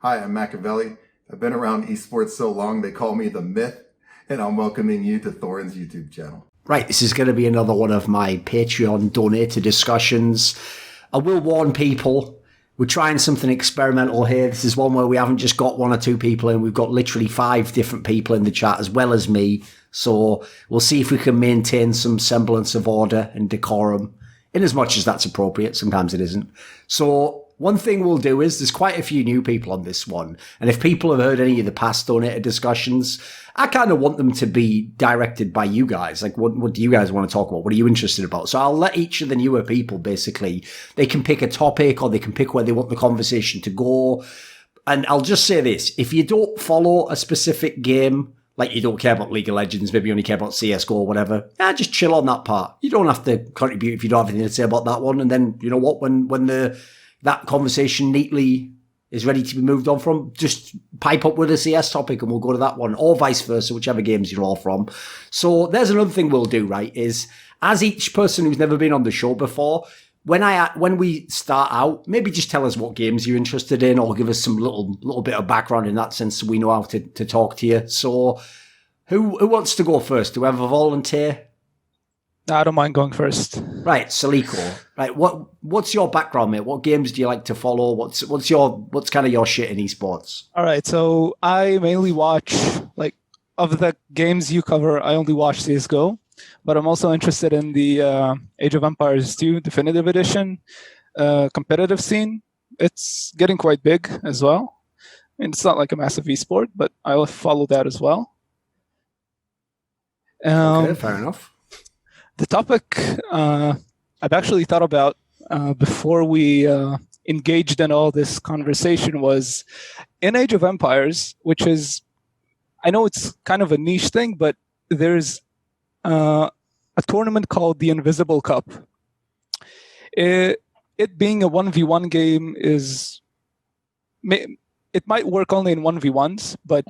Hi, I'm Machiavelli. I've been around esports so long they call me the Myth, and I'm welcoming you to Thorin's YouTube channel. Right, this is going to be another one of my Patreon donated discussions. I will warn people, we're trying something experimental here. This is one where we haven't just got one or two people in, we've got literally 5 different people in the chat as well as me. So we'll see if we can maintain some semblance of order and decorum, in as much as that's appropriate. Sometimes it isn't. So one thing we'll do is there's quite a few new people on this one. And if people have heard any of the past donated discussions, I kind of want them to be directed by you guys. Like, what do you guys want to talk about? What are you interested about? So I'll let each of the newer people, basically, they can pick a topic or they can pick where they want the conversation to go. And I'll just say this. If you don't follow a specific game, like you don't care about League of Legends, maybe you only care about CSGO or whatever, just chill on that part. You don't have to contribute if you don't have anything to say about that one. And then, you know what, when that conversation neatly is ready to be moved on from, just pipe up with a CS topic and we'll go to that one, or vice versa, whichever games you're all from. So there's another thing we'll do, right, is as each person who's never been on the show before, when we start out, maybe just tell us what games you're interested in or give us some little bit of background in that sense so we know how to talk to you. So who wants to go first? Do we have a volunteer? I don't mind going first. Right, Soliko. Right, what's your background, mate? What games do you like to follow? What's kind of your shit in esports? All right, so I mainly watch, like, of the games you cover, I only watch CSGO, but I'm also interested in the Age of Empires 2 Definitive Edition competitive scene. It's getting quite big as well. I mean, it's not like a massive esport, but I follow that as well. Okay, fair enough. The topic I've actually thought about before we engaged in all this conversation was in Age of Empires, which is, I know it's kind of a niche thing, but there's a tournament called the Invisible Cup. It being a 1v1 game it might work only in 1v1s, but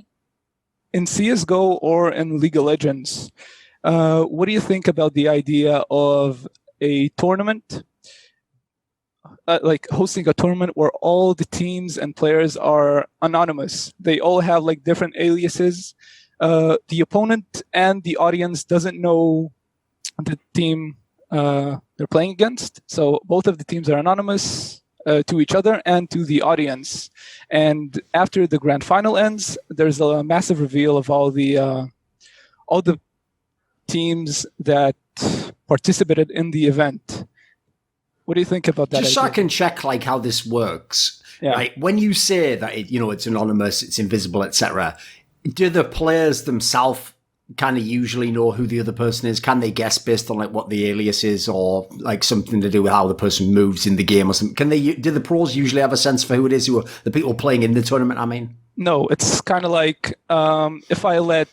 in CSGO or in League of Legends, what do you think about the idea of a tournament, like hosting a tournament where all the teams and players are anonymous? They all have like different aliases. The opponent and the audience doesn't know the team they're playing against. So both of the teams are anonymous to each other and to the audience. And after the grand final ends, there's a massive reveal of all the teams that participated in the event. What do you think about that? Just so I can check like how this works. Yeah. Right? When you say that it's anonymous, it's invisible, etc., do the players themselves kind of usually know who the other person is? Can they guess based on like what the alias is or like something to do with how the person moves in the game or something? Do the pros usually have a sense for who it is, who are the people playing in the tournament? I mean, no, it's kind of like if I let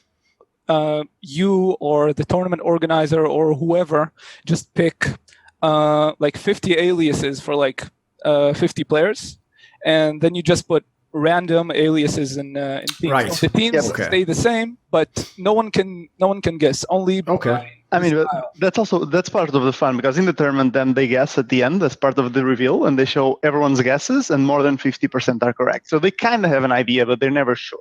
you or the tournament organizer or whoever just pick like 50 aliases for like 50 players, and then you just put random aliases in teams. Right. So the teams stay the same, but no one can guess. Only I mean, that's part of the fun, because in the tournament, then they guess at the end as part of the reveal, and they show everyone's guesses, and more than 50% are correct. So they kind of have an idea, but they're never sure.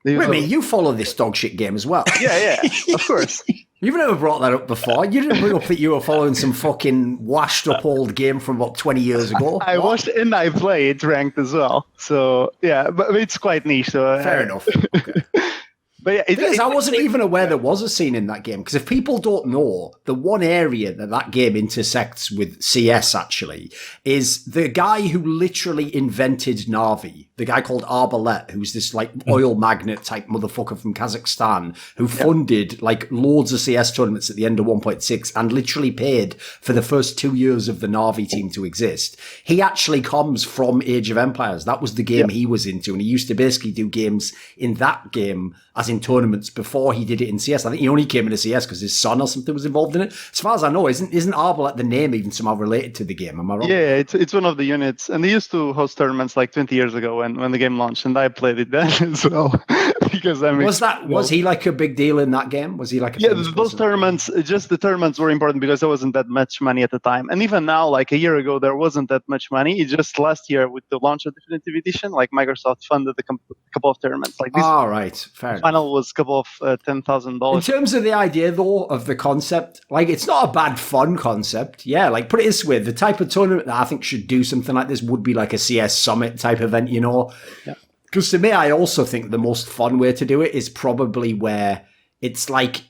Wait a minute, you follow this dog shit game as well? Yeah, of course. You've never brought that up before. You didn't bring up that you were following some fucking washed up old game from about 20 years ago. I watched and I played ranked as well. So yeah, but it's quite niche. So fair enough. Okay. But yeah, I wasn't even aware there was a scene in that game, because if people don't know, the one area that game intersects with CS actually is the guy who literally invented Na'Vi, the guy called Arbalete, who's this like oil magnate type motherfucker from Kazakhstan who funded like loads of CS tournaments at the end of 1.6 and literally paid for the first 2 years of the Na'Vi team to exist. He actually comes from Age of Empires. That was the game he was into, and he used to basically do games in that game as in tournaments before he did it in CS. I think he only came into CS because his son or something was involved in it. As far as I know, isn't Arbalete the name even somehow related to the game? Am I wrong? Yeah, it's one of the units, and they used to host tournaments like 20 years ago when the game launched, and I played it then as well. because was he like a big deal in that game? Was he like those tournaments? Just the tournaments were important because there wasn't that much money at the time, and even now, like a year ago, there wasn't that much money. It just last year with the launch of Definitive Edition, like Microsoft funded a couple of tournaments. Like this, right, fair enough. Final was a couple of $10,000. In terms of the idea, though, of the concept, like it's not a bad fun concept. Yeah, like put it this way, the type of tournament that I think should do something like this would be like a CS Summit type event, you know. Yeah. Because to me, I also think the most fun way to do it is probably where it's like,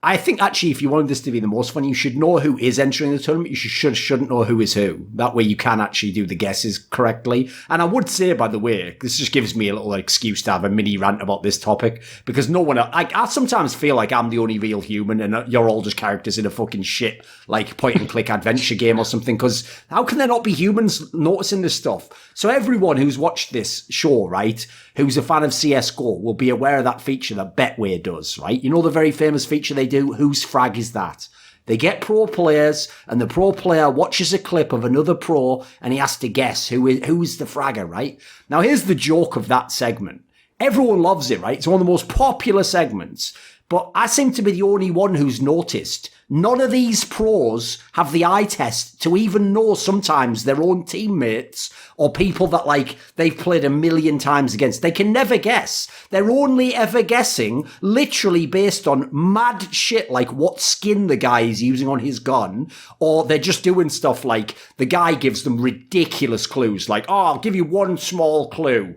I think actually if you wanted this to be the most fun, you should know who is entering the tournament. You shouldn't know who is who. That way you can actually do the guesses correctly. And I would say, by the way, this just gives me a little excuse to have a mini rant about this topic because no one, I sometimes feel like I'm the only real human and you're all just characters in a fucking shit, like point and click adventure game or something. Because how can there not be humans noticing this stuff? So everyone who's watched this show, right, who's a fan of CSGO will be aware of that feature that Betway does, right? You know the very famous feature they do? Whose frag is that? They get pro players and the pro player watches a clip of another pro and he has to guess who's the fragger, right? Now here's the joke of that segment. Everyone loves it, right? It's one of the most popular segments. But I seem to be the only one who's noticed none of these pros have the eye test to even know sometimes their own teammates or people that like they've played a million times against. They can never guess. They're only ever guessing literally based on mad shit like what skin the guy is using on his gun, or they're just doing stuff like the guy gives them ridiculous clues like, oh, I'll give you one small clue.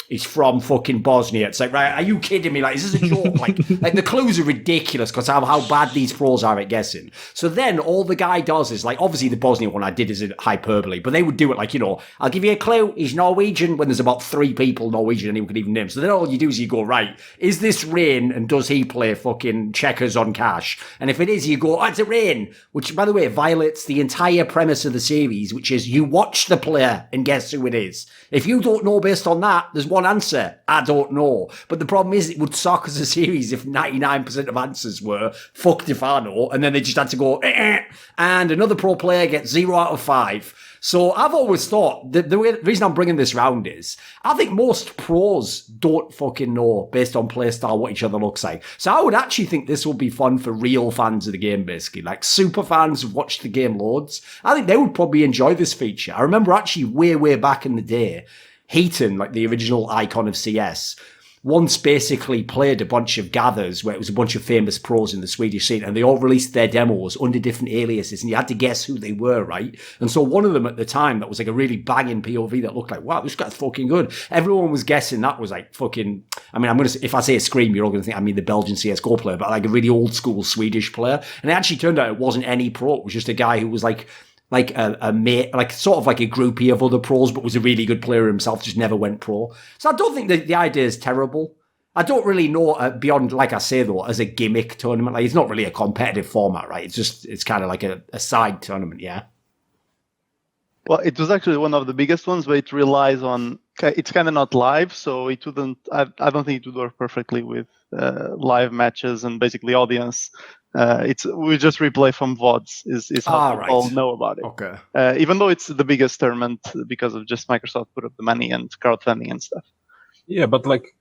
He's from fucking Bosnia. It's like, right, are you kidding me? Like, is this a joke? like the clues are ridiculous because how bad these pros are at guessing. So then all the guy does is like, obviously the Bosnia one I did is a hyperbole, but they would do it like, you know, I'll give you a clue. He's Norwegian when there's about 3 people Norwegian anyone could even name. So then all you do is you go, right, is this Rain and does he play fucking checkers on cash? And if it is, you go, oh, it's a Rain, which by the way violates the entire premise of the series, which is you watch the player and guess who it is. If you don't know based on that, there's one answer. I don't know. But the problem is it would suck as a series if 99% of answers were fucked if I know, and then they just had to go, and another pro player gets 0 out of 5. So I've always thought, the reason I'm bringing this round is, I think most pros don't fucking know based on playstyle what each other looks like. So I would actually think this will be fun for real fans of the game, basically. Like super fans who've watched the game loads. I think they would probably enjoy this feature. I remember actually way back in the day, Heaton, like the original icon of CS, once basically played a bunch of gathers where it was a bunch of famous pros in the Swedish scene and they all released their demos under different aliases and you had to guess who they were, right? And so one of them at the time that was like a really banging POV that looked like, wow, this guy's fucking good. Everyone was guessing that was like fucking, I mean, if I say a Scream, you're all going to think I mean the Belgian CSGO player, but like a really old school Swedish player. And it actually turned out it wasn't any pro. It was just a guy who was like a mate, like sort of like a groupie of other pros, but was a really good player himself, just never went pro. So I don't think the idea is terrible. I don't really know beyond, like I say though, as a gimmick tournament, like it's not really a competitive format, right? It's kind of like a side tournament, yeah. Well, it was actually one of the biggest ones, but it relies on, it's kind of not live, so it wouldn't, I don't think it would work perfectly with live matches and basically audience. We just replay from VODs is how people know about it. Okay. Even though it's the biggest tournament because of just Microsoft put up the money and crowdfunding and stuff. Yeah, but like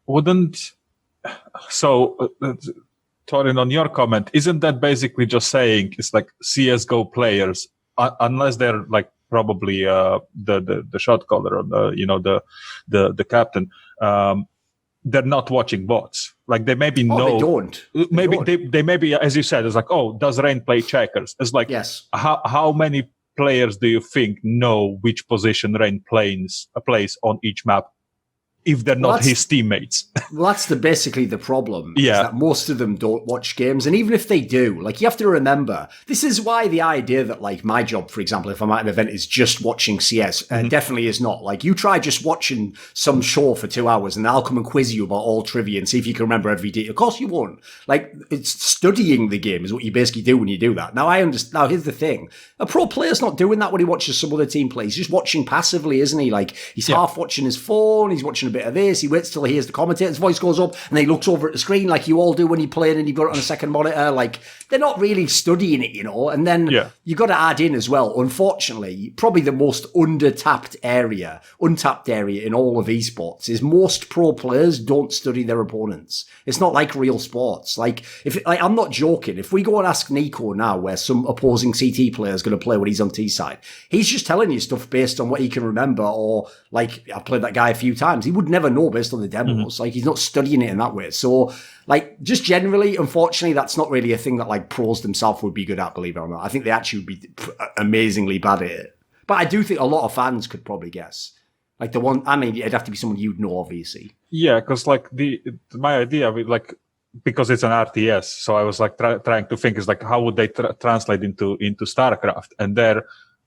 Torin, on your comment, isn't that basically just saying it's like CS:GO players, unless they're like probably the shot caller or the captain, they're not watching bots. Like they maybe know. They don't. Maybe they maybe, as you said, it's like, oh, does Rain play checkers? It's like, yes. How many players do you think know which position Rain plays on each map? If they're not his teammates. Well, that's basically the problem. Yeah. Is that most of them don't watch games. And even if they do, like you have to remember, this is why the idea that like my job, for example, if I'm at an event is just watching CS, definitely is not. Like you try just watching some show for 2 hours and I'll come and quiz you about all trivia and see if you can remember every detail. Of course you won't. Like it's studying the game is what you basically do when you do that. Now I understand. Now here's the thing. A pro player's not doing that when he watches some other team play. He's just watching passively, isn't he? Like he's half watching his phone, he's watching a a bit of this. He waits till he hears the commentator's voice goes up, and then he looks over at the screen like you all do when you're playing and you've got it on a second monitor. Like, they're not really studying it, And then you've got to add in as well, unfortunately, probably the most untapped area in all of esports is most pro players don't study their opponents. It's not like real sports. I'm not joking. If we go and ask Nico now where some opposing CT player is going to play when he's on T side, he's just telling you stuff based on what he can remember, or like, I played that guy a few times. He would never know based on the demos. Like, he's not studying it in that way. So, like, just generally, unfortunately, that's not really a thing that like pros themselves would be good at, believe it or not. I think they actually would be amazingly bad at it. But I do think a lot of fans could probably guess. Like it'd have to be someone you'd know, obviously. Yeah, because like my idea of it, like, because it's an RTS, so I was like trying to think is like, how would they translate into StarCraft? And there,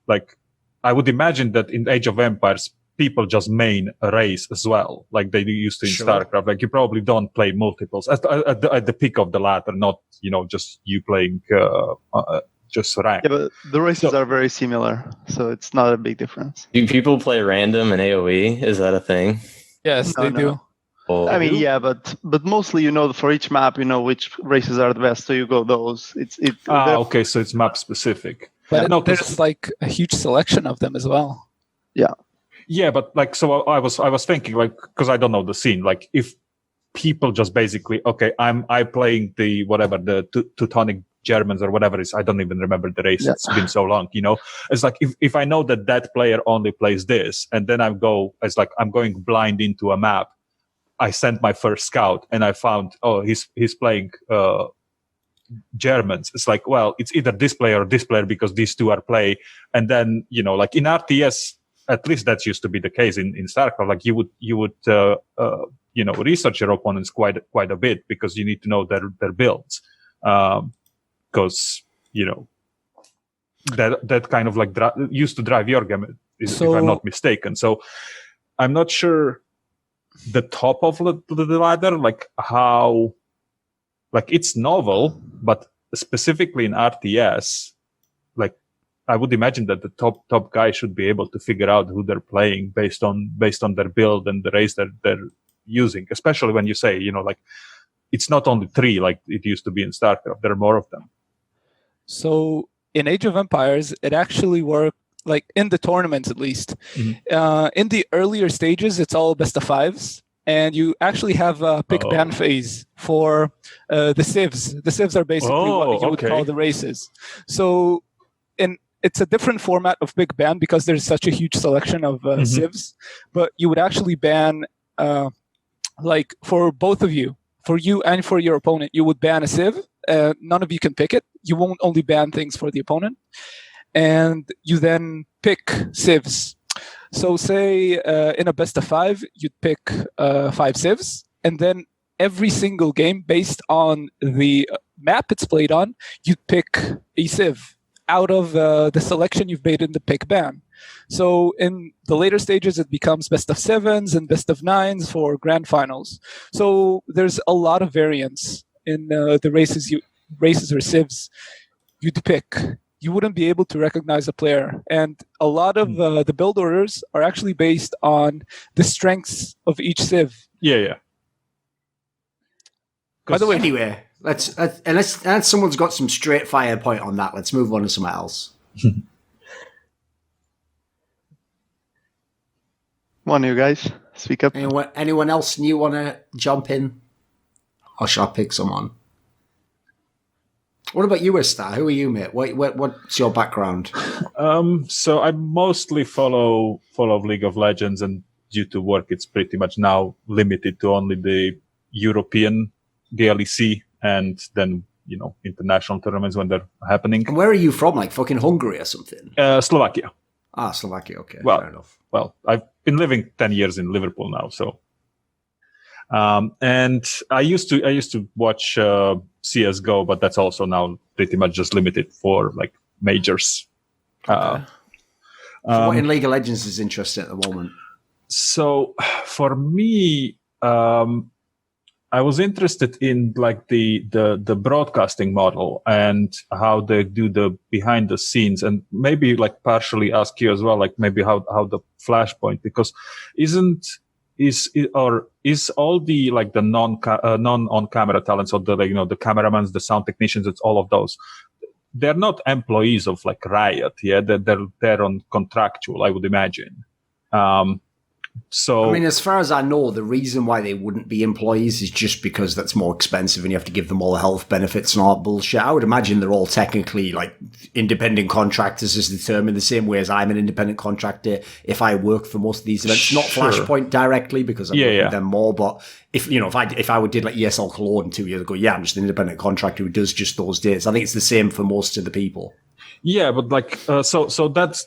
like, I would imagine that in Age of Empires, people just main a race as well, like they used to in StarCraft. Like, you probably don't play multiples at the peak of the ladder, not just you playing just rank. Yeah, but the races are very similar, so it's not a big difference. Do people play random in AoE? Is that a thing? Yes, they do. Oh. I mean, yeah, but mostly, for each map, which races are the best, so you go those. Okay, so it's map specific. But there's like a huge selection of them as well. Yeah, but like, so I was thinking, like, because I don't know the scene, like, if people just basically, okay, I'm playing the whatever, the Teutonic Germans or whatever it is, I don't even remember the race. Yeah. It's been so long, It's like, if I know that player only plays this, and then it's like I'm going blind into a map. I sent my first scout and I found, he's playing Germans. It's like, well, it's either this player or this player because these two are play. And then, like in RTS, at least that used to be the case in StarCraft. Like, you would research your opponents quite a bit because you need to know their builds. Because, that kind of like used to drive your game, if I'm not mistaken. So I'm not sure the top of the ladder, like how, like, it's novel, but specifically in RTS, like, I would imagine that the top guy should be able to figure out who they're playing based on their build and the race that they're using, especially when you say, like, it's not only 3 like it used to be in StarCraft, there are more of them. So in Age of Empires, it actually worked, like in the tournaments at least. Mm-hmm. In the earlier stages, it's all best of 5s. And you actually have a pick ban phase for the civs. The civs are basically what you would call the races. So it's a different format of pick ban because there's such a huge selection of civs. But you would actually ban, like, for both of you, for you and for your opponent, you would ban a civ. None of you can pick it. You won't only ban things for the opponent. And you then pick civs. So say in a best of 5, you'd pick 5 civs, and then every single game based on the map it's played on, you'd pick a civ out of the selection you've made in the pick ban. So in the later stages, it becomes best of 7s and best of 9s for grand finals. So there's a lot of variance in the races or civs you'd pick. You wouldn't be able to recognize a player. And a lot of the build orders are actually based on the strengths of each civ. Yeah. By the way, anyway, unless someone's got some straight fire point on that, let's move on to something else. One of you guys, speak up. Anyone else new want to jump in? Or shall I pick someone? What about you, Istar? Who are you, mate? What's your background? So I mostly follow League of Legends, and due to work, it's pretty much now limited to only the European DLEC and then, international tournaments when they're happening. And where are you from? Like fucking Hungary or something? Slovakia. Slovakia. Okay, well, fair enough. Well, I've been living 10 years in Liverpool now, so. And I used to watch CSGO, but that's also now pretty much just limited for like majors. Okay. So what in League of Legends is interesting at the moment? So for me, I was interested in like the broadcasting model and how they do the behind the scenes, and maybe like partially ask you as well, like maybe how the Flashpoint, because isn't is all the like the non on camera talents, or the the cameramans, the sound technicians, it's all of those. They're not employees of like Riot, yeah. They're on contractual, I would imagine. So I mean, as far as I know, the reason why they wouldn't be employees is just because that's more expensive and you have to give them all the health benefits and all that bullshit. I would imagine they're all technically like independent contractors, as determined the same way as I'm an independent contractor if I work for most of these events. Not Flashpoint directly because I'm working with them more, but if I did like ESL Cologne 2 years ago, I'm just an independent contractor who does just those days. I think it's the same for most of the people. Yeah, but like, so that's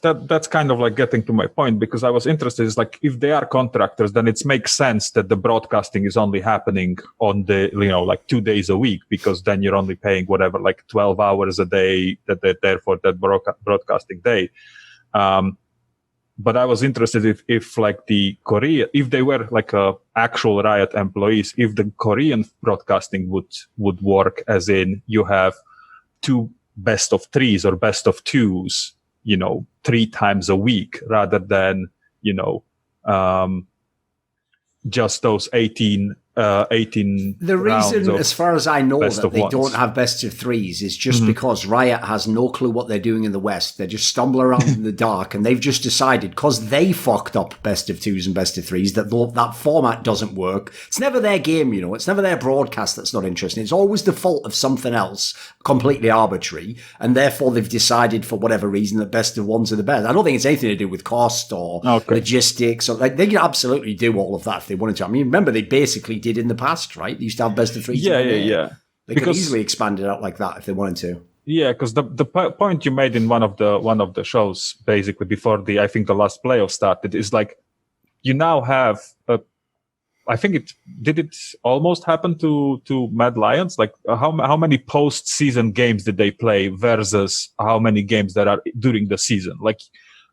kind of like getting to my point, because I was interested is like, if they are contractors, then it makes sense that the broadcasting is only happening on the, like 2 days a week, because then you're only paying whatever, like 12 hours a day that they're there for that broadcasting day. But I was interested if like if they were like actual Riot employees, if the Korean broadcasting would work, as in you have 2 best of 3s or best of 2s, 3 times a week, rather than, just those 18 the reason, as far as I know, that they don't have best of 3s is just because Riot has no clue what they're doing in the West. They just stumble around in the dark, and they've just decided, because they fucked up best of 2s and best of 3s, that format doesn't work. It's never their game, it's never their broadcast that's not interesting. It's always the fault of something else, completely arbitrary, and therefore they've decided for whatever reason that best of 1s are the best. I don't think it's anything to do with cost or logistics, or like they can absolutely do all of that if they wanted to. I mean, remember, they basically did in the past, right? They used to have best of 3s. Yeah. They could easily expand it out like that if they wanted to. Yeah, because the point you made in one of the shows, basically before I think the last playoff started, is like, you now have I think did it almost happen to Mad Lions? Like how many post-season games did they play versus how many games that are during the season? Like,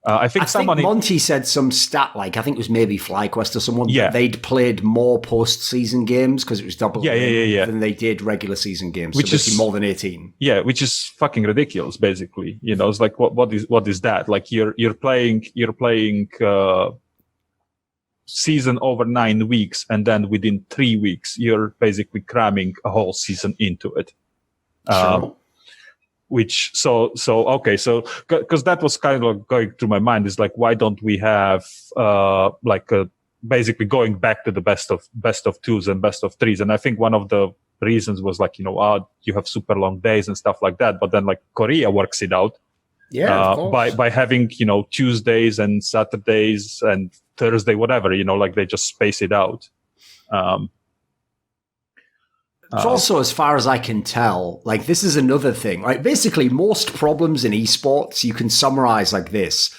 I think Monty said some stat, like I think it was maybe FlyQuest or someone, that they'd played more post-season games because it was double than they did regular season games, which is more than 18. Yeah, which is fucking ridiculous. Basically, it's like what is that? Like you're playing season over 9 weeks, and then within 3 weeks you're basically cramming a whole season into it. Sure. Which because that was kind of going through my mind, is like, why don't we have basically going back to the best of 2s and best of 3s? And I think one of the reasons was like, you have super long days and stuff like that, but then like Korea works it out by having Tuesdays and Saturdays and Thursday, whatever, like they just space it out. It's also, as far as I can tell, like this is another thing, right? Basically, most problems in esports you can summarize like this.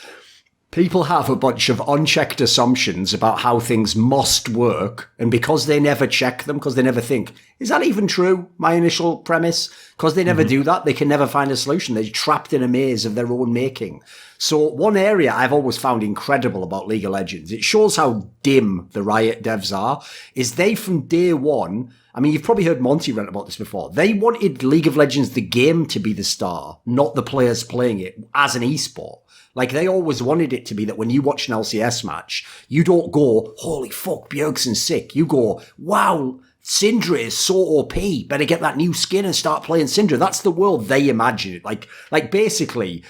People have a bunch of unchecked assumptions about how things must work, and because they never check them, because they never think, is that even true? My initial premise? Because they never do that, they can never find a solution. They're trapped in a maze of their own making. So one area I've always found incredible about League of Legends, it shows how dim the Riot devs are, is they from day one, I mean, you've probably heard Monty rant about this before. They wanted League of Legends, the game, to be the star, not the players playing it as an esport. Like, they always wanted it to be that when you watch an LCS match, you don't go, holy fuck, Bjergsen's sick. You go, wow, Syndra is so OP. Better get that new skin and start playing Syndra. That's the world they imagine. Like basically,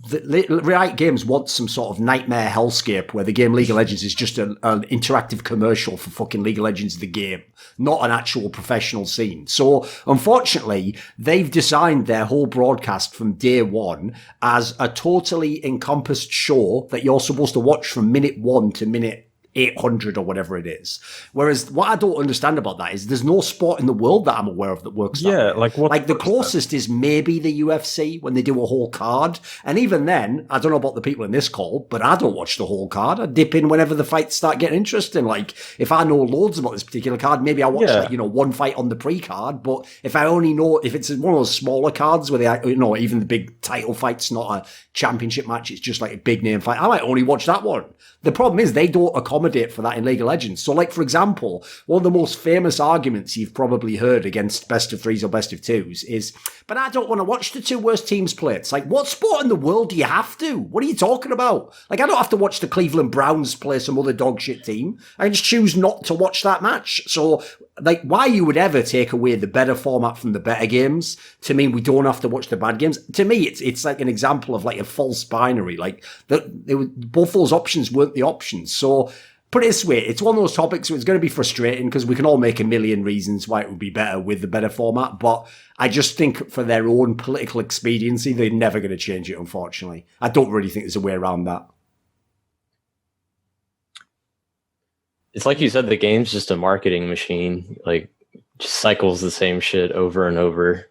the Riot Games want some sort of nightmare hellscape where the game League of Legends is just an interactive commercial for fucking League of Legends, the game, not an actual professional scene. So, unfortunately, they've designed their whole broadcast from day one as a totally encompassed show that you're supposed to watch from minute 1 to minute 800 or whatever it is. Whereas what I don't understand about that is there's no sport in the world that I'm aware of that works that way. Like what? Like the closest is maybe the UFC when they do a whole card. And even then, I don't know about the people in this call, but I don't watch the whole card. I dip in whenever the fights start getting interesting. Like if I know loads about this particular card, maybe I watch one fight on the pre-card. But if I only know, if it's one of those smaller cards where they, even the big title fight's not a championship match, it's just like a big name fight, I might only watch that one. The problem is they don't accommodate accommodate for that in League of Legends. So, like, for example, one of the most famous arguments you've probably heard against best of threes or best of twos is, but I don't want to watch the two worst teams play. It's like, what sport in the world do you have to? What are you talking about? Like, I don't have to watch the Cleveland Browns play some other dog shit team. I just choose not to watch that match. So, like, why you would ever take away the better format from the better games to mean we don't have to watch the bad games? To me, it's like an example of like a false binary. Like, both those options weren't the options. So, put it this way, it's one of those topics where it's going to be frustrating because we can all make a million reasons why it would be better with the better format. But I just think for their own political expediency, they're never going to change it, unfortunately. I don't really think there's a way around that. It's like you said, the game's just a marketing machine. Like, just cycles the same shit over and over.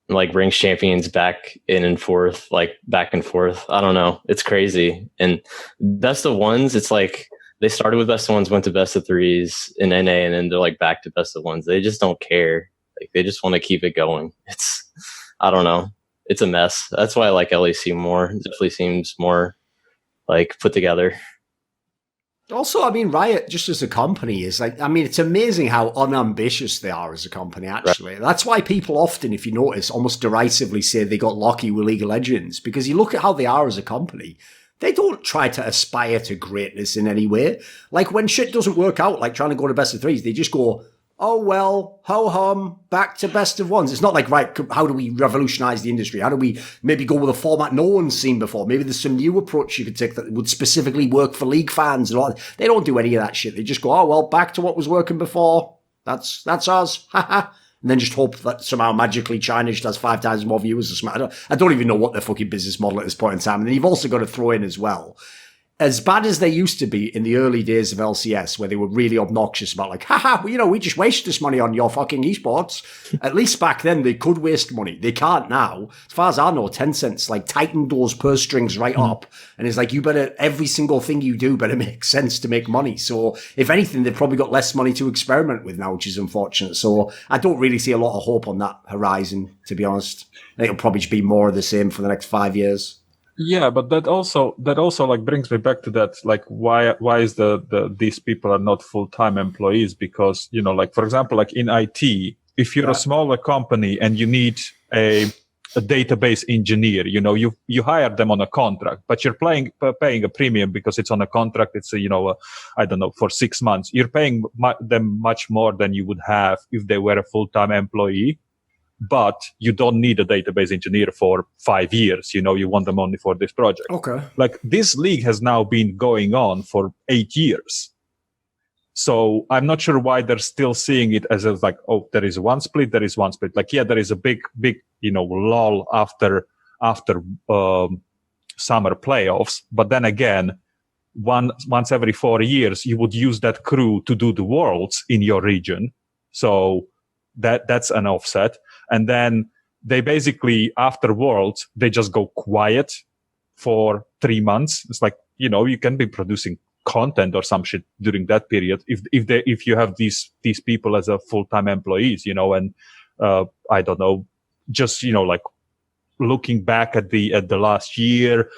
Like, brings champions back in and forth, like back and forth. I don't know. It's crazy. And best of ones, it's like they started with best of ones, went to best of threes in NA, and then they're like back to best of ones. They just don't care. Like, they just want to keep it going. I don't know. It's a mess. That's why I like LEC more. It definitely seems more like put together. Also, I mean, Riot, just as a company, is like, I mean, it's amazing how unambitious they are as a company, actually. Right. That's why people often, if you notice, almost derisively say they got lucky with League of Legends, because you look at how they are as a company. They don't try to aspire to greatness in any way. Like, when shit doesn't work out, like trying to go to best of threes, they just go, oh, well, ho-hum, back to best of ones. It's not like, right, how do we revolutionize the industry? How do we maybe go with a format no one's seen before? Maybe there's some new approach you could take that would specifically work for League fans. And all that. They don't do any of that shit. They just go, oh, well, back to what was working before. That's us. Ha-ha. And then just hope that somehow magically China just has 5 times more viewers or something. I don't even know what their fucking business model at this point in time. And then you've also got to throw in as well, as bad as they used to be in the early days of LCS, where they were really obnoxious about like, haha, you know, we just waste this money on your fucking esports. At least back then they could waste money. They can't now. As far as I know, Tencent's like tightened those purse strings right up. And it's like, you better, every single thing you do better make sense to make money. So if anything, they've probably got less money to experiment with now, which is unfortunate. So I don't really see a lot of hope on that horizon, to be honest. I think it'll probably just be more of the same for the next 5 years. Yeah, but that also like brings me back to that, like why is these people are not full-time employees? Because, you know, like for example, like in IT, if you're a smaller company and you need a database engineer, you know, you hire them on a contract, but you're paying a premium because it's on a contract. It's I don't know, for 6 months. You're paying them much more than you would have if they were a full-time employee. But you don't need a database engineer for 5 years. You know, you want them only for this project. Okay. Like this league has now been going on for 8 years. So I'm not sure why they're still seeing it as like, oh, there is one split. Like, yeah, there is a big, you know, lull after summer playoffs. But then again, once every 4 years, you would use that crew to do the worlds in your region. So that's an offset. And then they basically, after Worlds, they just go quiet for 3 months. It's like, you know, you can be producing content or some shit during that period if you have these people as a full-time employees, you know, and I don't know, just, you know, like looking back at the last year,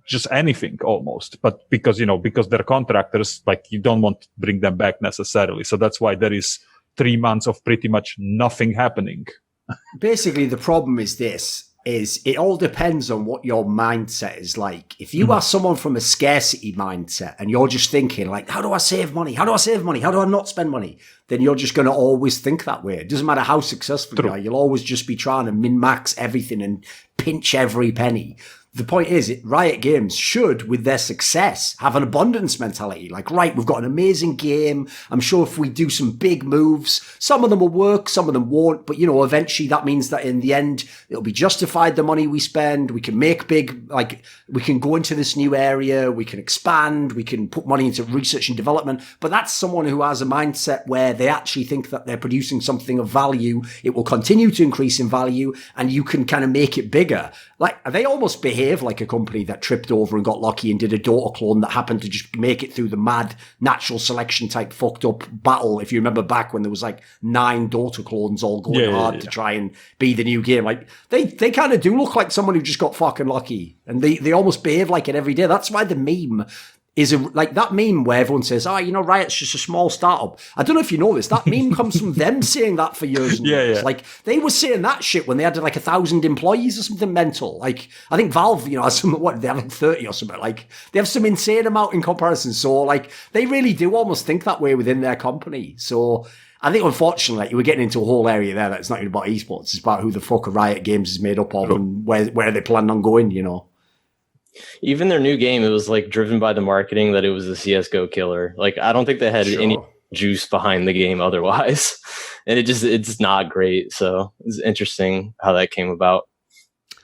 just anything almost. But because they're contractors, like you don't want to bring them back necessarily. So that's why there is 3 months of pretty much nothing happening. Basically, the problem is it all depends on what your mindset is like. If you are someone from a scarcity mindset and you're just thinking like, how do I save money? How do I save money? How do I not spend money? Then you're just going to always think that way. It doesn't matter how successful you are. You'll always just be trying to min-max everything and pinch every penny. The point is, Riot Games should, with their success, have an abundance mentality. Like, right, we've got an amazing game. I'm sure if we do some big moves, some of them will work, some of them won't. But, you know, eventually that means that in the end, it'll be justified, the money we spend. We can make big, like, we can go into this new area. We can expand. We can put money into research and development. But that's someone who has a mindset where they actually think that they're producing something of value. It will continue to increase in value and you can kind of make it bigger. Like, they almost behave behave like a company that tripped over and got lucky and did a Dota clone that happened to just make it through the mad natural selection type fucked up battle. If you remember back when there was like 9 Dota clones all going hard to try and be the new game. Like they kind of do look like someone who just got fucking lucky, and they almost behave like it every day. That's why the meme is like that meme where everyone says, Riot's just a small startup. I don't know if you know this. That meme comes from them saying that for years and years. Like, they were saying that shit when they had like 1,000 employees or something mental. Like, I think Valve, has some, they have like 30 or something. Like, they have some insane amount in comparison. So, like, they really do almost think that way within their company. So, I think, unfortunately, like, you were getting into a whole area there that's not even about esports. It's about who the fuck Riot Games is made up of and where they plan on going, Even their new game, it was like driven by the marketing that it was a CSGO killer. Like, I don't think they had any juice behind the game otherwise. And it's not great. So it's interesting how that came about.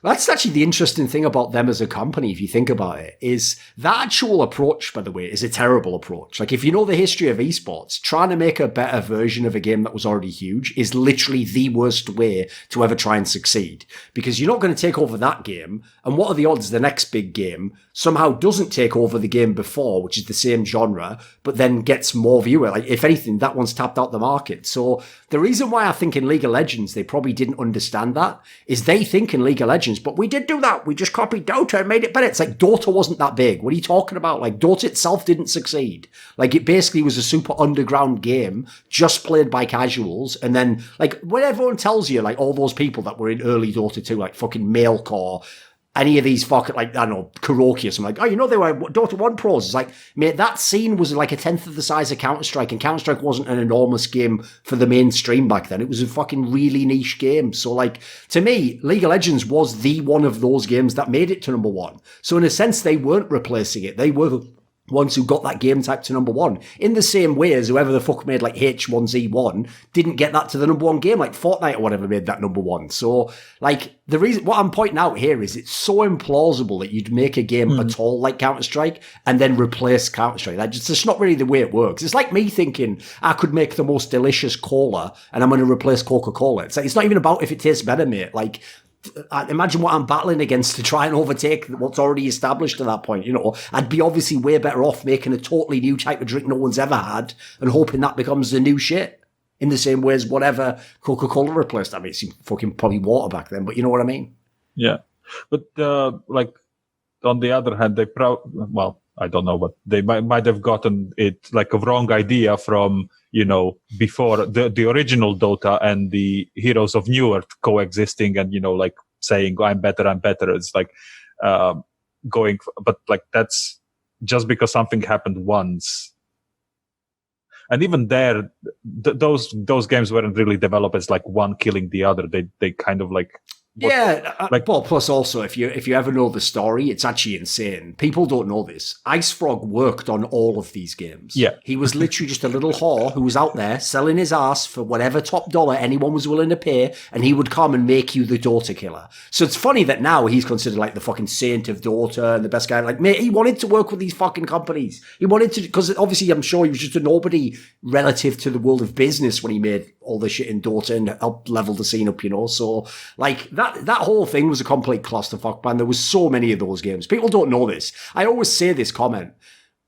That's actually the interesting thing about them as a company, if you think about it, is that actual approach, by the way, is a terrible approach. Like, if you know the history of esports, trying to make a better version of a game that was already huge is literally the worst way to ever try and succeed. Because you're not going to take over that game, and what are the odds the next big game somehow doesn't take over the game before, which is the same genre, but then gets more viewer? Like, if anything, that one's tapped out the market. So the reason why I think in League of Legends they probably didn't understand that is they think in League of Legends, but we did do that. We just copied Dota and made it better. It's like Dota wasn't that big. What are you talking about? Like, Dota itself didn't succeed. Like, it basically was a super underground game just played by casuals. And then, like, when everyone tells you, like, all those people that were in early Dota 2, like fucking Mailcore, any of these fucking, like, I don't know, Kuroki or something, like, they were Dota 1 pros. It's like, mate, that scene was like 1/10 of the size of Counter-Strike, and Counter-Strike wasn't an enormous game for the mainstream back then. It was a fucking really niche game. So, like, to me, League of Legends was the one of those games that made it to number 1. So, in a sense, they weren't replacing it. They were ones who got that game type to number 1. In the same way as whoever the fuck made like H1Z1 didn't get that to the number 1 game, like Fortnite or whatever made that number 1. So, like, the reason, what I'm pointing out here is it's so implausible that you'd make a game at all like Counter-Strike and then replace Counter-Strike. That's just not really the way it works. It's like me thinking I could make the most delicious cola and I'm going to replace Coca-Cola. It's like, it's not even about if it tastes better, mate. Like, imagine what I'm battling against to try and overtake what's already established at that point. I'd be obviously way better off making a totally new type of drink no one's ever had and hoping that becomes the new shit in the same way as whatever Coca-Cola replaced. I mean, it seemed fucking probably water back then, but you know what I mean? Yeah. But, like, on the other hand, I don't know, but they might have gotten it like a wrong idea from, before the original Dota and the Heroes of Newerth coexisting and, like saying, I'm better. It's like, but like that's just because something happened once. And even there, those games weren't really developed as like one killing the other. They kind of like, plus also, if you ever know the story, it's actually insane. People don't know this. IceFrog worked on all of these games. Yeah. He was literally just a little whore who was out there selling his ass for whatever top dollar anyone was willing to pay, and he would come and make you the Dota killer. So it's funny that now he's considered like the fucking saint of Dota and the best guy. Like, mate, he wanted to work with these fucking companies. He wanted to, because obviously I'm sure he was just a nobody relative to the world of business when he made all the shit in Dota and helped level the scene up, So, like, that whole thing was a complete clusterfuck, man. There was so many of those games. People don't know this. I always say this comment.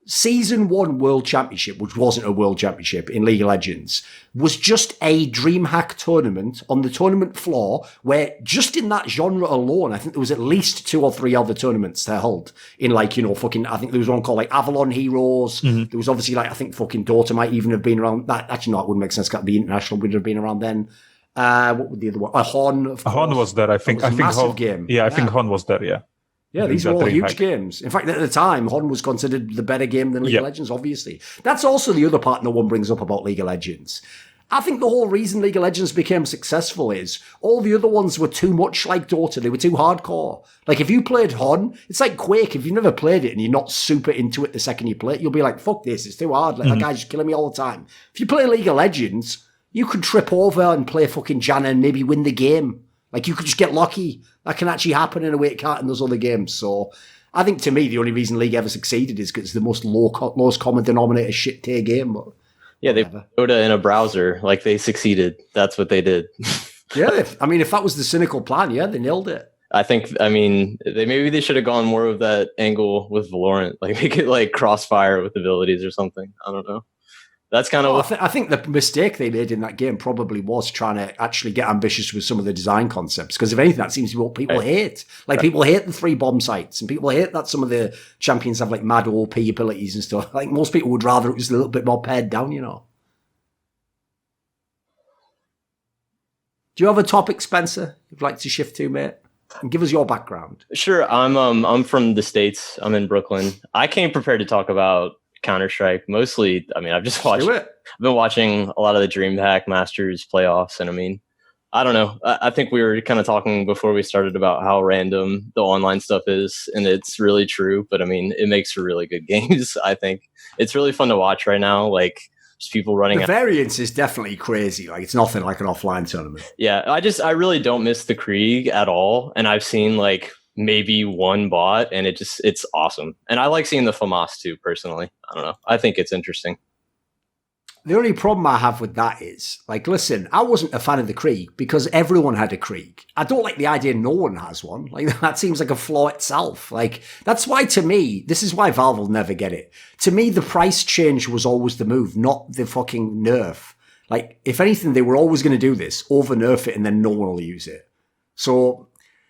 Season 1 World Championship, which wasn't a World Championship in League of Legends, was just a DreamHack tournament on the tournament floor where just in that genre alone, I think there was at least 2 or 3 other tournaments they held in like, fucking, I think there was one called like Avalon Heroes. Mm-hmm. There was obviously like, I think fucking Dota might even have been around. That actually, no, it wouldn't make sense. The international would have been around then. What would the other one? Hon, of course. Hon was there, I think. It was a massive game. Yeah, I think Hon was there, yeah. Yeah, these were all huge games. In fact, at the time, Hon was considered the better game than League of Legends, obviously. That's also the other part no one brings up about League of Legends. I think the whole reason League of Legends became successful is all the other ones were too much like Dota. They were too hardcore. Like, if you played Hon, it's like Quake. If you've never played it and you're not super into it the second you play it, you'll be like, fuck this, it's too hard. Like, that guy's just killing me all the time. If you play League of Legends, you could trip over and play fucking Janna and maybe win the game. Like, you could just get lucky. That can actually happen in a way it can't in those other games. So, I think to me, the only reason League ever succeeded is because it's the most lowest common denominator shit tier game. But yeah, they put Dota in a browser. Like, they succeeded. That's what they did. Yeah, I mean, if that was the cynical plan, yeah, they nailed it. I mean, they should have gone more of that angle with Valorant, like make it like crossfire with abilities or something. I don't know. That's kind of. I think the mistake they made in that game probably was trying to actually get ambitious with some of the design concepts. Because if anything, that seems to be what people hate. Like people hate the 3 bomb sites, and people hate that some of the champions have like mad OP abilities and stuff. Like most people would rather it was a little bit more pared down, you know. Do you have a topic, Spencer, you'd like to shift to, mate? And give us your background. Sure. I'm from the States. I'm in Brooklyn. I came prepared to talk about Counter-Strike. Mostly, I mean, I've been watching a lot of the DreamHack Masters playoffs, and I mean, I don't know. I think we were kind of talking before we started about how random the online stuff is, and it's really true. But I mean, it makes for really good games. I think it's really fun to watch right now. Like just people running. The variance is definitely crazy. Like it's nothing like an offline tournament. Yeah, I really don't miss the Krieg at all, and I've seen like maybe one bot, and it's awesome. And I like seeing the FAMAS too, personally. I don't know. I think it's interesting. The only problem I have with that is, like, listen, I wasn't a fan of the Krieg because everyone had a Krieg. I don't like the idea no one has one. Like, that seems like a flaw itself. Like, that's why, to me, this is why Valve will never get it. To me, the price change was always the move, not the fucking nerf. Like, if anything, they were always going to do this, over-nerf it, and then no one will use it. So,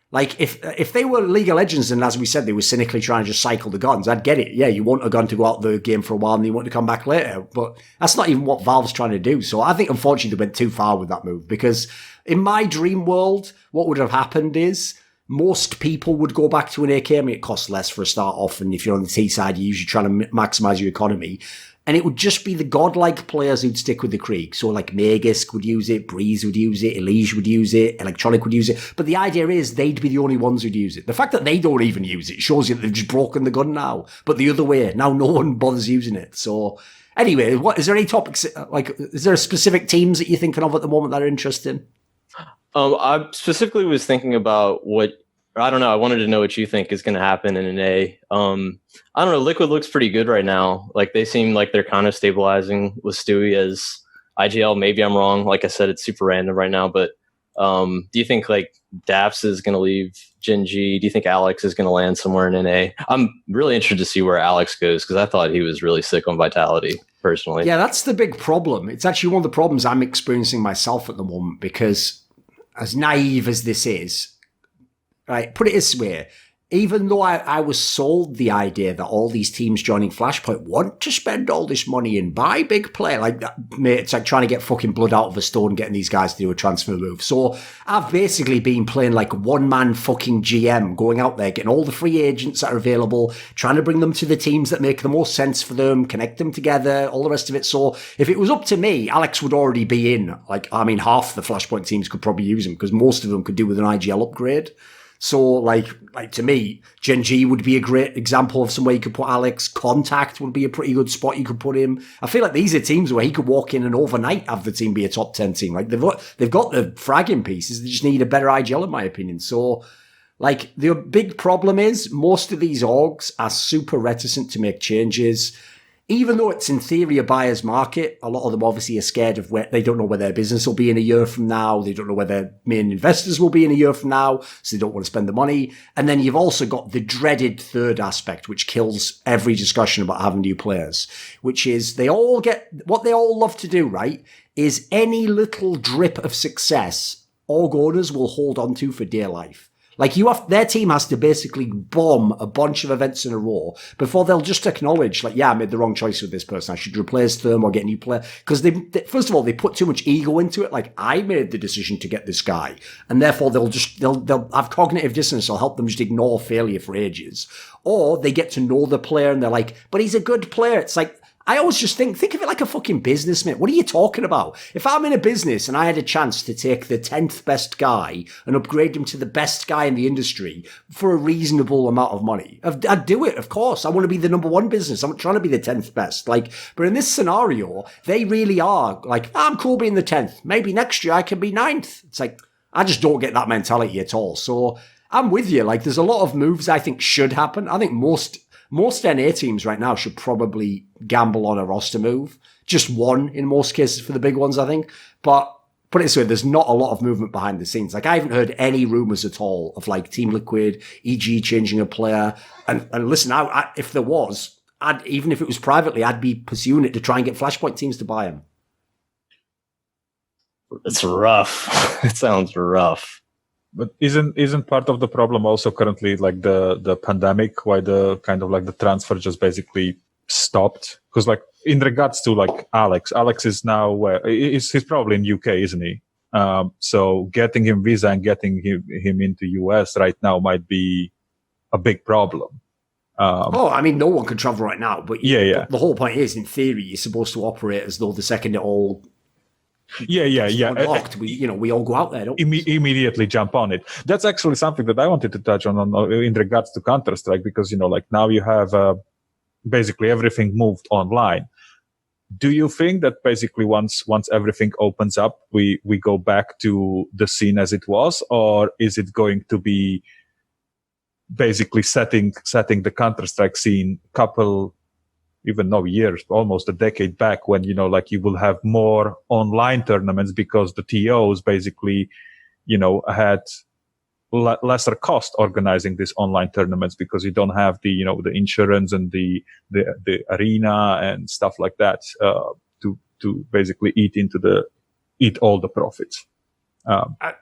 like, if they were League of Legends and, as we said, they were cynically trying to just cycle the guns, I'd get it. Yeah, you want a gun to go out the game for a while and you want to come back later. But that's not even what Valve's trying to do. So I think, unfortunately, they went too far with that move. Because in my dream world, what would have happened is most people would go back to an AK. I mean, it costs less for a start off. And if you're on the T side, you're usually trying to maximize your economy. And it would just be the godlike players who'd stick with the Krieg. So like Magisk would use it, Breeze would use it, Elige would use it, Electronic would use it. But the idea is they'd be the only ones who'd use it. The fact that they don't even use it shows you that they've just broken the gun now. But the other way, now no one bothers using it. So anyway, is there any topics, like, is there specific teams that you're thinking of at the moment that are interesting? I specifically was thinking about I don't know. I wanted to know what you think is going to happen in an A. I don't know. Liquid looks pretty good right now. Like they seem like they're kind of stabilizing with Stewie as IGL. Maybe I'm wrong. Like I said, it's super random right now. But do you think like Daps is going to leave Gen G? Do you think Alex is going to land somewhere in NA? I'm really interested to see where Alex goes because I thought he was really sick on Vitality personally. Yeah, that's the big problem. It's actually one of the problems I'm experiencing myself at the moment because as naive as this is, right, put it this way, even though I was sold the idea that all these teams joining Flashpoint want to spend all this money and buy big player, like, mate, it's like trying to get fucking blood out of a stone getting these guys to do a transfer move. So I've basically been playing like one-man fucking GM, going out there, getting all the free agents that are available, trying to bring them to the teams that make the most sense for them, connect them together, all the rest of it. So if it was up to me, Alex would already be in. Like, I mean, half the Flashpoint teams could probably use him because most of them could do with an IGL upgrade. So, like to me, Gen G would be a great example of somewhere you could put Alex. Contact would be a pretty good spot you could put him. I feel like these are teams where he could walk in and overnight have the team be a top 10 team. Like they've got the fragging pieces. They just need a better IGL, in my opinion. So, like the big problem is most of these orgs are super reticent to make changes. Even though it's in theory a buyer's market, a lot of them obviously are scared of where they don't know where their business will be in a year from now. They don't know where their main investors will be in a year from now, so they don't want to spend the money. And then you've also got the dreaded third aspect, which kills every discussion about having new players, which is what they all love to do, right? Is any little drip of success, org owners will hold on to for dear life. Like their team has to basically bomb a bunch of events in a row before they'll just acknowledge, like, yeah, I made the wrong choice with this person. I should replace them or get a new player. Because they first of all, they put too much ego into it. Like, I made the decision to get this guy. And therefore they'll have cognitive dissonance. It'll help them just ignore failure for ages. Or they get to know the player and they're like, but he's a good player. It's like, I always just think of it like a fucking business, mate. What are you talking about? If I'm in a business and I had a chance to take the 10th best guy and upgrade him to the best guy in the industry for a reasonable amount of money, I'd do it, of course. I want to be the number one business. I'm not trying to be the 10th best. Like, but in this scenario, they really are like, I'm cool being the 10th. Maybe next year I can be 9th. It's like, I just don't get that mentality at all. So I'm with you. Like, there's a lot of moves I think should happen. I think most NA teams right now should probably gamble on a roster move. Just one in most cases for the big ones, I think. But put it this way, there's not a lot of movement behind the scenes. Like, I haven't heard any rumors at all of like Team Liquid, EG changing a player. And listen, if there was, even if it was privately, I'd be pursuing it to try and get Flashpoint teams to buy him. It's rough. It sounds rough. But isn't part of the problem also currently like the pandemic, why the kind of like the transfer just basically stopped? Because like in regards to like Alex is now he's probably in UK, isn't he? So getting him visa and getting him into US right now might be a big problem. I mean, no one can travel right now, but yeah. The whole point is, in theory, you're supposed to operate as though the second it all unlocked, we all go out there, don't we? Immediately jump on it. That's actually something that I wanted to touch on in regards to Counter-Strike, because like now you have basically everything moved online. Do you think that basically once everything opens up, we go back to the scene as it was, or is it going to be basically setting the Counter-Strike scene years, almost a decade back, when like you will have more online tournaments because the TOs basically had lesser cost organizing these online tournaments because you don't have the the insurance and the arena and stuff like that to basically eat all the profits.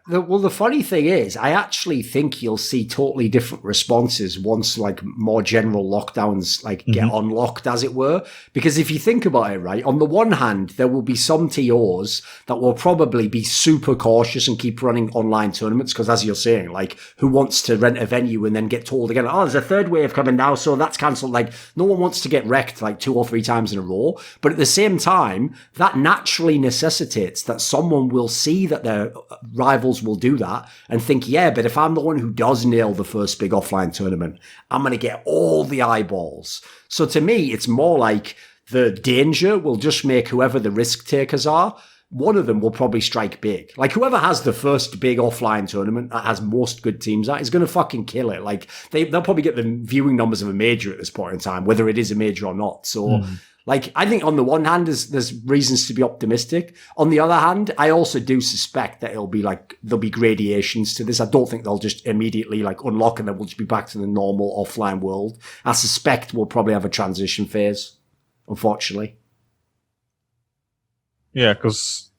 The funny thing is, I actually think you'll see totally different responses once like more general lockdowns get unlocked, as it were. Because if you think about it, right, on the one hand, there will be some TOs that will probably be super cautious and keep running online tournaments because, as you're saying, like, who wants to rent a venue and then get told again, oh, there's a third wave coming now, so that's cancelled. Like, no one wants to get wrecked like 2 or 3 times in a row. But at the same time, that naturally necessitates that someone will see that their rivals will do that and think, yeah, but if I'm the one who does nail the first big offline tournament, I'm going to get all the eyeballs. So to me, it's more like the danger will just make whoever the risk takers are, one of them will probably strike big. Like, whoever has the first big offline tournament that has most good teams at is going to fucking kill it. Like, they'll probably get the viewing numbers of a major at this point in time, whether it is a major or not. So like, I think on the one hand, there's reasons to be optimistic. On the other hand, I also do suspect that there'll be gradations to this. I don't think they'll just immediately like unlock and then we'll just be back to the normal offline world. I suspect we'll probably have a transition phase, unfortunately. Yeah, because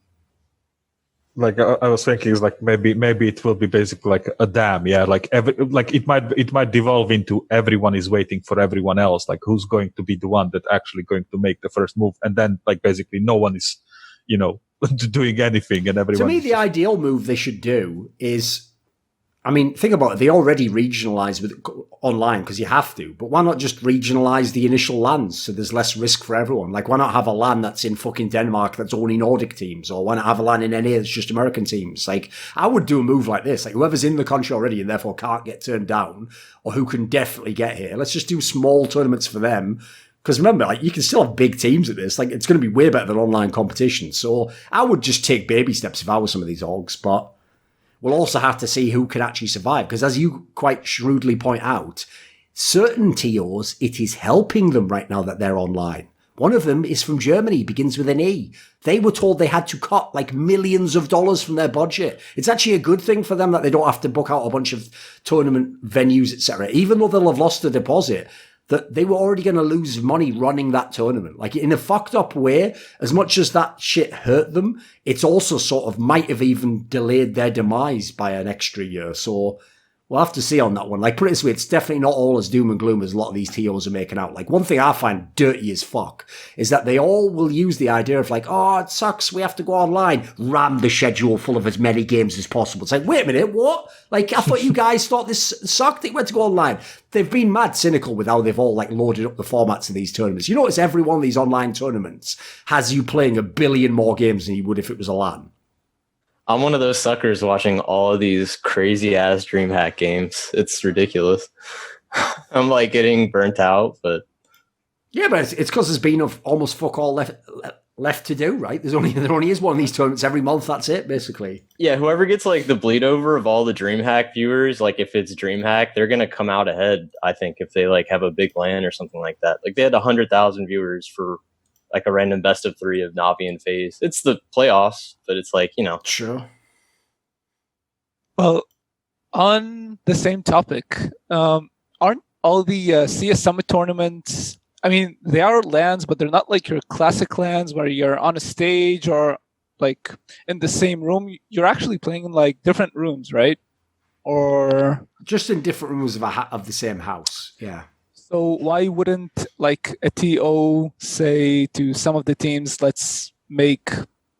like I was thinking, is like maybe it will be basically like a dam. Yeah, like it might devolve into everyone is waiting for everyone else. Like, who's going to be the one that actually going to make the first move, and then like basically no one is, doing anything, and everyone. To me, the ideal move they should do is, I mean, think about it. They already regionalize with online because you have to, but why not just regionalize the initial lands so there's less risk for everyone? Like, why not have a LAN that's in fucking Denmark that's only Nordic teams, or why not have a LAN in NA that's just American teams? Like, I would do a move like this. Like, whoever's in the country already and therefore can't get turned down, or who can definitely get here, let's just do small tournaments for them. Because remember, like, you can still have big teams at this. Like, it's going to be way better than online competition. So I would just take baby steps if I was some of these orgs, but we'll also have to see who can actually survive. Because as you quite shrewdly point out, certain TOs, it is helping them right now that they're online. One of them is from Germany, begins with an E. They were told they had to cut like millions of dollars from their budget. It's actually a good thing for them that they don't have to book out a bunch of tournament venues, etc. Even though they'll have lost the deposit, that they were already going to lose money running that tournament. Like, in a fucked up way, as much as that shit hurt them, it's also sort of might have even delayed their demise by an extra year. So we'll have to see on that one. Like, put it this way, it's definitely not all as doom and gloom as a lot of these TOs are making out. Like, one thing I find dirty as fuck is that they all will use the idea of like, oh, it sucks, we have to go online, ram the schedule full of as many games as possible. It's like, wait a minute, what? Like, I thought you guys thought this sucked, it went to go online. They've been mad cynical with how they've all like loaded up the formats of these tournaments. You notice every one of these online tournaments has you playing 1 billion more games than you would if it was a LAN. I'm one of those suckers watching all of these crazy ass DreamHack games. It's ridiculous. I'm like getting burnt out, but yeah, but it's because there's been almost fuck all left to do, right? There only is one of these tournaments every month. That's it, basically. Yeah, whoever gets like the bleed over of all the DreamHack viewers, like if it's DreamHack, they're gonna come out ahead. I think if they like have a big LAN or something like that. Like they had 100,000 viewers for like a random best of 3 of Navi and FaZe. It's the playoffs, but it's like, Sure. Well, on the same topic, aren't all the CS Summit tournaments? I mean, they are LANs, but they're not like your classic LANs where you're on a stage or like in the same room. You're actually playing in like different rooms, right? Or just in different rooms of the same house. Yeah. So why wouldn't like a TO say to some of the teams, let's make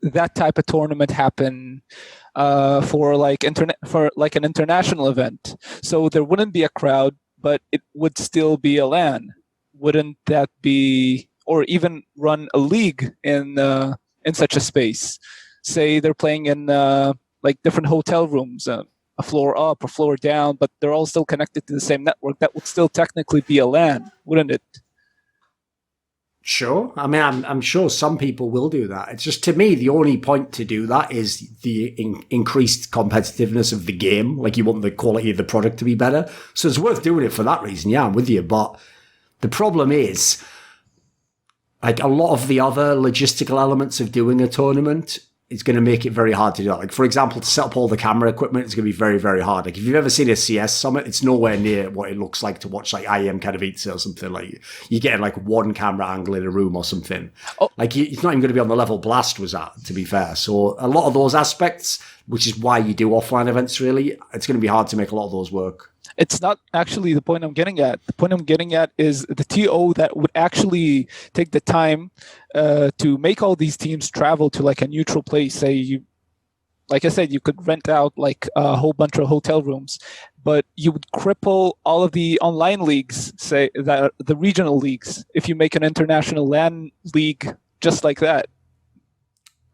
that type of tournament happen for like an international event? So there wouldn't be a crowd, but it would still be a LAN. Wouldn't that be, or even run a league in such a space? Say they're playing in like different hotel rooms, a floor up, a floor down, but they're all still connected to the same network. That would still technically be a LAN, wouldn't it? Sure. I mean, I'm sure some people will do that. It's just, to me, the only point to do that is the increased competitiveness of the game. Like, you want the quality of the product to be better. So it's worth doing it for that reason. Yeah, I'm with you. But the problem is, like, a lot of the other logistical elements of doing a tournament is going to make it very hard to do that. Like, for example, to set up all the camera equipment, it's going to be very, very hard. Like, if you've ever seen a CS summit, it's nowhere near what it looks like to watch, like, IEM Katowice or something. Like, you're getting, like, one camera angle in a room or something. Oh. Like, it's not even going to be on the level Blast was at, to be fair. So a lot of those aspects, which is why you do offline events, really, it's going to be hard to make a lot of those work. It's not actually the point I'm getting at. The point I'm getting at is the TO that would actually take the time to make all these teams travel to like a neutral place. Say you, like I said, you could rent out like a whole bunch of hotel rooms, but you would cripple all of the online leagues, say that the regional leagues, if you make an international LAN league just like that.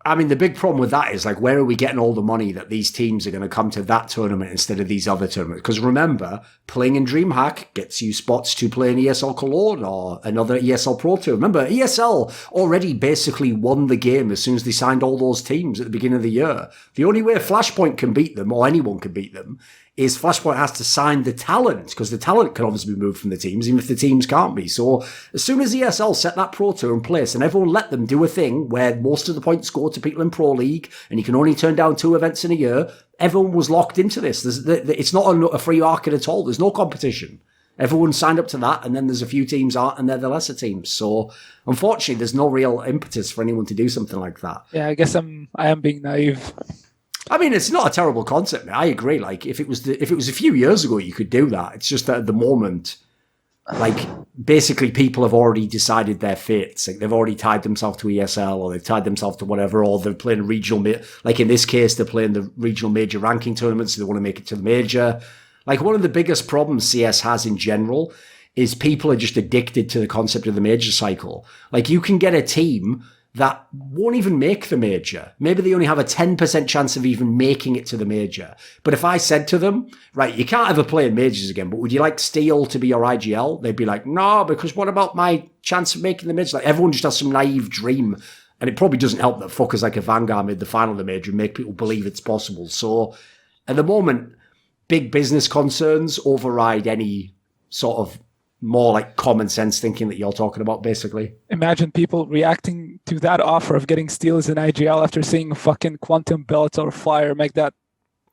I mean, the big problem with that is, like, where are we getting all the money that these teams are going to come to that tournament instead of these other tournaments? Because remember, playing in DreamHack gets you spots to play in ESL Cologne or another ESL Pro Tour. Remember, ESL already basically won the game as soon as they signed all those teams at the beginning of the year. The only way Flashpoint can beat them, or anyone can beat them, is Flashpoint has to sign the talent, because the talent can obviously be moved from the teams, even if the teams can't be. So as soon as ESL set that Pro Tour in place and everyone let them do a thing where most of the points go to people in Pro League and you can only turn down 2 events in a year, everyone was locked into this. It's not a free market at all. There's no competition. Everyone signed up to that, and then there's a few teams aren't, and they're the lesser teams. So unfortunately, there's no real impetus for anyone to do something like that. Yeah, I guess I am being naive. I mean, it's not a terrible concept. I agree. Like, if it was a few years ago, you could do that. It's just that at the moment, like, basically people have already decided their fates. Like, they've already tied themselves to ESL, or they've tied themselves to whatever, or they're playing a regional, like in this case, they're playing the regional major ranking tournaments, so they want to make it to the major. Like, one of the biggest problems CS has in general is people are just addicted to the concept of the major cycle. Like, you can get a team that won't even make the major. Maybe they only have a 10% chance of even making it to the major. But if I said to them, right, you can't ever play in majors again, but would you like Steel to be your IGL? They'd be like, no, because what about my chance of making the major? Like, everyone just has some naive dream. And it probably doesn't help that fuckers like a Vanguard made the final of the major and make people believe it's possible. So at the moment, big business concerns override any sort of more like common sense thinking that you're talking about, basically. Imagine people reacting to that offer of getting Steel as an IGL after seeing fucking Quantum Bellator Fire make that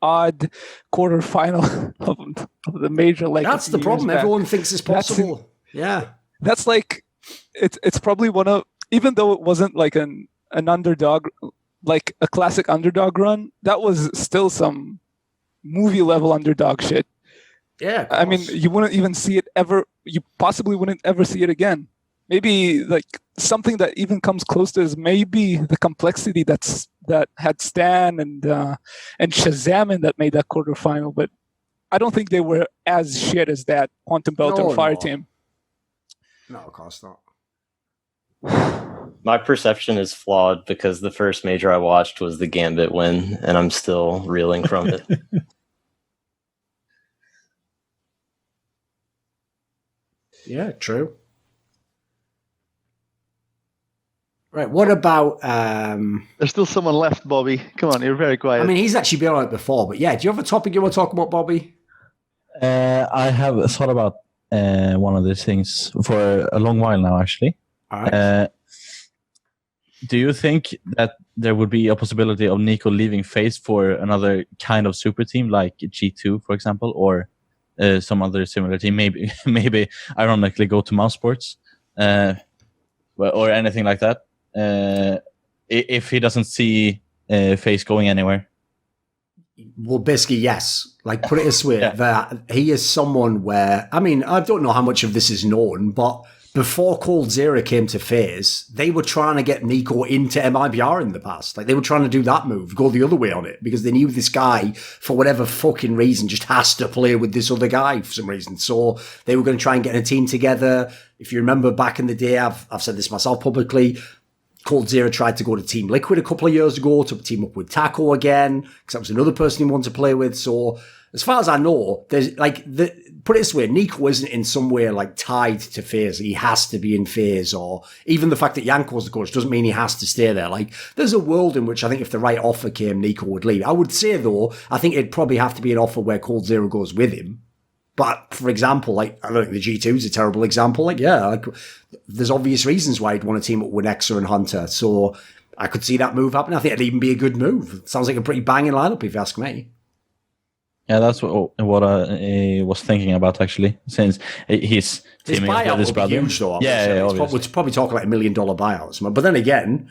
odd quarterfinal of the major. Like, that's the problem. Everyone thinks it's possible. That's like it's probably one of, even though it wasn't like an underdog, like a classic underdog run, that was still some movie level underdog shit. Yeah, I mean, you wouldn't even see it ever. You possibly wouldn't ever see it again. Maybe like something that even comes close to is maybe the complexity that had Stan and Shazam that made that quarterfinal. But I don't think they were as shit as that Quantum Bellator Fire team. No, of course not. My perception is flawed because the first major I watched was the Gambit win, and I'm still reeling from it. Yeah, true. Right, what about... There's still someone left, Bobby. Come on, you're very quiet. I mean, he's actually been on it before, but yeah, do you have a topic you want to talk about, Bobby? I have thought about one of these things for a long while now, actually. All right. Do you think that there would be a possibility of Nico leaving FaZe for another kind of super team like G2, for example, or some other similar team? Maybe ironically go to Mouse Sports, or anything like that. If he doesn't see FaZe going anywhere. Well, basically, yes. Like, put it this way, that he is someone where, I mean, I don't know how much of this is known, but before Cold Zero came to FaZe, they were trying to get Nico into MIBR in the past. Like, they were trying to do that move, go the other way on it, because they knew this guy, for whatever fucking reason, just has to play with this other guy for some reason. So they were going to try and get a team together. If you remember back in the day, I've said this myself publicly, Cold Zero tried to go to Team Liquid a couple of years ago to team up with Taco again, because that was another person he wanted to play with. So as far as I know, there's like put it this way, Nico isn't in some way like tied to FaZe. He has to be in FaZe, or even the fact that Yanko's the coach doesn't mean he has to stay there. Like, there's a world in which I think if the right offer came, Nico would leave. I would say though, I think it'd probably have to be an offer where Cold Zero goes with him. But for example, like, I don't think the G2 is a terrible example. Like, yeah, like, there's obvious reasons why he'd want to team up with Nexa and Hunter. So I could see that move happening. I think it'd even be a good move. It sounds like a pretty banging lineup, if you ask me. Yeah, that's what I was thinking about, actually, since he's teaming up with his brother. Huge, though, yeah, we're probably talking like $1 million buyouts. But then again,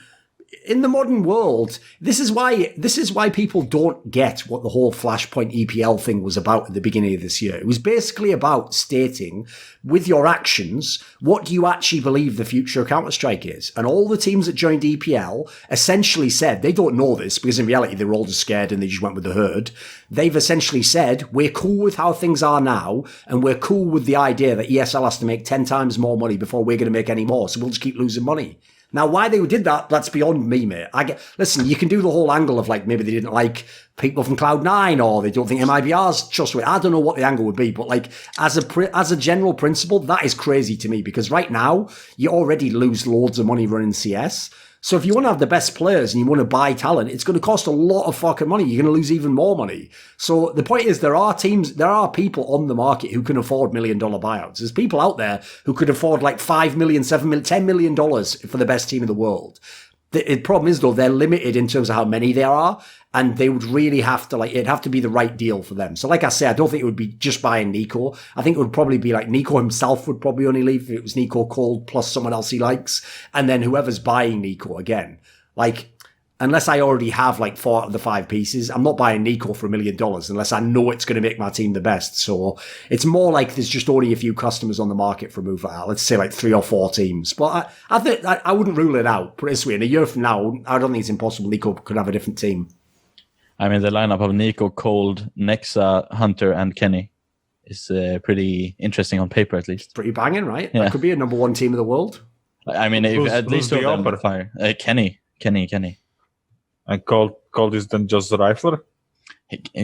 in the modern world, this is why people don't get what the whole Flashpoint EPL thing was about at the beginning of this year. It was basically about stating, with your actions, what do you actually believe the future of Counter-Strike is? And all the teams that joined EPL essentially said, they don't know this, because in reality they were all just scared and they just went with the herd. They've essentially said, we're cool with how things are now, and we're cool with the idea that ESL has to make 10 times more money before we're going to make any more, so we'll just keep losing money. Now, why they did that, that's beyond me, mate. Listen, you can do the whole angle of, like, maybe they didn't like people from Cloud9, or they don't think MIBR's trustworthy. I don't know what the angle would be, but, like, as a general principle, that is crazy to me, because right now, you already lose loads of money running CS. So if you want to have the best players and you want to buy talent, it's going to cost a lot of fucking money. You're going to lose even more money. So the point is, there are people on the market who can afford $1 million buyouts. There's people out there who could afford like $5 million, $7 million, $10 million for the best team in the world. The problem is, though, they're limited in terms of how many there are, and they would really have to, like, it'd have to be the right deal for them. So like I say, I don't think it would be just buying Nico. I think it would probably be like Nico himself would probably only leave if it was Nico Cold plus someone else he likes, and then whoever's buying Nico again. Like, unless I already have like 4 out of the 5 pieces, I'm not buying Nico for $1 million unless I know it's going to make my team the best. So it's more like there's just only a few customers on the market for a move like that. Let's say like 3 or 4 teams. But I think I wouldn't rule it out. Put it this way, in a year from now, I don't think it's impossible Nico could have a different team. I mean, the lineup of Nico, Cold, Nexa, Hunter, and Kenny is pretty interesting on paper, at least. Pretty banging, right? Yeah. That could be a number 1 team in the world. I mean, at least the on upper? fire. Kenny. And Cold is then just the rifler?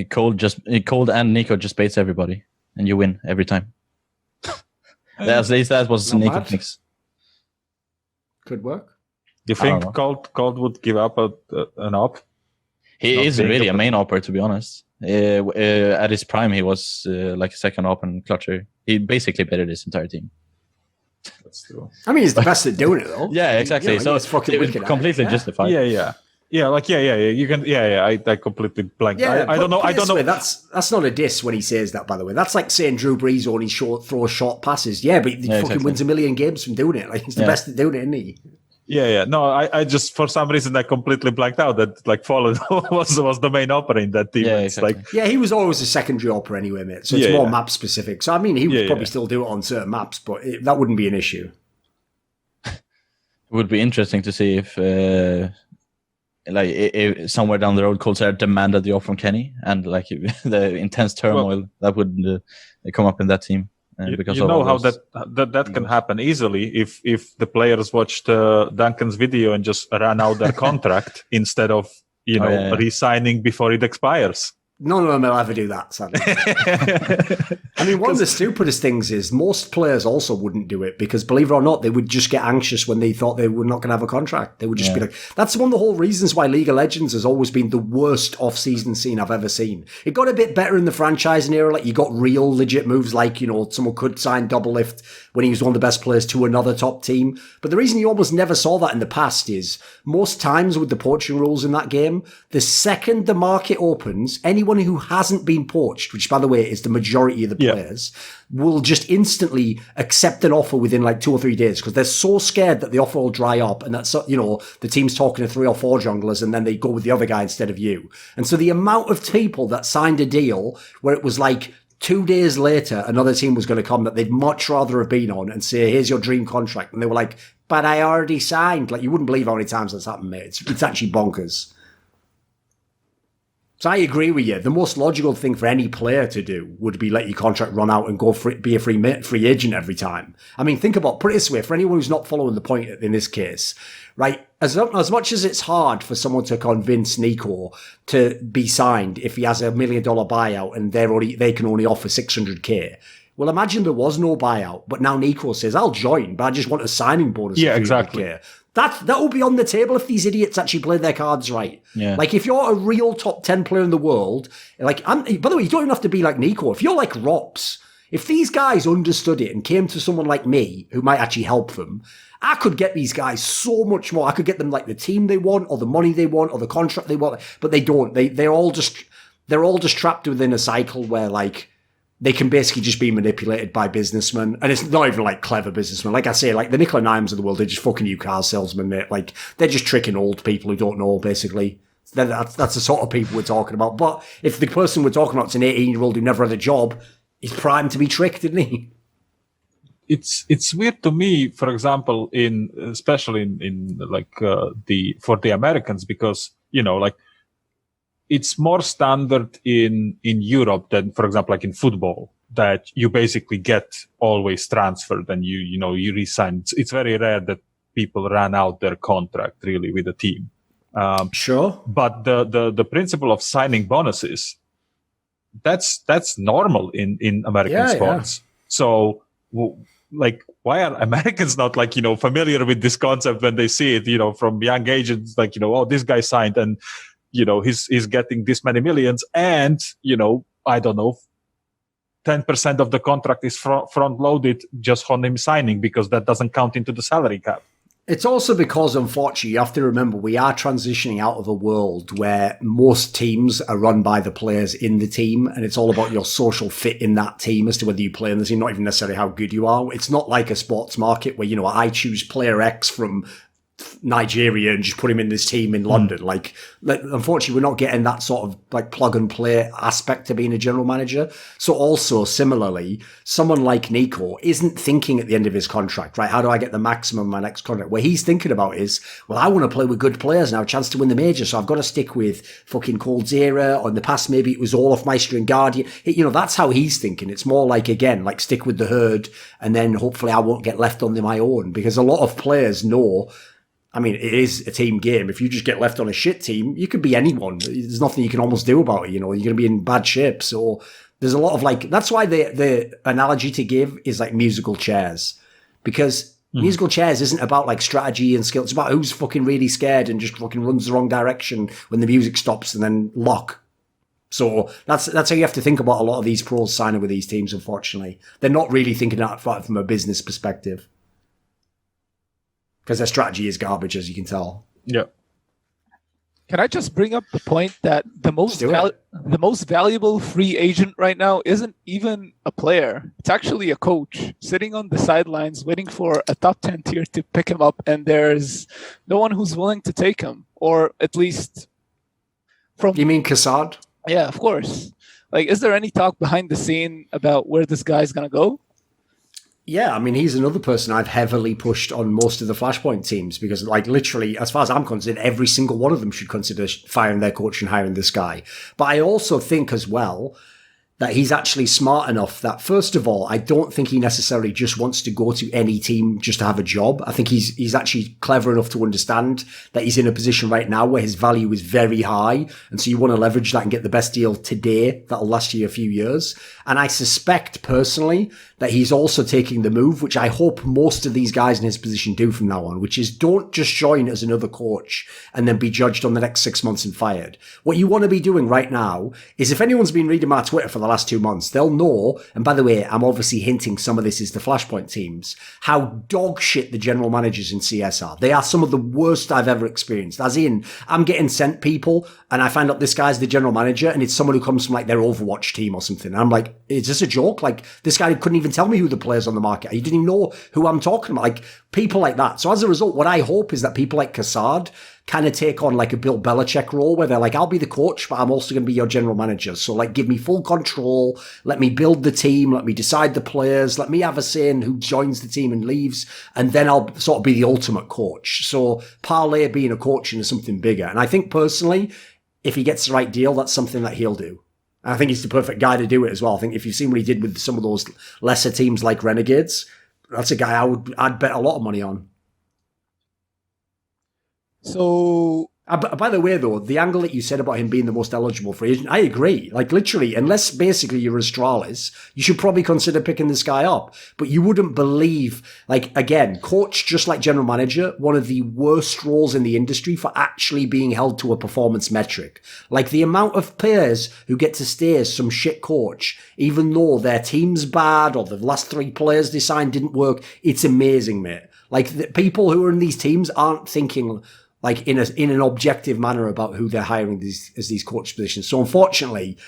Cold and Nico just baits everybody, and you win every time. At least that was Not Nico bad. thinks. Could work. You I don't think know. Cold would give up an op? He Not isn't being really a- a main operator, to be honest. At his prime, he was like a second op and clutcher. He basically bettered his entire team. That's true. I mean, he's the best at doing it, though. Yeah, exactly. You know, So he's fucking it was wicked at it. completely Yeah. justified. Yeah. You can. I completely blanked. Yeah, I don't know. put I it don't this way, know. That's not a diss when he says that, by the way. That's like saying Drew Brees only throws short passes. Yeah, but he fucking exactly. wins 1 million games from doing it. Like, he's the Yeah. best at doing it, isn't he? Yeah. No, I just for some reason I completely blanked out that like Fallen was the main opera in that team. Yeah, It's exactly. like Yeah, he was always a secondary opera anyway, mate. So it's Yeah, more yeah. map specific. So I mean, he would Yeah, probably yeah. still do it on certain maps, but that wouldn't be an issue. It would be interesting to see if somewhere down the road, Cold Zero demanded the offer from Kenny, and like the intense turmoil that would come up in that team. Because you of know all how those- that can happen easily if the players watched Duncan's video and just ran out their contract instead of yeah. re-signing before it expires. None of them will ever do that, sadly. I mean, one of the stupidest things is most players also wouldn't do it because, believe it or not, they would just get anxious when they thought they were not going to have a contract. They would just be like, that's one of the whole reasons why League of Legends has always been the worst off-season scene I've ever seen. It got a bit better in the franchising era. Like, you got real legit moves like, you know, someone could sign Double Lift when he was one of the best players to another top team. But the reason you almost never saw that in the past is most times with the poaching rules in that game, the second the market opens, anyone who hasn't been poached, which by the way is the majority of the players, will just instantly accept an offer within like 2 or 3 days because they're so scared that the offer will dry up and that's, you know, the team's talking to 3 or 4 junglers and then they go with the other guy instead of you. And so the amount of people that signed a deal where it was like 2 days later, another team was going to come that they'd much rather have been on and say, here's your dream contract. And they were like, but I already signed. Like, you wouldn't believe how many times that's happened, mate. It's actually bonkers. So I agree with you. The most logical thing for any player to do would be let your contract run out and go be a free agent every time. I mean, put it this way, for anyone who's not following the point in this case, right? As much as it's hard for someone to convince Nico to be signed if he has $1 million buyout and they can only offer 600k. Well, imagine there was no buyout, but now Nico says, I'll join, but I just want a signing bonus. Yeah, exactly. That will be on the table if these idiots actually play their cards right. Yeah. Like, if you're a real top 10 player in the world, like, by the way, you don't even have to be like Nico. If you're like Rops, if these guys understood it and came to someone like me who might actually help them, I could get these guys so much more. I could get them like the team they want or the money they want or the contract they want, but they don't. They're all just trapped within a cycle where like, they can basically just be manipulated by businessmen. And it's not even like clever businessmen. Like I say, like the Nicola Nimes of the world, they're just fucking new car salesmen, mate. Like, they're just tricking old people who don't know, basically. That's the sort of people we're talking about. But if the person we're talking about is an 18-year-old who never had a job, he's primed to be tricked, isn't he? It's weird to me, for example, especially in for the Americans, because, you know, like, it's more standard in Europe than, for example, like in football, that you basically get always transferred and you resign. It's very rare that people run out their contract really with a team. Sure. But the principle of signing bonuses, that's normal in American sports. Yeah. So, like, why are Americans not like, familiar with this concept when they see it, from young age? It's like, oh, this guy signed and, he's getting this many millions and, I don't know, 10% of the contract is front loaded just on him signing because that doesn't count into the salary cap. It's also because, unfortunately, you have to remember we are transitioning out of a world where most teams are run by the players in the team, and it's all about your social fit in that team as to whether you play in the team, not even necessarily how good you are. It's not like a sports market where, I choose player X from Nigeria and just put him in this team in London. Like, unfortunately, we're not getting that sort of like plug and play aspect to being a general manager. So also similarly, someone like Nico isn't thinking at the end of his contract, right? How do I get the maximum of my next contract? Where he's thinking about is, well, I want to play with good players and have a chance to win the major. So I've got to stick with fucking Coldzera, or in the past, maybe it was Olaf Meister and Guardian. That's how he's thinking. It's more like, again, like stick with the herd and then hopefully I won't get left on my own, because a lot of players know, I mean, it is a team game. If you just get left on a shit team, you could be anyone. There's nothing you can almost do about it. You're going to be in bad shape. So there's a lot of like, that's why the analogy to give is like musical chairs, because musical chairs isn't about like strategy and skill. It's about who's fucking really scared and just fucking runs the wrong direction when the music stops and then lock. So that's how you have to think about a lot of these pros signing with these teams. Unfortunately, they're not really thinking that from a business perspective, because their strategy is garbage, as you can tell. Yeah. Can I just bring up the point that the most valuable free agent right now isn't even a player. It's actually a coach sitting on the sidelines waiting for a top 10 tier to pick him up, and there's no one who's willing to take him, or at least from... You mean Kassad? Yeah, of course. Like, is there any talk behind the scene about where this guy's going to go? Yeah, I mean, he's another person I've heavily pushed on most of the Flashpoint teams, because, like, literally, as far as I'm concerned, every single one of them should consider firing their coach and hiring this guy. But I also think as well, that he's actually smart enough that, first of all, I don't think he necessarily just wants to go to any team just to have a job. I think he's actually clever enough to understand that he's in a position right now where his value is very high. And so you want to leverage that and get the best deal today that'll last you a few years. And I suspect personally that he's also taking the move, which I hope most of these guys in his position do from now on, which is don't just join as another coach and then be judged on the next 6 months and fired. What you want to be doing right now is, if anyone's been reading my Twitter for the last 2 months, they'll know, and by the way, I'm obviously hinting some of this is the Flashpoint teams, how dog shit the general managers in CS are. They are some of the worst I've ever experienced. As in, I'm getting sent people and I find out this guy's the general manager and it's someone who comes from like their Overwatch team or something. And I'm like, is this a joke? Like, this guy couldn't even tell me who the players on the market are. He didn't even know who I'm talking about. Like, people like that. So as a result, what I hope is that people like Kassad kind of take on like a Bill Belichick role where they're like, I'll be the coach, but I'm also going to be your general manager. So like, give me full control. Let me build the team. Let me decide the players. Let me have a say in who joins the team and leaves. And then I'll sort of be the ultimate coach. So parlay being a coach into something bigger. And I think personally, if he gets the right deal, that's something that he'll do. And I think he's the perfect guy to do it as well. I think if you've seen what he did with some of those lesser teams like Renegades, that's a guy I'd bet a lot of money on. So, by the way, though, the angle that you said about him being the most eligible free agent, I agree. Like, literally, unless basically you're Astralis, you should probably consider picking this guy up. But you wouldn't believe, like, again, coach, just like general manager, one of the worst roles in the industry for actually being held to a performance metric. Like, the amount of players who get to stay as some shit coach, even though their team's bad or the last 3 players they signed didn't work, it's amazing, mate. Like, the people who are in these teams aren't thinking like in an objective manner about who they're hiring as these coach positions. So unfortunately,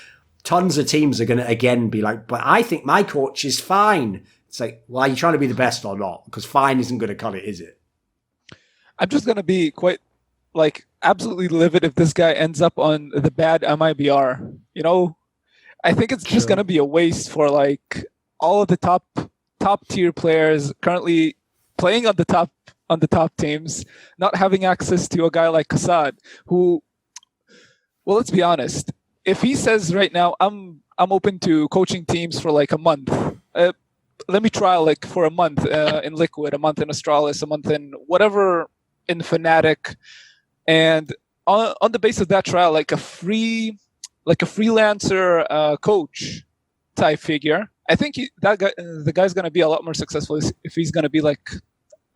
tons of teams are going to again be like, but I think my coach is fine. It's like, well, are you trying to be the best or not? Because fine isn't going to cut it, is it? I'm just going to be quite like absolutely livid if this guy ends up on the bad MIBR. You know, I think it's just going to be a waste for like all of the top tier players currently playing on the top teams, not having access to a guy like Kassad, who, well, let's be honest. If he says right now, I'm open to coaching teams for like a month. Let me try like for a month in Liquid, a month in Astralis, a month in whatever in Fnatic, and on the base of that trial, like a freelancer coach type figure. I think the guy's going to be a lot more successful if he's going to be like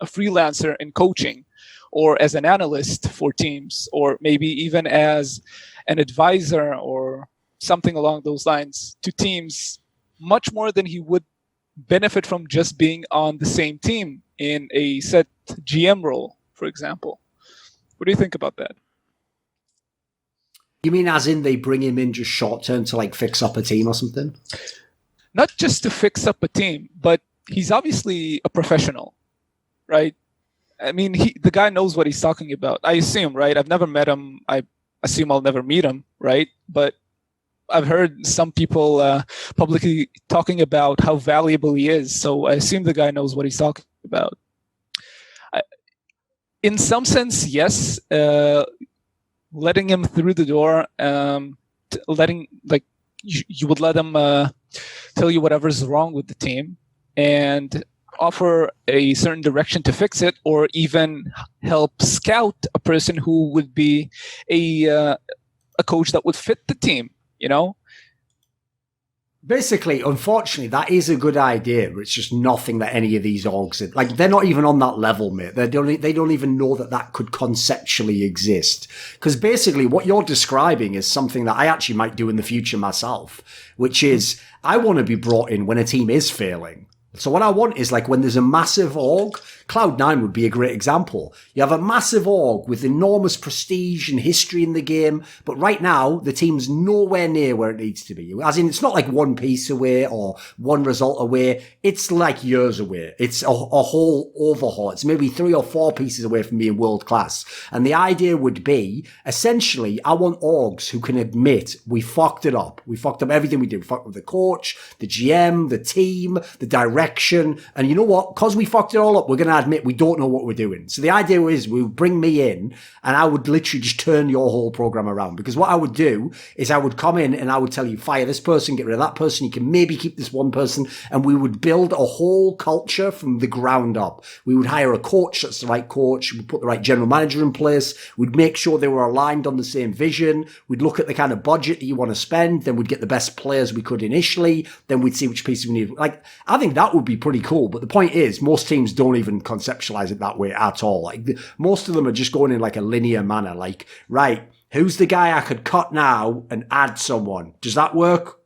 a freelancer in coaching or as an analyst for teams or maybe even as an advisor or something along those lines to teams much more than he would benefit from just being on the same team in a set GM role, for example. What do you think about that? You mean as in they bring him in just short term to like fix up a team or something? Not just to fix up a team, but he's obviously a professional. Right? I mean, the guy knows what he's talking about. I assume, right? I've never met him. I assume I'll never meet him, right? But I've heard some people publicly talking about how valuable he is. So I assume the guy knows what he's talking about. In some sense, yes. Letting him through the door, you would let him tell you whatever's wrong with the team and offer a certain direction to fix it, or even help scout a person who would be a coach that would fit the team, you know? Basically, unfortunately, that is a good idea, but it's just nothing that any of these orgs, like, they're not even on that level, mate. They don't even know that could conceptually exist. Because basically, what you're describing is something that I actually might do in the future myself, which is, I want to be brought in when a team is failing. So what I want is like when there's a massive org, Cloud9 would be a great example. You have a massive org with enormous prestige and history in the game, but right now the team's nowhere near where it needs to be. As in, it's not like one piece away or one result away. It's like years away. It's a whole overhaul. It's maybe 3 or 4 pieces away from being world class. And the idea would be, essentially, I want orgs who can admit we fucked it up. We fucked up everything we did. We fucked up the coach, the GM, the team, the director, direction. And you know what? Because we fucked it all up, we're going to admit we don't know what we're doing. So the idea is we would bring me in and I would literally just turn your whole program around. Because what I would do is I would come in and I would tell you, fire this person, get rid of that person. You can maybe keep this one person. And we would build a whole culture from the ground up. We would hire a coach that's the right coach. We'd put the right general manager in place. We'd make sure they were aligned on the same vision. We'd look at the kind of budget that you want to spend. Then we'd get the best players we could initially. Then we'd see which pieces we need. Like, I think that would be pretty cool. But the point is, most teams don't even conceptualize it that way at all. Like, most of them are just going in like a linear manner. Like, right, who's the guy I could cut now and add someone? Does that work?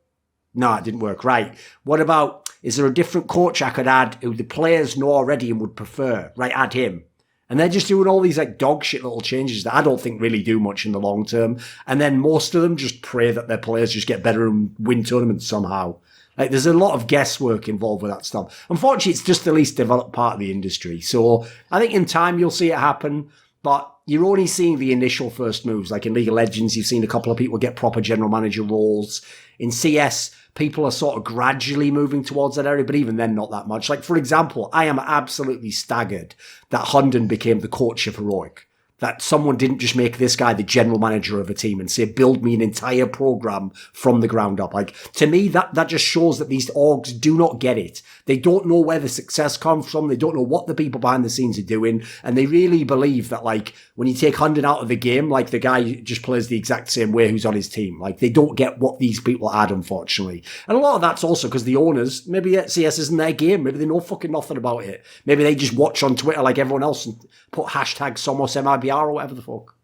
No, it didn't work. Right. What about, is there a different coach I could add who the players know already and would prefer? Right, add him. And they're just doing all these like dog shit little changes that I don't think really do much in the long term. And then most of them just pray that their players just get better and win tournaments somehow. Like, there's a lot of guesswork involved with that stuff. Unfortunately, it's just the least developed part of the industry. So I think in time you'll see it happen, but you're only seeing the initial first moves. Like in League of Legends, you've seen a couple of people get proper general manager roles. In CS, people are sort of gradually moving towards that area, but even then, not that much. Like, for example, I am absolutely staggered that Hunden became the coach of Heroic. That someone didn't just make this guy the general manager of a team and say, build me an entire program from the ground up. Like, to me, that just shows that these orgs do not get it. They don't know where the success comes from. They don't know what the people behind the scenes are doing. And they really believe that, like, when you take Hunden out of the game, like, the guy just plays the exact same way who's on his team. Like, they don't get what these people add, unfortunately. And a lot of that's also because the owners, maybe CS isn't their game. Maybe they know fucking nothing about it. Maybe they just watch on Twitter like everyone else and put hashtag Somos MIBR or whatever the fuck.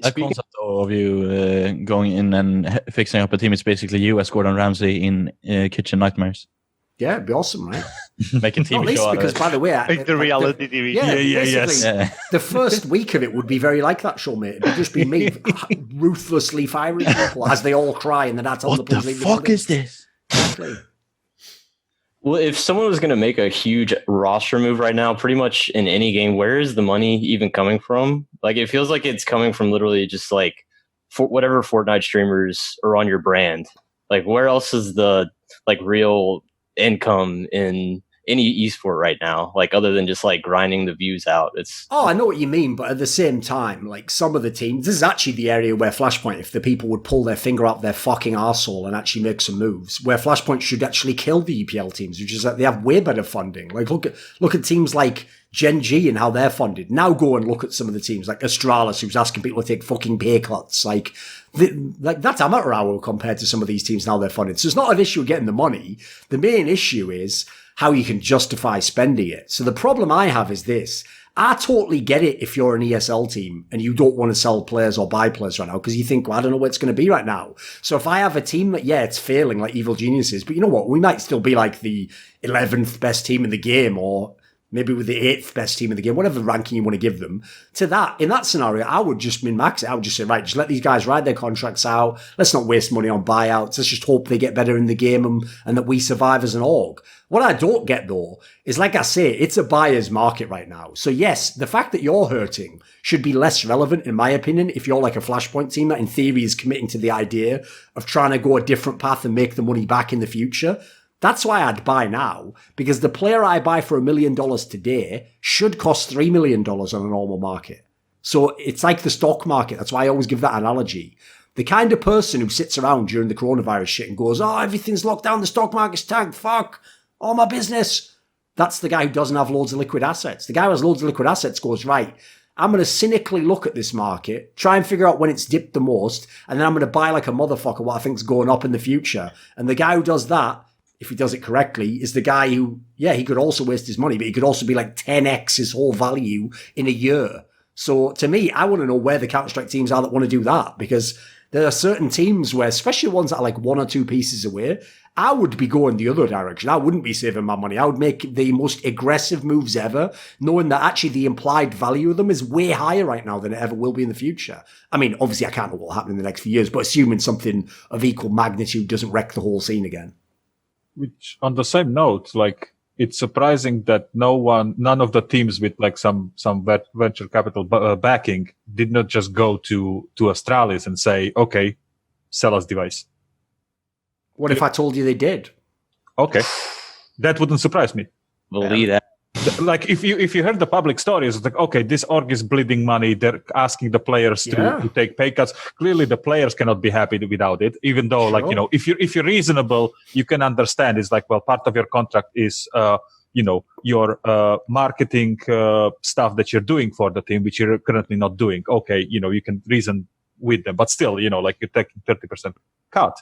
That concept of you going in and fixing up a team is basically you as Gordon Ramsay in Kitchen Nightmares. Yeah, it'd be awesome, right? Make a TV show because, by the way, Like the reality TV. Yeah. The first week of it would be very like that show, mate. It would just be me ruthlessly firing people as they all cry, and then that's all what the fuck is this? Exactly. Well, if someone was going to make a huge roster move right now, pretty much in any game, where is the money even coming from? Like, it feels like it's coming from literally just like for whatever Fortnite streamers are on your brand. Like, where else is the like real income in any esport right now? Like, other than just like grinding the views out. I know what you mean, but at the same time, like, some of the teams, this is actually the area where Flashpoint, if the people would pull their finger out their fucking arsehole and actually make some moves, where Flashpoint should actually kill the EPL teams, which is that they have way better funding. Like, look at teams like Gen G and how they're funded. Now go and look at some of the teams like Astralis, who's asking people to take fucking pay cuts. Like that's amateur hour compared to some of these teams now they're funded. So it's not an issue of getting the money. The main issue is how you can justify spending it. So the problem I have is this. I totally get it if you're an ESL team and you don't want to sell players or buy players right now because you think, well, I don't know what it's going to be right now. So if I have a team that, yeah, it's failing like Evil Geniuses, but you know what? We might still be like the 11th best team in the game, or maybe with the 8th best team in the game, whatever ranking you want to give them. To that, in that scenario, I would just min-max it. I would just say, right, just let these guys ride their contracts out. Let's not waste money on buyouts. Let's just hope they get better in the game and that we survive as an org. What I don't get, though, is, like I say, it's a buyer's market right now. So, yes, the fact that you're hurting should be less relevant, in my opinion, if you're like a Flashpoint team that, in theory, is committing to the idea of trying to go a different path and make the money back in the future. That's why I'd buy now, because the player I buy for $1 million today should cost $3 million on a normal market. So it's like the stock market. That's why I always give that analogy. The kind of person who sits around during the coronavirus shit and goes, oh, everything's locked down, the stock market's tanked, fuck, all my business. That's the guy who doesn't have loads of liquid assets. The guy who has loads of liquid assets goes, right, I'm going to cynically look at this market, try and figure out when it's dipped the most, and then I'm going to buy like a motherfucker what I think's going up in the future. And the guy who does that, if he does it correctly, is the guy who, yeah, he could also waste his money, but he could also be like 10x his whole value in a year. So to me, I want to know where the Counter-Strike teams are that want to do that, because there are certain teams where, especially ones that are like 1 or 2 pieces away, I would be going the other direction. I wouldn't be saving my money. I would make the most aggressive moves ever, knowing that actually the implied value of them is way higher right now than it ever will be in the future. I mean, obviously I can't know what will happen in the next few years, but assuming something of equal magnitude doesn't wreck the whole scene again. Which, on the same note, like, it's surprising that none of the teams with like some venture capital backing did not just go to Astralis and say, okay, sell us device. What if I told you they did? Okay, that wouldn't surprise me. The lead. Like if you heard the public stories, it's like, okay, this org is bleeding money. They're asking the players to take pay cuts. Clearly, the players cannot be happy without it. Even though, like, you know, if you're reasonable, you can understand. It's like, well, part of your contract is, you know, your marketing stuff that you're doing for the team, which you're currently not doing. Okay, you know, you can reason with them, but still, you know, like you're taking 30% cut.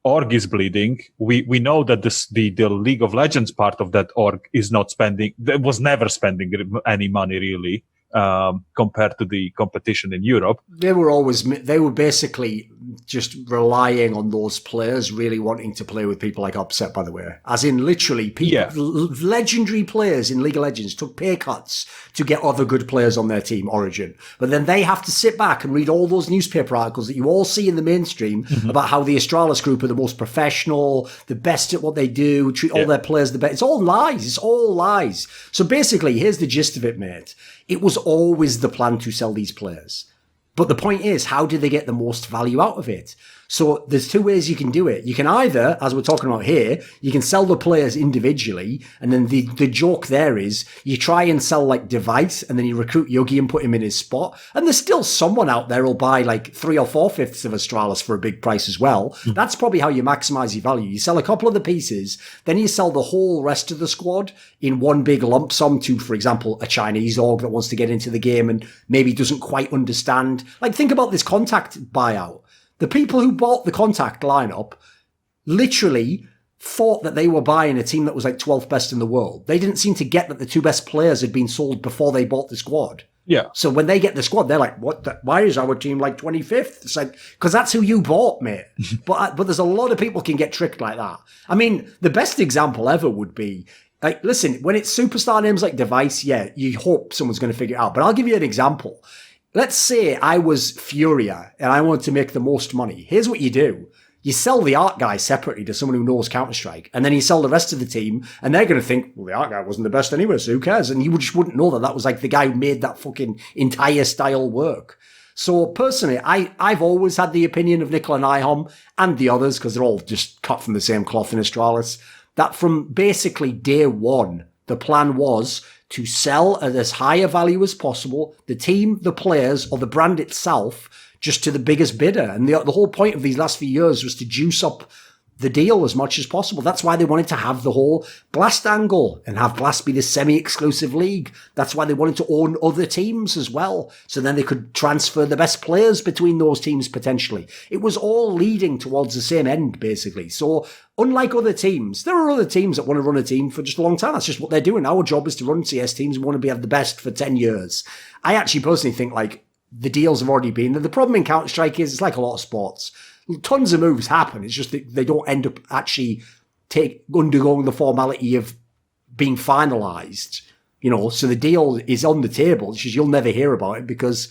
Org is bleeding. We know that the League of Legends part of that org is not spending. Was never spending any money really compared to the competition in Europe. They were basically just relying on those players really wanting to play with people like Upset, by the way. As in literally people, legendary players in League of Legends took pay cuts to get other good players on their team, Origin. But then they have to sit back and read all those newspaper articles that you all see in the mainstream about how the Astralis group are the most professional, the best at what they do, treat all their players the best. It's all lies. It's all lies. So basically, here's the gist of it, mate. It was always the plan to sell these players. But the point is, how do they get the most value out of it? So there's two ways you can do it. You can either, as we're talking about here, you can sell the players individually. And then the joke there is you try and sell like Device and then you recruit Yugi and put him in his spot. And there's still someone out there who'll buy like 3 or 4/5 of Astralis for a big price as well. That's probably how you maximize your value. You sell a couple of the pieces, then you sell the whole rest of the squad in one big lump sum to, for example, a Chinese org that wants to get into the game and maybe doesn't quite understand. Like, think about this Contact buyout. The people who bought the Contact lineup literally thought that they were buying a team that was like 12th best in the world. They didn't seem to get that the 2 best players had been sold before they bought the squad. Yeah. So when they get the squad, they're like, why is our team like 25th? It's like, because that's who you bought, mate. but there's a lot of people can get tricked like that. I mean, the best example ever would be, like, listen, when it's superstar names like Device, yeah, you hope someone's going to figure it out. But I'll give you an example. Let's say I was Furia and I wanted to make the most money. Here's what you do. You sell the art guy separately to someone who knows Counter-Strike, and then you sell the rest of the team, and they're going to think, well, the art guy wasn't the best anyway, so who cares? And you just wouldn't know that that was like the guy who made that fucking entire style work. So personally, I've always had the opinion of Nickel and Ihom and the others, because they're all just cut from the same cloth in Astralis, that from basically day one, the plan was to sell at as high a value as possible, the team, the players, or the brand itself, just to the biggest bidder. And the whole point of these last few years was to juice up the deal as much as possible. That's why they wanted to have the whole Blast angle and have Blast be the semi-exclusive league. That's why they wanted to own other teams as well. So then they could transfer the best players between those teams potentially. It was all leading towards the same end, basically. So unlike other teams, there are other teams that want to run a team for just a long time. That's just what they're doing. Our job is to run CS teams and want to be the best for 10 years. I actually personally think like the deals have already been there. The problem in Counter-Strike is it's like a lot of sports. Tons of moves happen. It's just that they don't end up actually undergoing the formality of being finalized, you know. So the deal is on the table. It's just you'll never hear about it because,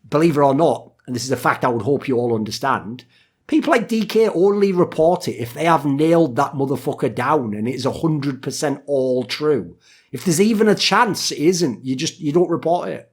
believe it or not, and this is a fact I would hope you all understand, people like DK only report it if they have nailed that motherfucker down and it is 100% all true. If there's even a chance it isn't, you don't report it.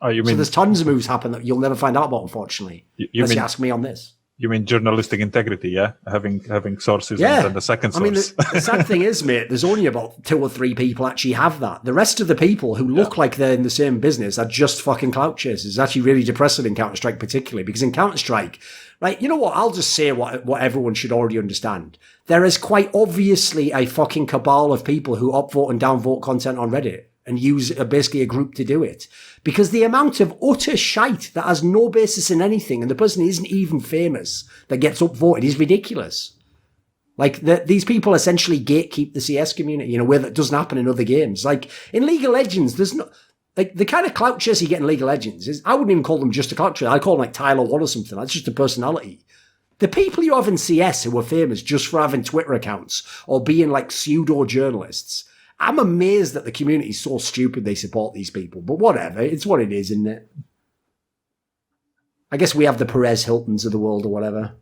Oh, you mean, so there's tons of moves happen that you'll never find out about, unfortunately. Unless you ask me on this. You mean journalistic integrity, yeah? Having sources and the second source. I mean, the sad thing is, mate, there's only about 2 or 3 people actually have that. The rest of the people who look like they're in the same business are just fucking clout chasers. It's actually really depressing in Counter-Strike particularly, because in Counter-Strike, right, you know what, I'll just say what everyone should already understand. There is quite obviously a fucking cabal of people who upvote and downvote content on Reddit and use basically a group to do it. Because the amount of utter shite that has no basis in anything, and the person isn't even famous, that gets upvoted is ridiculous. Like, these people essentially gatekeep the CS community in a way that doesn't happen in other games. Like, in League of Legends, there's no... Like, the kind of clout chase you get in League of Legends is... I wouldn't even call them just a clout chase. I'd call them like Tyler Watt or something. That's just a personality. The people you have in CS who are famous just for having Twitter accounts or being like pseudo-journalists... I'm amazed that the community is so stupid they support these people. But whatever, it's what it is, isn't it? I guess we have the Perez Hiltons of the world or whatever.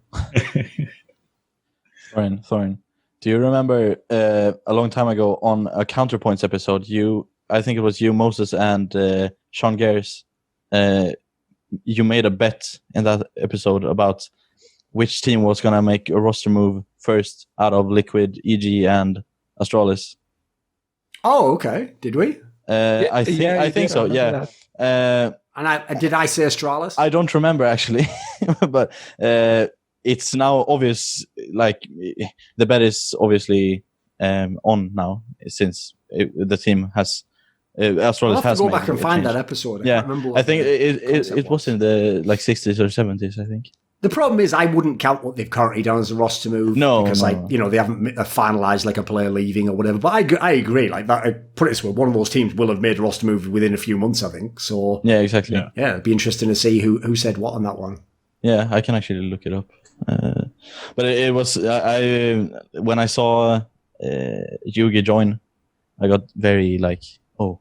Thorin, do you remember a long time ago on a Counterpoints episode, I think it was you, Moses, and Sean Gers, you made a bet in that episode about which team was gonna make a roster move first out of Liquid, EG, and Astralis. Oh, okay. Did we? I think so. Yeah. And did I say Astralis? I don't remember actually, but it's now obvious. Like the bet is obviously on now since the team has. Astralis I'll have has to go made back and a find change. that episode. Yeah, I think it was in the like 60s or 70s. I think. The problem is I wouldn't count what they've currently done as a roster move. No, because no. they haven't finalized like a player leaving or whatever. But I agree. Like that, I put it this way, one of those teams will have made a roster move within a few months, I think. So yeah, exactly. Yeah, it'd be interesting to see who said what on that one. Yeah, I can actually look it up. But it was when I saw Yugi join, I got very like, oh,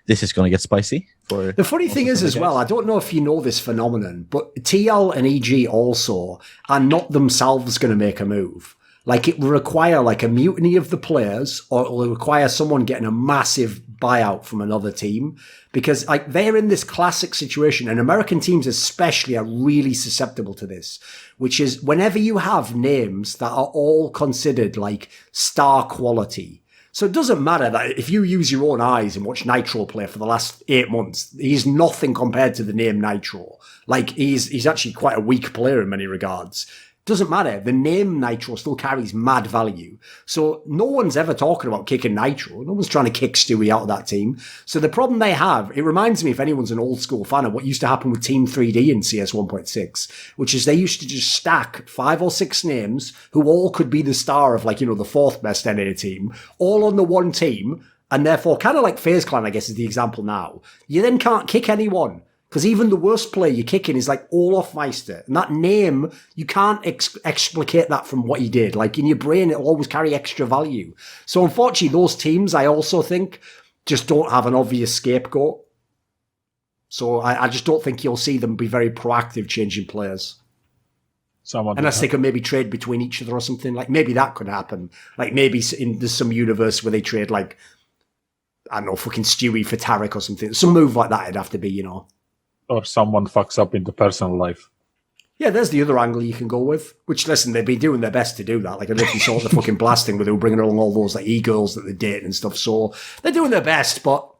this is gonna get spicy. The funny thing is as well, I don't know if you know this phenomenon, but TL and EG also are not themselves going to make a move. Like it will require like a mutiny of the players, or it will require someone getting a massive buyout from another team, because like they're in this classic situation, and American teams especially are really susceptible to this, which is whenever you have names that are all considered like star quality. So it doesn't matter that if you use your own eyes and watch Nitro play for the last 8 months, he's nothing compared to the name Nitro. Like he's actually quite a weak player in many regards. Doesn't matter. The name Nitro still carries mad value. So no one's ever talking about kicking Nitro. No one's trying to kick Stewie out of that team. So the problem they have, it reminds me, if anyone's an old school fan, of what used to happen with Team 3D in CS 1.6, which is they used to just stack 5 or 6 names who all could be the star of like, the 4th best NA team, all on the one team. And therefore, kind of like FaZe Clan, I guess, is the example now. You then can't kick anyone. Because even the worst player you're kicking is like Olaf Meister. And that name, you can't explicate that from what he did. Like in your brain, it'll always carry extra value. So unfortunately, those teams, I also think, just don't have an obvious scapegoat. So I just don't think you'll see them be very proactive changing players. Unless they could maybe trade between each other or something. Like maybe that could happen. Like maybe there's some universe where they trade like, I don't know, fucking Stewie for Tarek or something. Some move like that it'd have to be, Or someone fucks up in the personal life. Yeah, there's the other angle you can go with. Which, listen, they've been doing their best to do that. Like, I don't know if you saw the fucking blasting where they were bringing along all those like e-girls that they're dating and stuff. So they're doing their best, but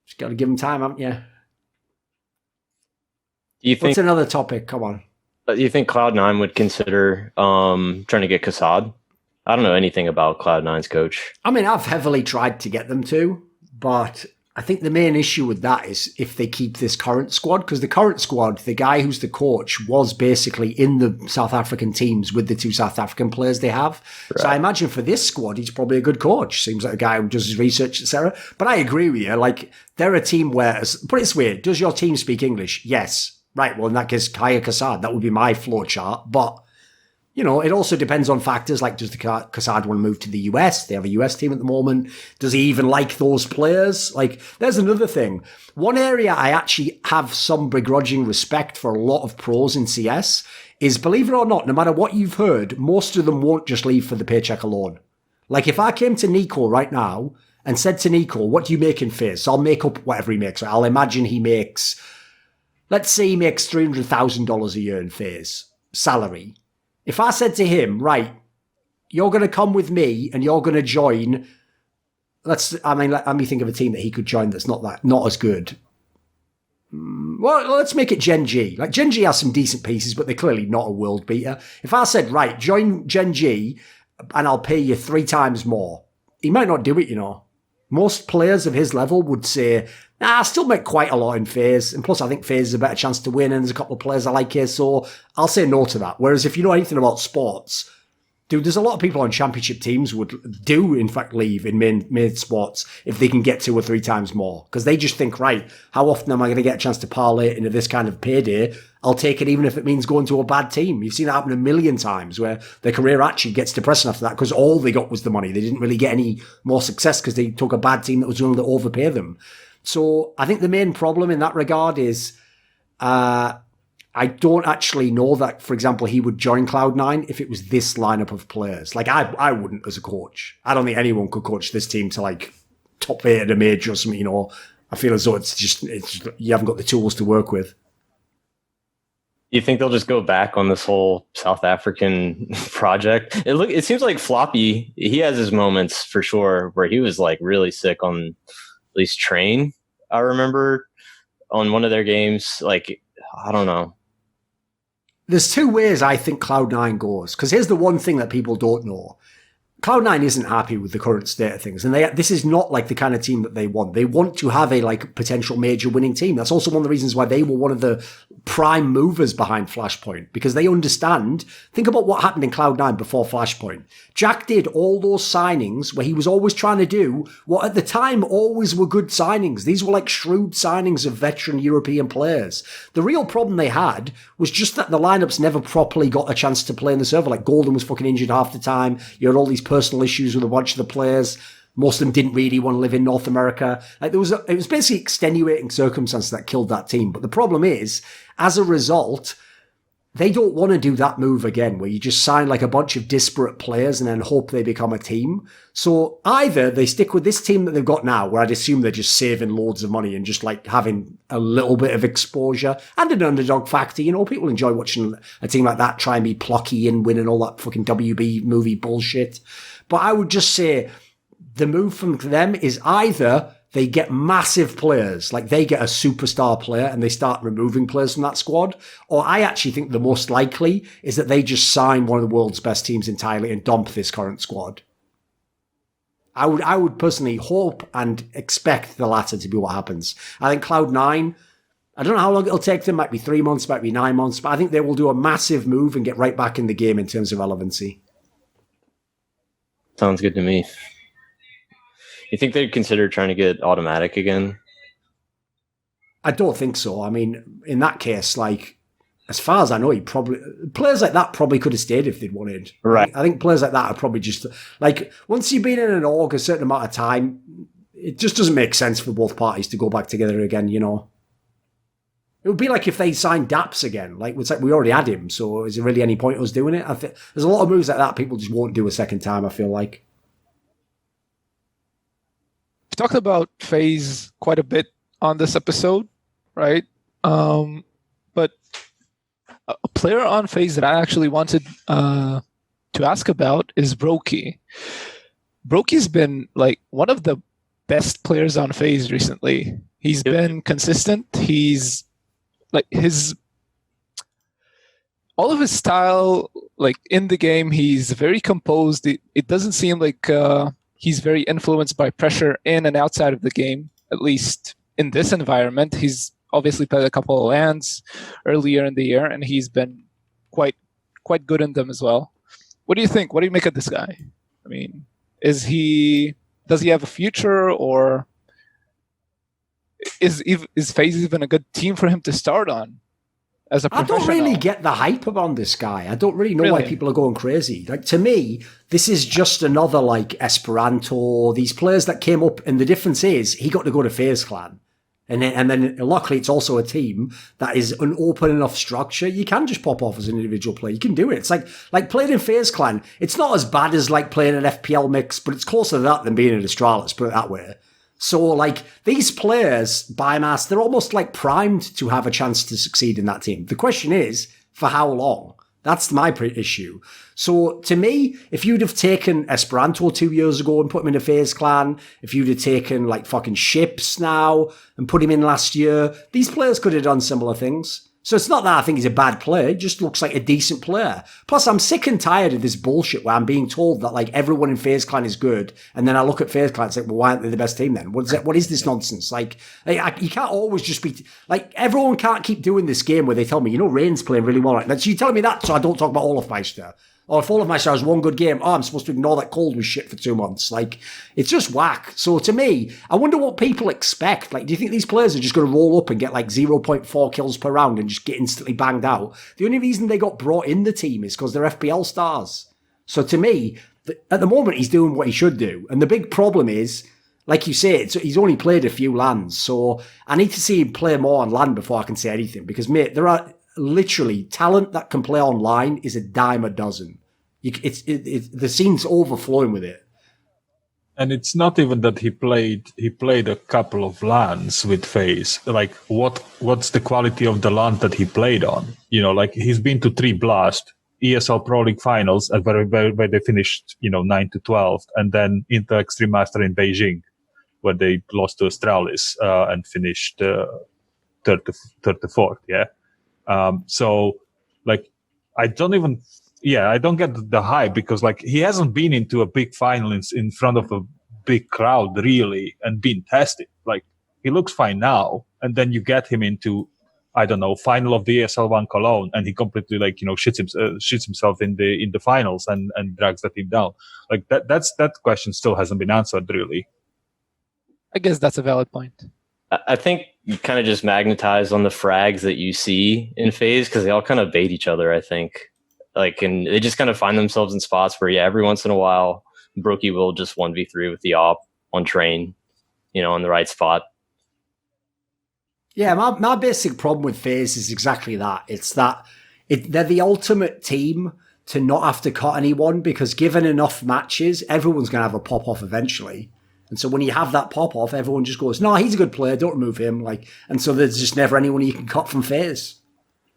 just got to give them time, haven't you? Do you think? What's another topic? Come on. Do you think Cloud9 would consider trying to get Kassad? I don't know anything about Cloud9's coach. I mean, I've heavily tried to get them to, but I think the main issue with that is if they keep this current squad, because the current squad, the guy who's the coach was basically in the South African teams with the 2 South African players they have. Right. So I imagine for this squad, he's probably a good coach. Seems like a guy who does his research, etc. But I agree with you. Like, they're a team where, put it this way, does your team speak English? Yes. Right. Well, in that case, hire Kassad. That would be my flow chart. But it also depends on factors like, does the Kassad want to move to the US? They have a US team at the moment. Does he even like those players? Like, there's another thing. One area I actually have some begrudging respect for a lot of pros in CS is, believe it or not, no matter what you've heard, most of them won't just leave for the paycheck alone. Like, if I came to Nico right now and said to Nico, what do you make in FaZe? So I'll make up whatever he makes. I'll imagine he makes, let's say he makes $300,000 a year in FaZe salary. If I said to him, right, you're going to come with me and you're going to join, let me think of a team that he could join that's not as good. Well, let's make it Gen G. Like, Gen G has some decent pieces, but they're clearly not a world beater. If I said, right, join Gen G and I'll pay you 3 times more, he might not do it, Most players of his level would say, I still make quite a lot in FaZe. And plus, I think FaZe is a better chance to win. And there's a couple of players I like here. So I'll say no to that. Whereas if you know anything about sports, dude, there's a lot of people on championship teams in fact, leave in main sports if they can get 2 or 3 times more. Because they just think, right, how often am I going to get a chance to parlay into this kind of payday? I'll take it even if it means going to a bad team. You've seen that happen a million times where their career actually gets depressing after that because all they got was the money. They didn't really get any more success because they took a bad team that was willing to overpay them. So I think the main problem in that regard is I don't actually know that, for example, he would join Cloud9 if it was this lineup of players. Like, I wouldn't as a coach. I don't think anyone could coach this team to, like, top 8 at a major or something, I feel as though it's just you haven't got the tools to work with. You think they'll just go back on this whole South African project? It seems like Floppy, he has his moments for sure where he was like really sick on at least Train. I remember on one of their games, like, I don't know. There's two ways I think Cloud9 goes, because here's the one thing that people don't know. Cloud9 isn't happy with the current state of things, and this is not like the kind of team that they want. They want to have a like potential major winning team. That's also one of the reasons why they were one of the prime movers behind Flashpoint, because they understand. Think about what happened in Cloud9 before Flashpoint. Jack did all those signings where he was always trying to do what at the time always were good signings. These were like shrewd signings of veteran European players. The real problem they had was just that the lineups never properly got a chance to play in the server. Like Golden was fucking injured half the time. You had all these personal issues with a bunch of the players. Most of them didn't really want to live in North America. Like it was basically extenuating circumstances that killed that team. But the problem is, as a result, they don't want to do that move again, where you just sign like a bunch of disparate players and then hope they become a team. So either they stick with this team that they've got now, where I'd assume they're just saving loads of money and just like having a little bit of exposure and an underdog factor. You know, people enjoy watching a team like that try and be plucky and win and all that fucking WB movie bullshit. But I would just say the move from them is either they get massive players, like they get a superstar player and they start removing players from that squad. Or I actually think the most likely is that they just sign one of the world's best teams entirely and dump this current squad. I would personally hope and expect the latter to be what happens. I think Cloud9, I don't know how long it'll take them, might be 3 months, might be 9 months, but I think they will do a massive move and get right back in the game in terms of relevancy. Sounds good to me. You think they'd consider trying to get automatic again? I don't think so. I mean, in that case, like, as far as I know, players like that probably could have stayed if they'd wanted. Right. I think players like that are probably just, like, once you've been in an org a certain amount of time, it just doesn't make sense for both parties to go back together again, you know? It would be like if they signed Daps again. Like, it's like we already had him, so is there really any point us doing it? I think there's a lot of moves like that people just won't do a second time, I feel like. We talked about FaZe quite a bit on this episode, right? But a player on FaZe that I actually wanted to ask about is Brokey. Brokey's been like one of the best players on FaZe recently. He's been consistent. He's like all of his style, like in the game, he's very composed. It doesn't seem like he's very influenced by pressure in and outside of the game, at least in this environment. He's obviously played a couple of LANs earlier in the year, and he's been quite good in them as well. What do you think? What do you make of this guy? I mean, does he have a future, or is FaZe even a good team for him to start on as a professional? I don't really get the hype around this guy. I don't really know why people are going crazy. Like, to me, this is just another like Esperanto, these players that came up, and the difference is he got to go to FaZe Clan. And then luckily it's also a team that is an open enough structure. You can just pop off as an individual player. You can do it. It's like playing in FaZe Clan. It's not as bad as like playing an FPL mix, but it's closer to that than being in Astralis, put it that way. So like these players, by mass, they're almost like primed to have a chance to succeed in that team. The question is, for how long? That's my issue. So to me, if you'd have taken Esperanto 2 years ago and put him in a FaZe Clan, if you'd have taken like fucking Ships now and put him in last year, these players could have done similar things. So it's not that I think he's a bad player, it just looks like a decent player. Plus, I'm sick and tired of this bullshit where I'm being told that like everyone in FaZe Clan is good, and then I look at FaZe Clan and say, well, why aren't they the best team then? What is this nonsense? Like you can't always just be, like, everyone can't keep doing this game where they tell me, you know, Rain's playing really well. Like, so you telling me that so I don't talk about Olafmeister? Or if Olafmeister has one good game, I'm supposed to ignore that Cold was shit for 2 months. Like, it's just whack. So to me, I wonder what people expect. Like, do you think these players are just going to roll up and get like 0.4 kills per round and just get instantly banged out? The only reason they got brought in the team is because they're FPL stars. So to me, at the moment, he's doing what he should do. And the big problem is, like you say, he's only played a few LANs. So I need to see him play more on LAN before I can say anything. Because, mate, there are literally talent that can play online is a dime a dozen. The scene's overflowing with it. And it's not even that he played a couple of LANs with FaZe. Like what's the quality of the LAN that he played on? Like he's been to 3 Blast, ESL Pro League finals where they finished, 9-12, and then into Extreme Master in Beijing, where they lost to Astralis and finished 34th. Yeah. So like I don't get the hype, because like he hasn't been into a big final in front of a big crowd really and been tested. Like he looks fine now, and then you get him into, I don't know, final of the ESL One Cologne, and he completely shits himself in the finals and drags the team down. Like that question still hasn't been answered really. I guess that's a valid point. I think you kind of just magnetize on the frags that you see in FaZe, because they all kind of bait each other, I think. Like, and they just kind of find themselves in spots where, every once in a while, Brookie will just 1v3 with the op on train, on the right spot. Yeah, my basic problem with FaZe is exactly that. It's that they're the ultimate team to not have to cut anyone, because given enough matches, everyone's going to have a pop-off eventually. And so when you have that pop-off, everyone just goes, no, he's a good player, don't remove him. And so there's just never anyone you can cut from FaZe.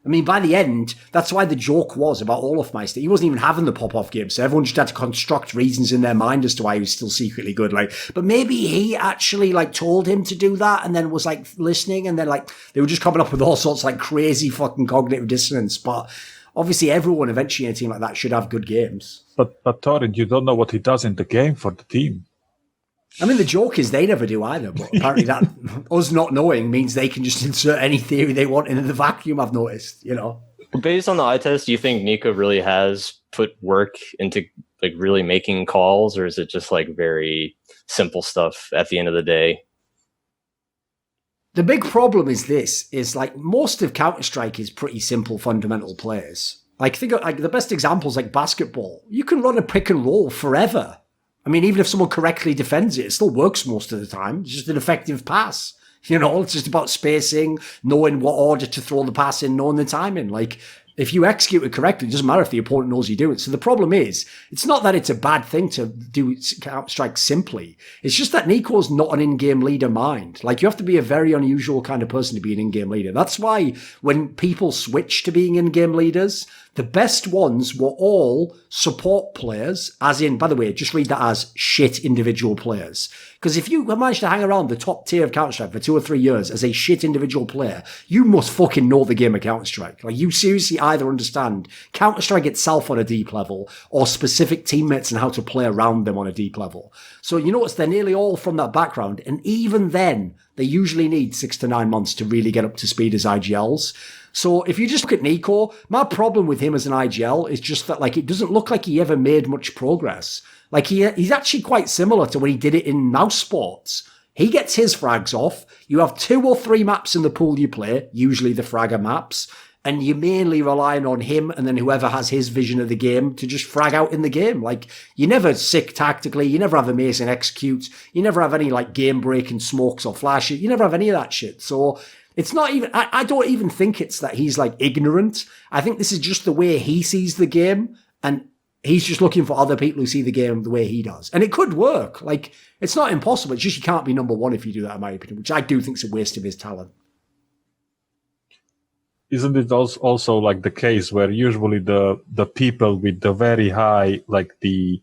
I mean, by the end, that's why the joke was about Olofmeister. He wasn't even having the pop-off game, so everyone just had to construct reasons in their mind as to why he was still secretly good. But maybe he actually told him to do that, and then was listening, and then they were just coming up with all sorts of crazy fucking cognitive dissonance. But obviously, everyone eventually in a team like that should have good games. But Torin, you don't know what he does in the game for the team. I mean, the joke is they never do either, but apparently that us not knowing means they can just insert any theory they want into the vacuum, I've noticed, Based on the eye test, do you think Nico really has put work into really making calls, or is it just very simple stuff at the end of the day? The big problem is most of Counter-Strike is pretty simple fundamental plays. Think of the best examples basketball. You can run a pick and roll forever. I mean, even if someone correctly defends it, it still works most of the time. It's just an effective pass. It's just about spacing, knowing what order to throw the pass in, knowing the timing. If you execute it correctly, it doesn't matter if the opponent knows you do it. So the problem is, it's not that it's a bad thing to do Counter-Strike simply. It's just that Nico's not an in-game leader mind. You have to be a very unusual kind of person to be an in-game leader. That's why when people switch to being in-game leaders, the best ones were all support players, as in, by the way, just read that as shit individual players. Because if you manage to hang around the top tier of Counter-Strike for 2 or 3 years as a shit individual player, you must fucking know the game of Counter-Strike. You seriously either understand Counter-Strike itself on a deep level, or specific teammates and how to play around them on a deep level. So you notice they're nearly all from that background, and even then, they usually need 6 to 9 months to really get up to speed as IGLs. So if you just look at Nico, my problem with him as an IGL is just that it doesn't look like he ever made much progress. He's actually quite similar to when he did it in mouse sports. He gets his frags off. You have 2 or 3 maps in the pool you play, usually the fragger maps, and you're mainly relying on him and then whoever has his vision of the game to just frag out in the game. You never sick tactically, you never have amazing executes, you never have any game breaking smokes or flashes, you never have any of that shit. So it's not even, I don't even think it's that he's ignorant. I think this is just the way he sees the game, and he's just looking for other people who see the game the way he does. And it could work. It's not impossible. It's just you can't be number one if you do that, in my opinion, which I do think is a waste of his talent. Isn't it also the case where usually the people with the very high, the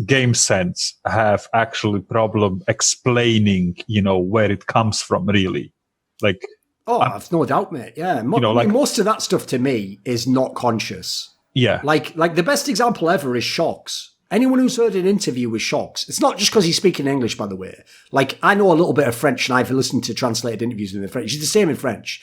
game sense have actually problem explaining, where it comes from really? I've no doubt, mate. Yeah. Most of that stuff to me is not conscious. Yeah. The best example ever is Shocks. Anyone who's heard an interview with Shocks, it's not just because he's speaking English, by the way. I know a little bit of French, and I've listened to translated interviews with him in French. He's the same in French.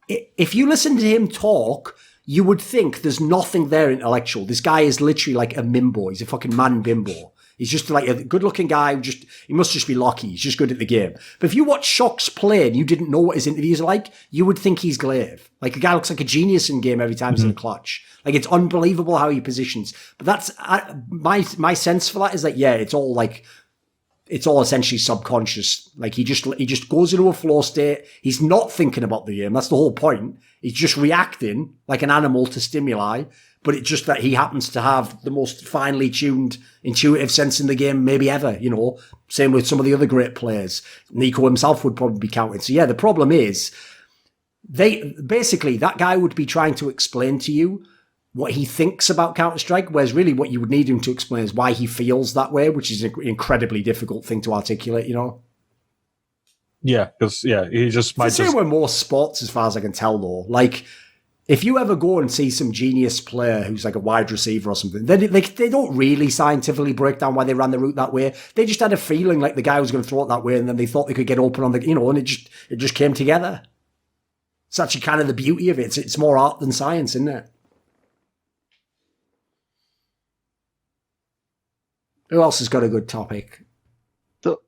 If you listen to him talk, you would think there's nothing there intellectual. This guy is literally a mimbo. He's a fucking man bimbo. He's just a good-looking guy. He must just be lucky. He's just good at the game. But if you watch Shocks play and you didn't know what his interviews are like, you would think he's Glaive. A guy looks like a genius in game every time he's in the clutch. It's unbelievable how he positions. But that's my sense for that is it's all it's all essentially subconscious. Like he just goes into a flow state. He's not thinking about the game. That's the whole point. He's just reacting like an animal to stimuli. But it's just that he happens to have the most finely tuned, intuitive sense in the game maybe ever. You know, same with some of the other great players. Nico himself would probably be counted. So yeah, the problem is that guy would be trying to explain to you what he thinks about Counter-Strike, whereas really what you would need him to explain is why he feels that way, which is an incredibly difficult thing to articulate, you know? Yeah, because, he just might it's the same with most sports, as far as I can tell, though. Like, if you ever go and see some genius player who's like a wide receiver or something, they don't really scientifically break down why they ran the route that way. They just had a feeling like the guy was going to throw it that way, and then they thought they could get open on the, you know, and it just came together. It's actually kind of the beauty of it. It's more art than science, isn't it? Who else has got a good topic? So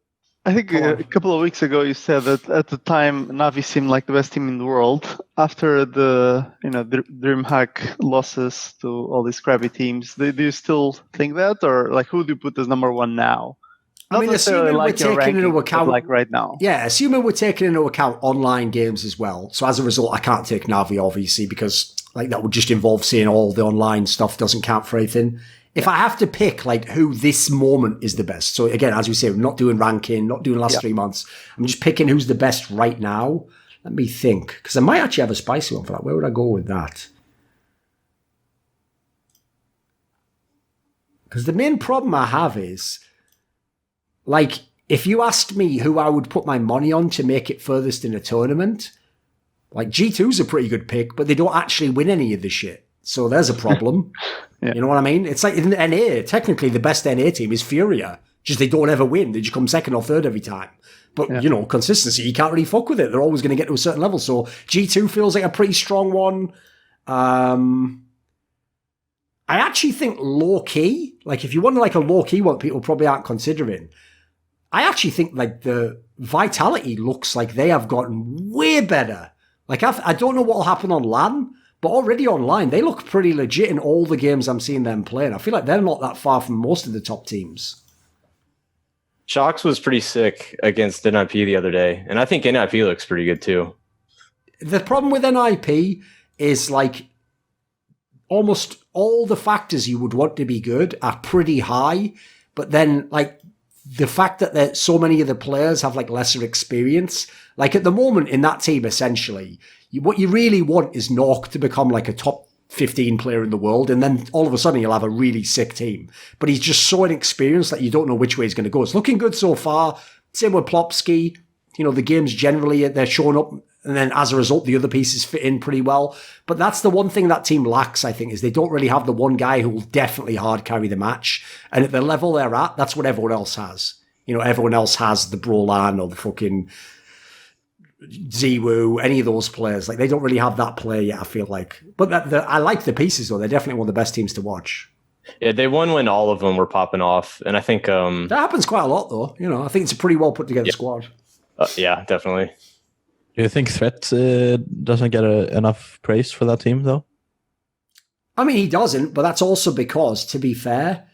I think a couple of weeks ago you said that at the time Navi seemed like the best team in the world. After the DreamHack losses to all these crappy teams, do you still think that, or like who do you put as number one now? I mean, assuming we're taking into account, like right now. Yeah, assuming we're taking into account online games as well. So as a result, I can't take Navi obviously because like that would just involve seeing all the online stuff doesn't count for anything. If I have to pick like who this moment is the best, so again, as we say, we're not doing ranking, not doing the last 3 months. I'm just picking who's the best right now. Let me think, because I might actually have a spicy one for that. Where would I go with that? Because the main problem I have is, like, if you asked me who I would put my money on to make it furthest in a tournament, like G2's a pretty good pick, but they don't actually win any of the shit. So there's a problem. Yeah. You know what I mean? It's like in NA, technically the best NA team is Furia. Just they don't ever win. They just come second or third every time. But, you know, consistency, you can't really fuck with it. They're always going to get to a certain level. So G2 feels like a pretty strong one. I actually think low-key, like if you want like a low-key one people probably aren't considering, I actually think like the Vitality looks like they have gotten way better. Like I don't know what will happen on LAN, but already online, they look pretty legit in all the games I'm seeing them playing. I feel like they're not that far from most of the top teams. Shox was pretty sick against NIP the other day, and I think NIP looks pretty good too. The problem with NIP is like almost all the factors you would want to be good are pretty high, but then like the fact that so many of the players have like lesser experience, like at the moment in that team, essentially, what you really want is Nork to become like a top 15 player in the world, and then all of a sudden you'll have a really sick team. But he's just so inexperienced that you don't know which way he's going to go. It's looking good so far. Same with Plopsky. You know, the games generally, they're showing up, and then as a result, the other pieces fit in pretty well. But that's the one thing that team lacks, I think, is they don't really have the one guy who will definitely hard carry the match. And at the level they're at, that's what everyone else has. You know, everyone else has the Brolan or the fucking Ziwu, any of those players. Like, they don't really have that player yet, I feel like. But I like the pieces, though. They're definitely one of the best teams to watch. Yeah, they won when all of them were popping off. And I think... that happens quite a lot, though. You know, I think it's a pretty well put together squad. Yeah, definitely. Do you think Threat doesn't get enough praise for that team, though? I mean, he doesn't, but that's also because, to be fair,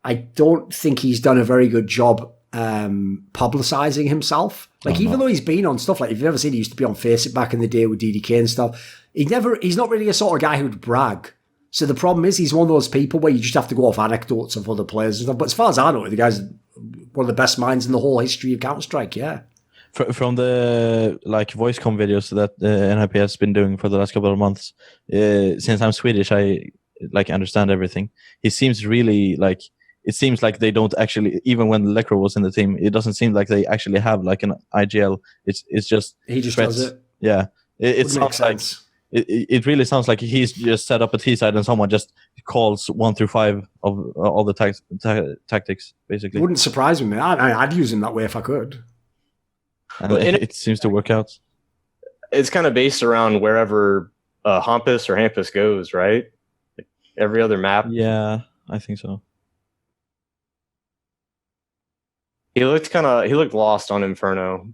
I don't think he's done a very good job publicizing himself. Like, even though he's been on stuff, like, if you've ever seen, he used to be on Faceit back in the day with DDK and stuff. He's not really a sort of guy who'd brag. So the problem is he's one of those people where you just have to go off anecdotes of other players and stuff. But as far as I know, the guy's one of the best minds in the whole history of Counter-Strike, yeah. From the like voice com videos that NIP has been doing for the last couple of months, since I'm Swedish, I like understand everything. He seems really like, it seems like they don't actually, even when Lecro was in the team, it doesn't seem like they actually have like an IGL. It's just he just Threats. does it. Yeah, it sounds like it really sounds like he's just set up a T side and someone just calls 1 through 5 of all the tactics basically. Wouldn't surprise me. I'd use him that way if I could. And it seems to work out. It's kind of based around wherever Hampus or Hampus goes, right? Like every other map. Yeah, I think so. He looked lost on Inferno.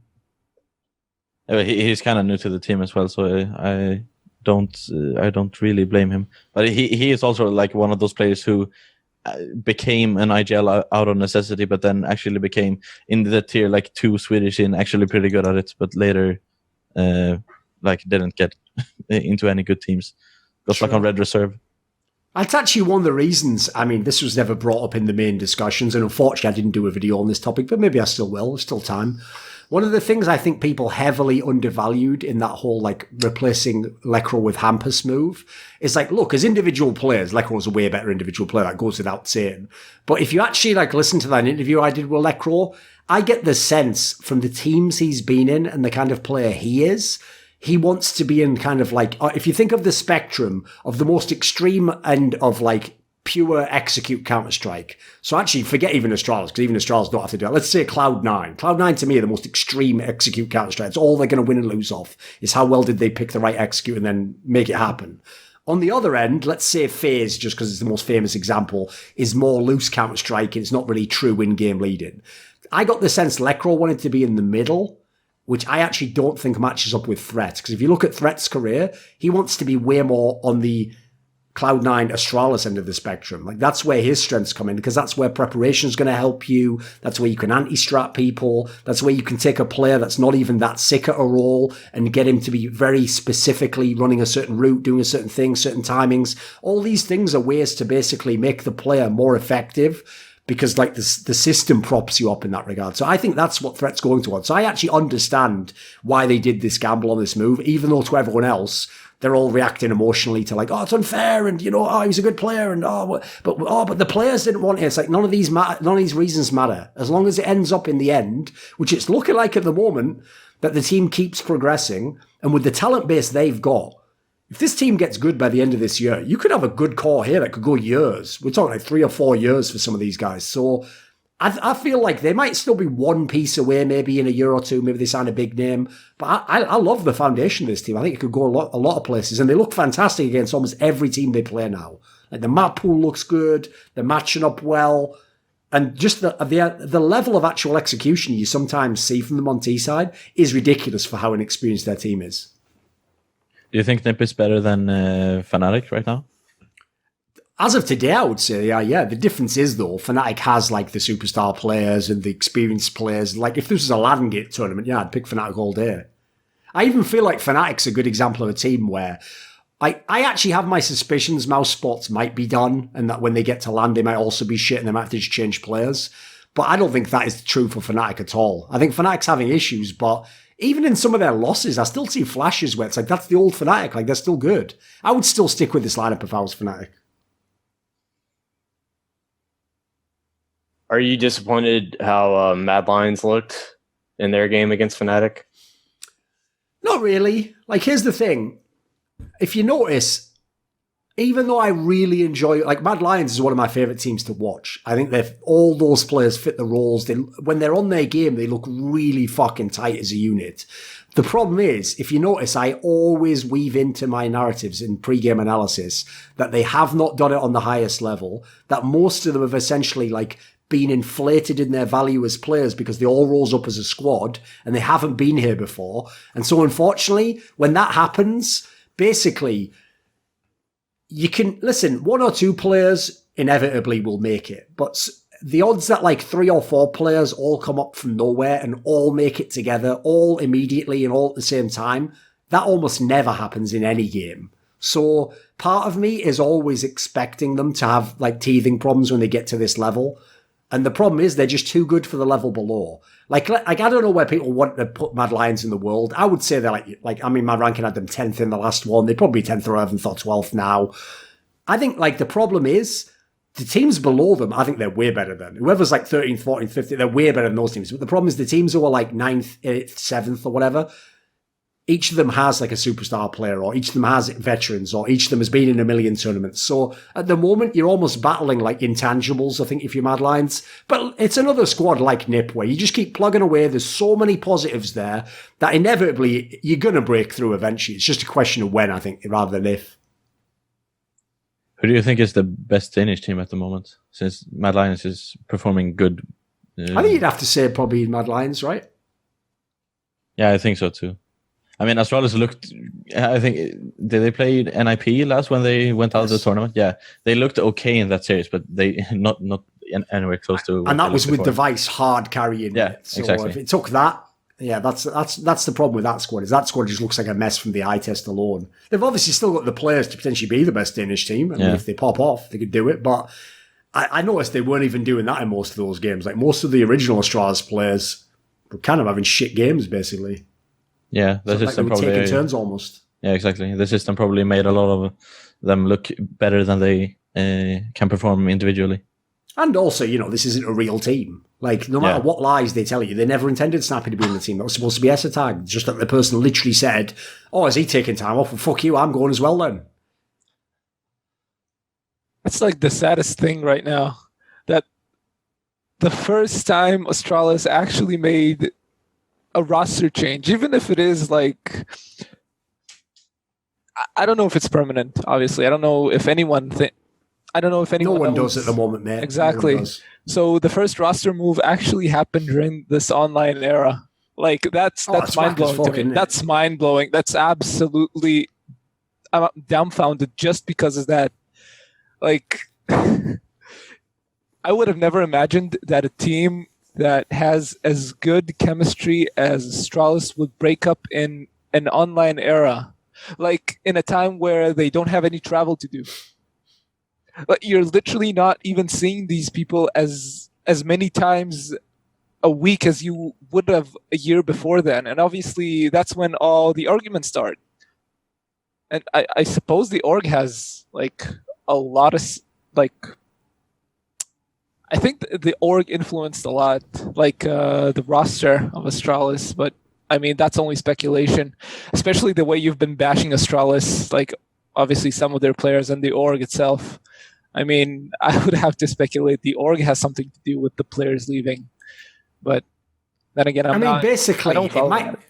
He's kind of new to the team as well, so I don't really blame him. But he is also like one of those players who became an IGL out of necessity, but then actually became in the tier like 2 Swedish and actually pretty good at it, but later like didn't get into any good teams. Got stuck on red reserve. That's actually one of the reasons. I mean, this was never brought up in the main discussions, and unfortunately, I didn't do a video on this topic, but maybe I still will. There's still time. One of the things I think people heavily undervalued in that whole like replacing Lekro with Hampus move is like, look, as individual players, Lekro's a way better individual player. That goes without saying. But if you actually like listen to that interview I did with Lekro, I get the sense from the teams he's been in and the kind of player he is, he wants to be in kind of like, if you think of the spectrum of the most extreme end of like pure execute Counter-Strike. So actually forget even Astralis, because even Astralis don't have to do it. Let's say Cloud9. Cloud9 to me are the most extreme execute Counter-Strike. It's all they're going to win and lose off is how well did they pick the right execute and then make it happen. On the other end, let's say FaZe, just because it's the most famous example, is more loose Counter-Strike and it's not really true in-game leading. I got the sense Lekro wanted to be in the middle, which I actually don't think matches up with Threat. Because if you look at Threat's career, he wants to be way more on the Cloud9 Astralis end of the spectrum. Like that's where his strengths come in, because that's where preparation is going to help you. That's where you can anti-strat people. That's where you can take a player that's not even that sick at a role and get him to be very specifically running a certain route, doing a certain thing, certain timings. All these things are ways to basically make the player more effective, because like the system props you up in that regard. So I think that's what Threat's going towards. So I actually understand why they did this gamble on this move, even though to everyone else, they're all reacting emotionally to like, oh, it's unfair, and he's a good player, and but the players didn't want it. It's like none of these reasons matter as long as it ends up in the end, which it's looking like at the moment that the team keeps progressing, and with the talent base they've got, if this team gets good by the end of this year, you could have a good core here that could go years. We're talking like 3 or 4 years for some of these guys. So I feel like they might still be one piece away, maybe in a year or two. Maybe they sign a big name. But I love the foundation of this team. I think it could go a lot of places. And they look fantastic against almost every team they play now. Like the map pool looks good. They're matching up well. And just the level of actual execution you sometimes see from them on T side is ridiculous for how inexperienced their team is. Do you think Nip is better than Fnatic right now? As of today, I would say, yeah. The difference is, though, Fnatic has, like, the superstar players and the experienced players. Like, if this was a Latin Gate tournament, yeah, I'd pick Fnatic all day. I even feel like Fnatic's a good example of a team where I actually have my suspicions mouse spots might be done, and that when they get to land, they might also be shit, and they might have to just change players. But I don't think that is true for Fnatic at all. I think Fnatic's having issues, but even in some of their losses, I still see flashes where it's like, that's the old Fnatic. Like, they're still good. I would still stick with this lineup if I was Fnatic. Are you disappointed how Mad Lions looked in their game against Fnatic? Not really. Like, here's the thing. If you notice, even though I really enjoy, like, Mad Lions is one of my favorite teams to watch. I think all those players fit the roles. When they're on their game, they look really fucking tight as a unit. The problem is, if you notice, I always weave into my narratives in pre-game analysis that they have not done it on the highest level, that most of them have essentially, like, been inflated in their value as players because they all rose up as a squad and they haven't been here before. And so unfortunately, when that happens, basically, you can, listen, 1 or 2 players inevitably will make it. But the odds that like 3 or 4 players all come up from nowhere and all make it together, all immediately and all at the same time, that almost never happens in any game. So part of me is always expecting them to have like teething problems when they get to this level. And the problem is they're just too good for the level below. Like I don't know where people want to put Mad Lions in the world. I would say they're like I mean, my ranking had them 10th in the last one. They'd probably be 10th or 11th or 12th now. I think like the problem is the teams below them, I think they're way better than. Whoever's like 13th, 14th, 15th, they're way better than those teams. But the problem is the teams who are like 9th, 8th, 7th or whatever, each of them has like a superstar player, or each of them has veterans, or each of them has been in a million tournaments. So at the moment, you're almost battling like intangibles, I think, if you're Mad Lions. But it's another squad like Nip where you just keep plugging away. There's so many positives there that inevitably you're going to break through eventually. It's just a question of when, I think, rather than if. Who do you think is the best Danish team at the moment, since Mad Lions is performing good? I think you'd have to say probably Mad Lions, right? Yeah, I think so too. I mean, Astralis looked. I think did they play NIP last when they went out of the tournament? Yeah, they looked okay in that series, but they not anywhere close to. And that was with Device hard carrying. Yeah, it. So exactly. if it took that, yeah, that's the problem with that squad. Is that squad just looks like a mess from the eye test alone. They've obviously still got the players to potentially be the best Danish team, and if they pop off, they could do it. But I noticed they weren't even doing that in most of those games. Like most of the original Astralis players were kind of having shit games, basically. Yeah, the system like they were probably taking turns almost. Yeah, exactly. The system probably made a lot of them look better than they can perform individually. And also, this isn't a real team. Like, no matter what lies they tell you, they never intended Snappy to be in the team. That was supposed to be Esatag. Just that the person literally said, "Oh, is he taking time off? Well, fuck you, I'm going as well then." It's like the saddest thing right now, that the first time Astralis actually made a roster change, even if it is like, I don't know if it's permanent, obviously. I don't know if anyone No one does at the moment, mate. Exactly. So the first roster move actually happened during this online era. Like that's mind-blowing to me. That's mind-blowing. That's absolutely, I'm dumbfounded just because of that. Like, I would have never imagined that a team that has as good chemistry as Astralis would break up in an online era, like in a time where they don't have any travel to do. But you're literally not even seeing these people as many times a week as you would have a year before then. And obviously that's when all the arguments start. And I suppose the org has like a lot of I think the org influenced a lot, like the roster of Astralis, but I mean, that's only speculation, especially the way you've been bashing Astralis, like obviously some of their players and the org itself. I mean, I would have to speculate the org has something to do with the players leaving, but then again, basically,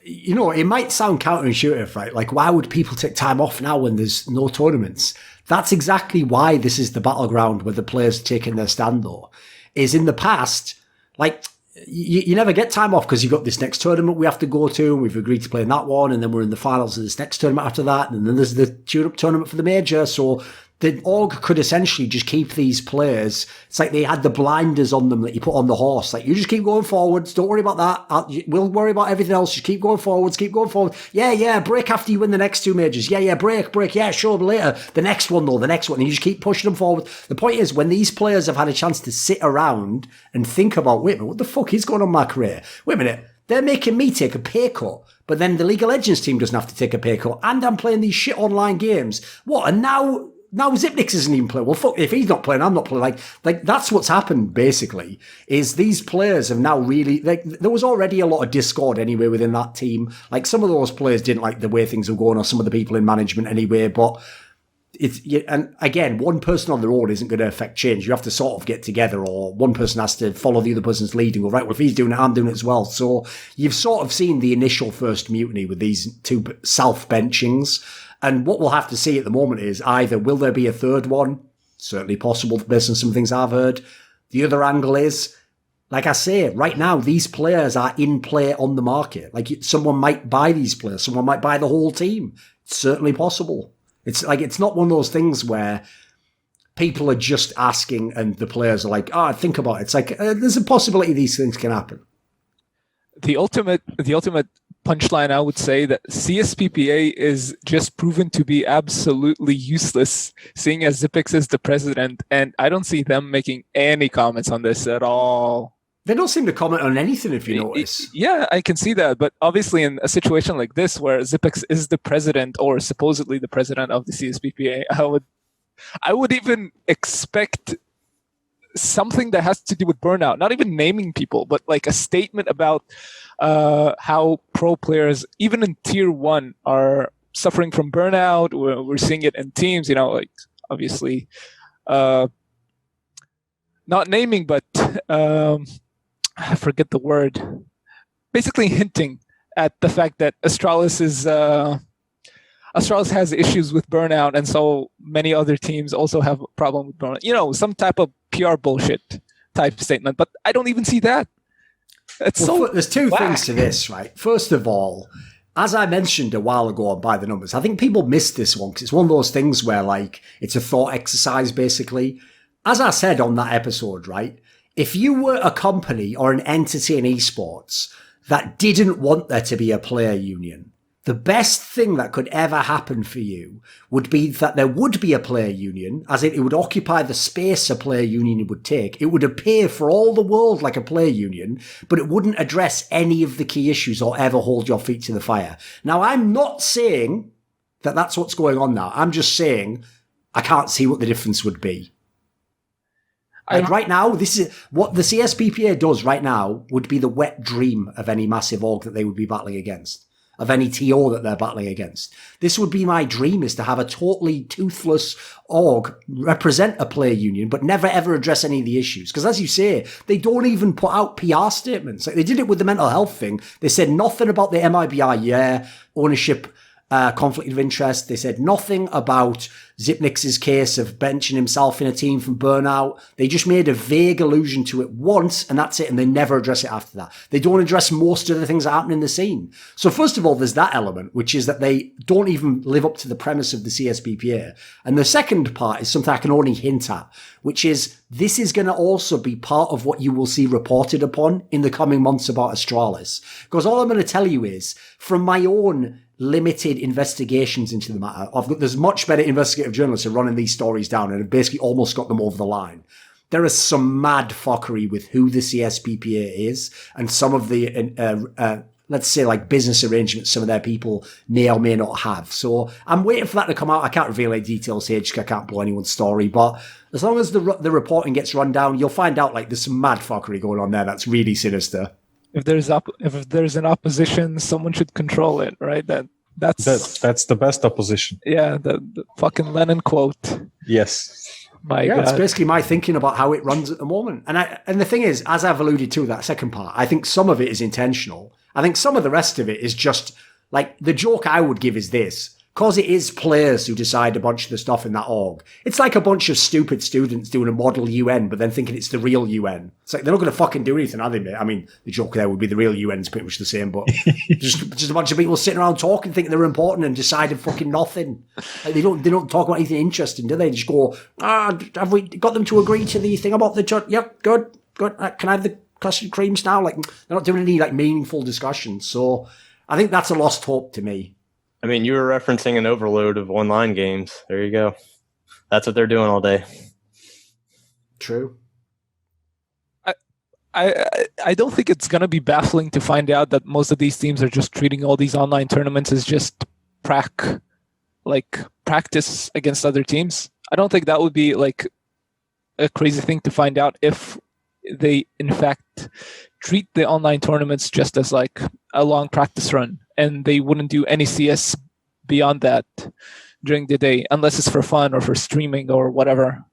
it might sound counterintuitive, right? Like, why would people take time off now when there's no tournaments? That's exactly why this is the battleground where the players are taking their stand, though. Is in the past, like, you never get time off because you've got this next tournament we have to go to, and we've agreed to play in that one, and then we're in the finals of this next tournament after that, and then there's the tune-up tournament for the major, so the org could essentially just keep these players. It's like they had the blinders on them that you put on the horse. Like, you just keep going forwards. Don't worry about that. We'll worry about everything else. Just keep going forwards. Keep going forward. Yeah. Break after you win the next two majors. Yeah. Break. Yeah, sure. But later. The next one, though. The next one. And you just keep pushing them forward. The point is, when these players have had a chance to sit around and think about, wait a minute, what the fuck is going on in my career? Wait a minute. They're making me take a pay cut. But then the League of Legends team doesn't have to take a pay cut. And I'm playing these shit online games. What? And now Zipnix isn't even playing. Well, fuck, if he's not playing, I'm not playing. Like that's what's happened, basically, is these players have now really, like, there was already a lot of discord anyway within that team. Like, some of those players didn't like the way things were going, or some of the people in management anyway, but and again, one person on their own isn't going to affect change. You have to sort of get together, or one person has to follow the other person's lead and go, right, well, if he's doing it, I'm doing it as well. So you've sort of seen the initial first mutiny with these two self-benchings. And what we'll have to see at the moment is either will there be a third one? Certainly possible based on some things I've heard. The other angle is, like I say, right now, these players are in play on the market. Like, someone might buy these players. Someone might buy the whole team. It's certainly possible. It's like, it's not one of those things where people are just asking and the players are like, think about it. It's like, there's a possibility these things can happen. The ultimate punchline, I would say, that CSPPA is just proven to be absolutely useless, seeing as Zipix is the president, and I don't see them making any comments on this at all. They don't seem to comment on anything, if you notice. Yeah, I can see that, but obviously in a situation like this where Zipix is the president, or supposedly the president of the CSPPA, I would even expect something that has to do with burnout, not even naming people, but like a statement about how pro players, even in tier 1, are suffering from burnout. We're seeing it in teams, like obviously not naming, but I forget the word, basically hinting at the fact that Astralis has issues with burnout, and so many other teams also have a problem with burnout. Some type of PR bullshit type statement, but I don't even see that. There's two things to this, right? First of all, as I mentioned a while ago on By the Numbers, I think people miss this one because it's one of those things where, like, it's a thought exercise, basically. As I said on that episode, right, if you were a company or an entity in esports that didn't want there to be a player union, the best thing that could ever happen for you would be that there would be a player union, as in it would occupy the space a player union would take. It would appear for all the world like a player union, but it wouldn't address any of the key issues or ever hold your feet to the fire. Now, I'm not saying that that's what's going on now. I'm just saying I can't see what the difference would be. Like right now, this is what the CSPPA does right now would be the wet dream of any massive org that they would be battling against, of any TO that they're battling against. This would be my dream, is to have a totally toothless org represent a player union, but never ever address any of the issues. Because as you say, they don't even put out PR statements. Like they did it with the mental health thing. They said nothing about the MIBR, ownership, conflict of interest. They said nothing about Zipnix's case of benching himself in a team from burnout. They just made a vague allusion to it once, and that's it, and they never address it after that. They don't address most of the things that happen in the scene. So first of all, there's that element, which is that they don't even live up to the premise of the CSPPA. And the second part is something I can only hint at, which is this is going to also be part of what you will see reported upon in the coming months about Astralis. Because all I'm going to tell you is, from my own limited investigations into the matter, there's much better investigative journalists who are running these stories down and have basically almost got them over the line. There is some mad fuckery with who the CSPPA is and some of the, let's say, like business arrangements some of their people may or may not have. So I'm waiting for that to come out. I can't reveal any details here because I can't blow anyone's story. But as long as the reporting gets run down, you'll find out like there's some mad fuckery going on there that's really sinister. If there's an opposition, someone should control it, right? That's the best opposition. Yeah, the fucking Lenin quote. Yes. My God. It's basically my thinking about how it runs at the moment. And the thing is, as I've alluded to that second part, I think some of it is intentional. I think some of the rest of it is just like the joke I would give is this. Because it is players who decide a bunch of the stuff in that org. It's like a bunch of stupid students doing a model UN, but then thinking it's the real UN. It's like, they're not going to fucking do anything, are they, mate? I mean, the joke there would be the real UN's pretty much the same, but just a bunch of people sitting around talking, thinking they're important and deciding fucking nothing. Like they don't talk about anything interesting, do they? They just go, have we got them to agree to the thing about the judge? Yep, good. Can I have the custard creams now? Like, they're not doing any like meaningful discussions. So I think that's a lost hope to me. I mean, you were referencing an overload of online games. There you go. That's what they're doing all day. True. I don't think it's going to be baffling to find out that most of these teams are just treating all these online tournaments as just practice against other teams. I don't think that would be like a crazy thing to find out if they in fact treat the online tournaments just as like a long practice run, and they wouldn't do any CS beyond that during the day unless it's for fun or for streaming or whatever.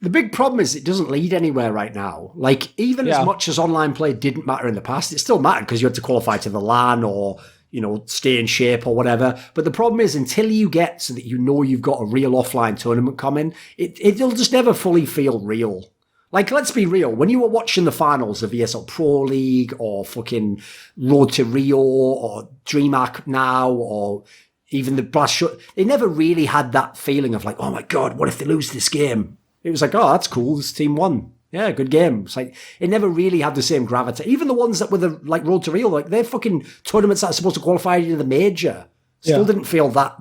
The big problem is it doesn't lead anywhere right now. Like, even as much as online play didn't matter in the past, it still mattered because you had to qualify to the LAN or, you know, stay in shape or whatever. But the problem is, until you get so that you know you've got a real offline tournament coming, it'll just never fully feel real. Like, let's be real. When you were watching the finals of ESL Pro League or fucking Road to Rio or DreamHack Now or even the Blast Shot, they never really had that feeling of like, oh my God, what if they lose this game? It was like, oh, that's cool. This team won. Yeah, good game. It's like, it never really had the same gravity. Even the ones that were the like Road to Rio, like they're fucking tournaments that are supposed to qualify you to the major. Still didn't feel that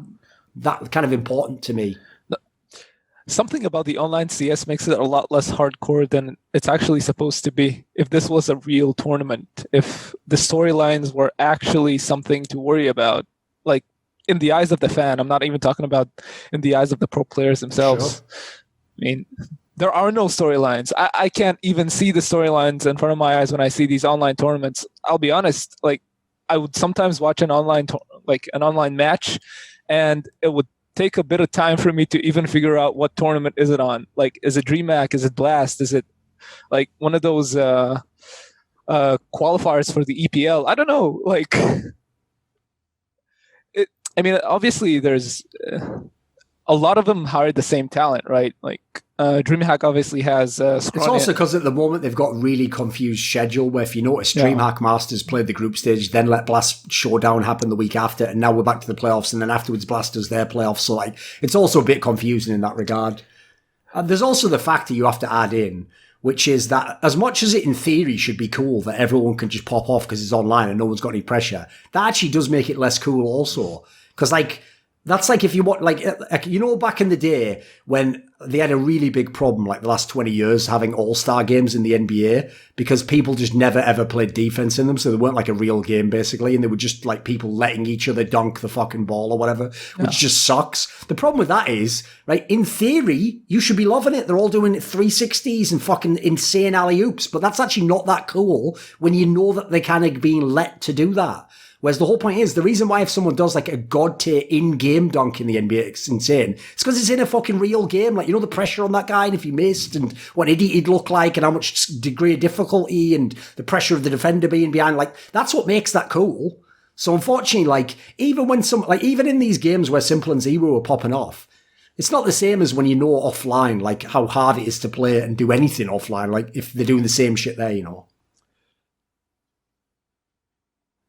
kind of important to me. Something about the online CS makes it a lot less hardcore than it's actually supposed to be. If this was a real tournament, if the storylines were actually something to worry about, like in the eyes of the fan, I'm not even talking about in the eyes of the pro players themselves. Sure. I mean, there are no storylines. I can't even see the storylines in front of my eyes when I see these online tournaments. I'll be honest, like I would sometimes watch an online match, and it would take a bit of time for me to even figure out what tournament is it on. Like, is it DreamHack? Is it Blast? Is it like one of those qualifiers for the EPL? I don't know. Like, I mean, obviously there's a lot of them hire the same talent, right? Like DreamHack obviously has It's also because at the moment they've got really confused schedule where if you notice DreamHack Masters played the group stage, then let Blast Showdown happen the week after, and now we're back to the playoffs, and then afterwards Blast does their playoffs. So like it's also a bit confusing in that regard. And there's also the factor you have to add in, which is that as much as it in theory should be cool that everyone can just pop off because it's online and no one's got any pressure, that actually does make it less cool also. Because like, that's like if you want, like, you know, back in the day when they had a really big problem, like the last 20 years, having all-star games in the NBA because people just never ever played defense in them. So they weren't like a real game basically. And they were just like people letting each other dunk the fucking ball or whatever, which just sucks. The problem with that is, right, in theory, you should be loving it. They're all doing 360s and fucking insane alley-oops, but that's actually not that cool when you know that they're kind of being let to do that. Whereas the whole point is, the reason why if someone does like a god tier in-game dunk in the NBA, it's insane. It's because it's in a fucking real game. Like, you know, the pressure on that guy and if he missed and what an idiot he'd look like and how much degree of difficulty and the pressure of the defender being behind. Like, that's what makes that cool. So unfortunately, like, even when even in these games where Simple and Zero are popping off, it's not the same as when you know offline, like how hard it is to play and do anything offline. Like if they're doing the same shit there, you know.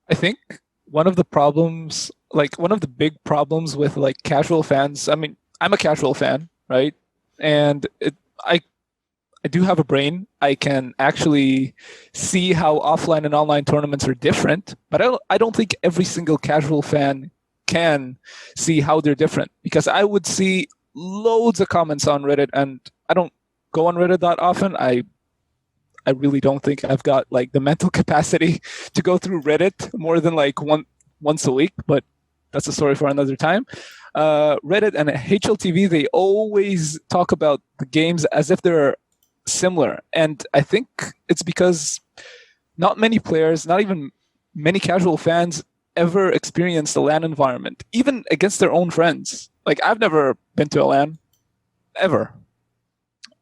I think one of the big problems with like casual fans, I mean, I'm a casual fan, right? And I do have a brain. I can actually see how offline and online tournaments are different, but I don't think every single casual fan can see how they're different, because I would see loads of comments on Reddit, and I don't go on Reddit that often. I really don't think I've got like the mental capacity to go through Reddit more than like once a week, but that's a story for another time. Reddit and HLTV, they always talk about the games as if they're similar. And I think it's because not many players, not even many casual fans ever experience the LAN environment, even against their own friends. Like I've never been to a LAN, ever.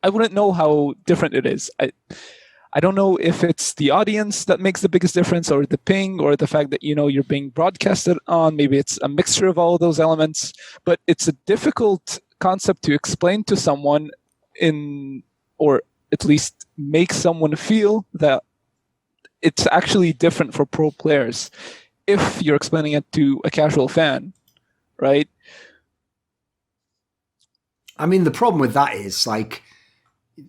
I wouldn't know how different it is. I don't know if it's the audience that makes the biggest difference or the ping or the fact that, you know, you're being broadcasted on. Maybe it's a mixture of all of those elements, but it's a difficult concept to explain to someone or at least make someone feel that it's actually different for pro players if you're explaining it to a casual fan, right? I mean, the problem with that is like,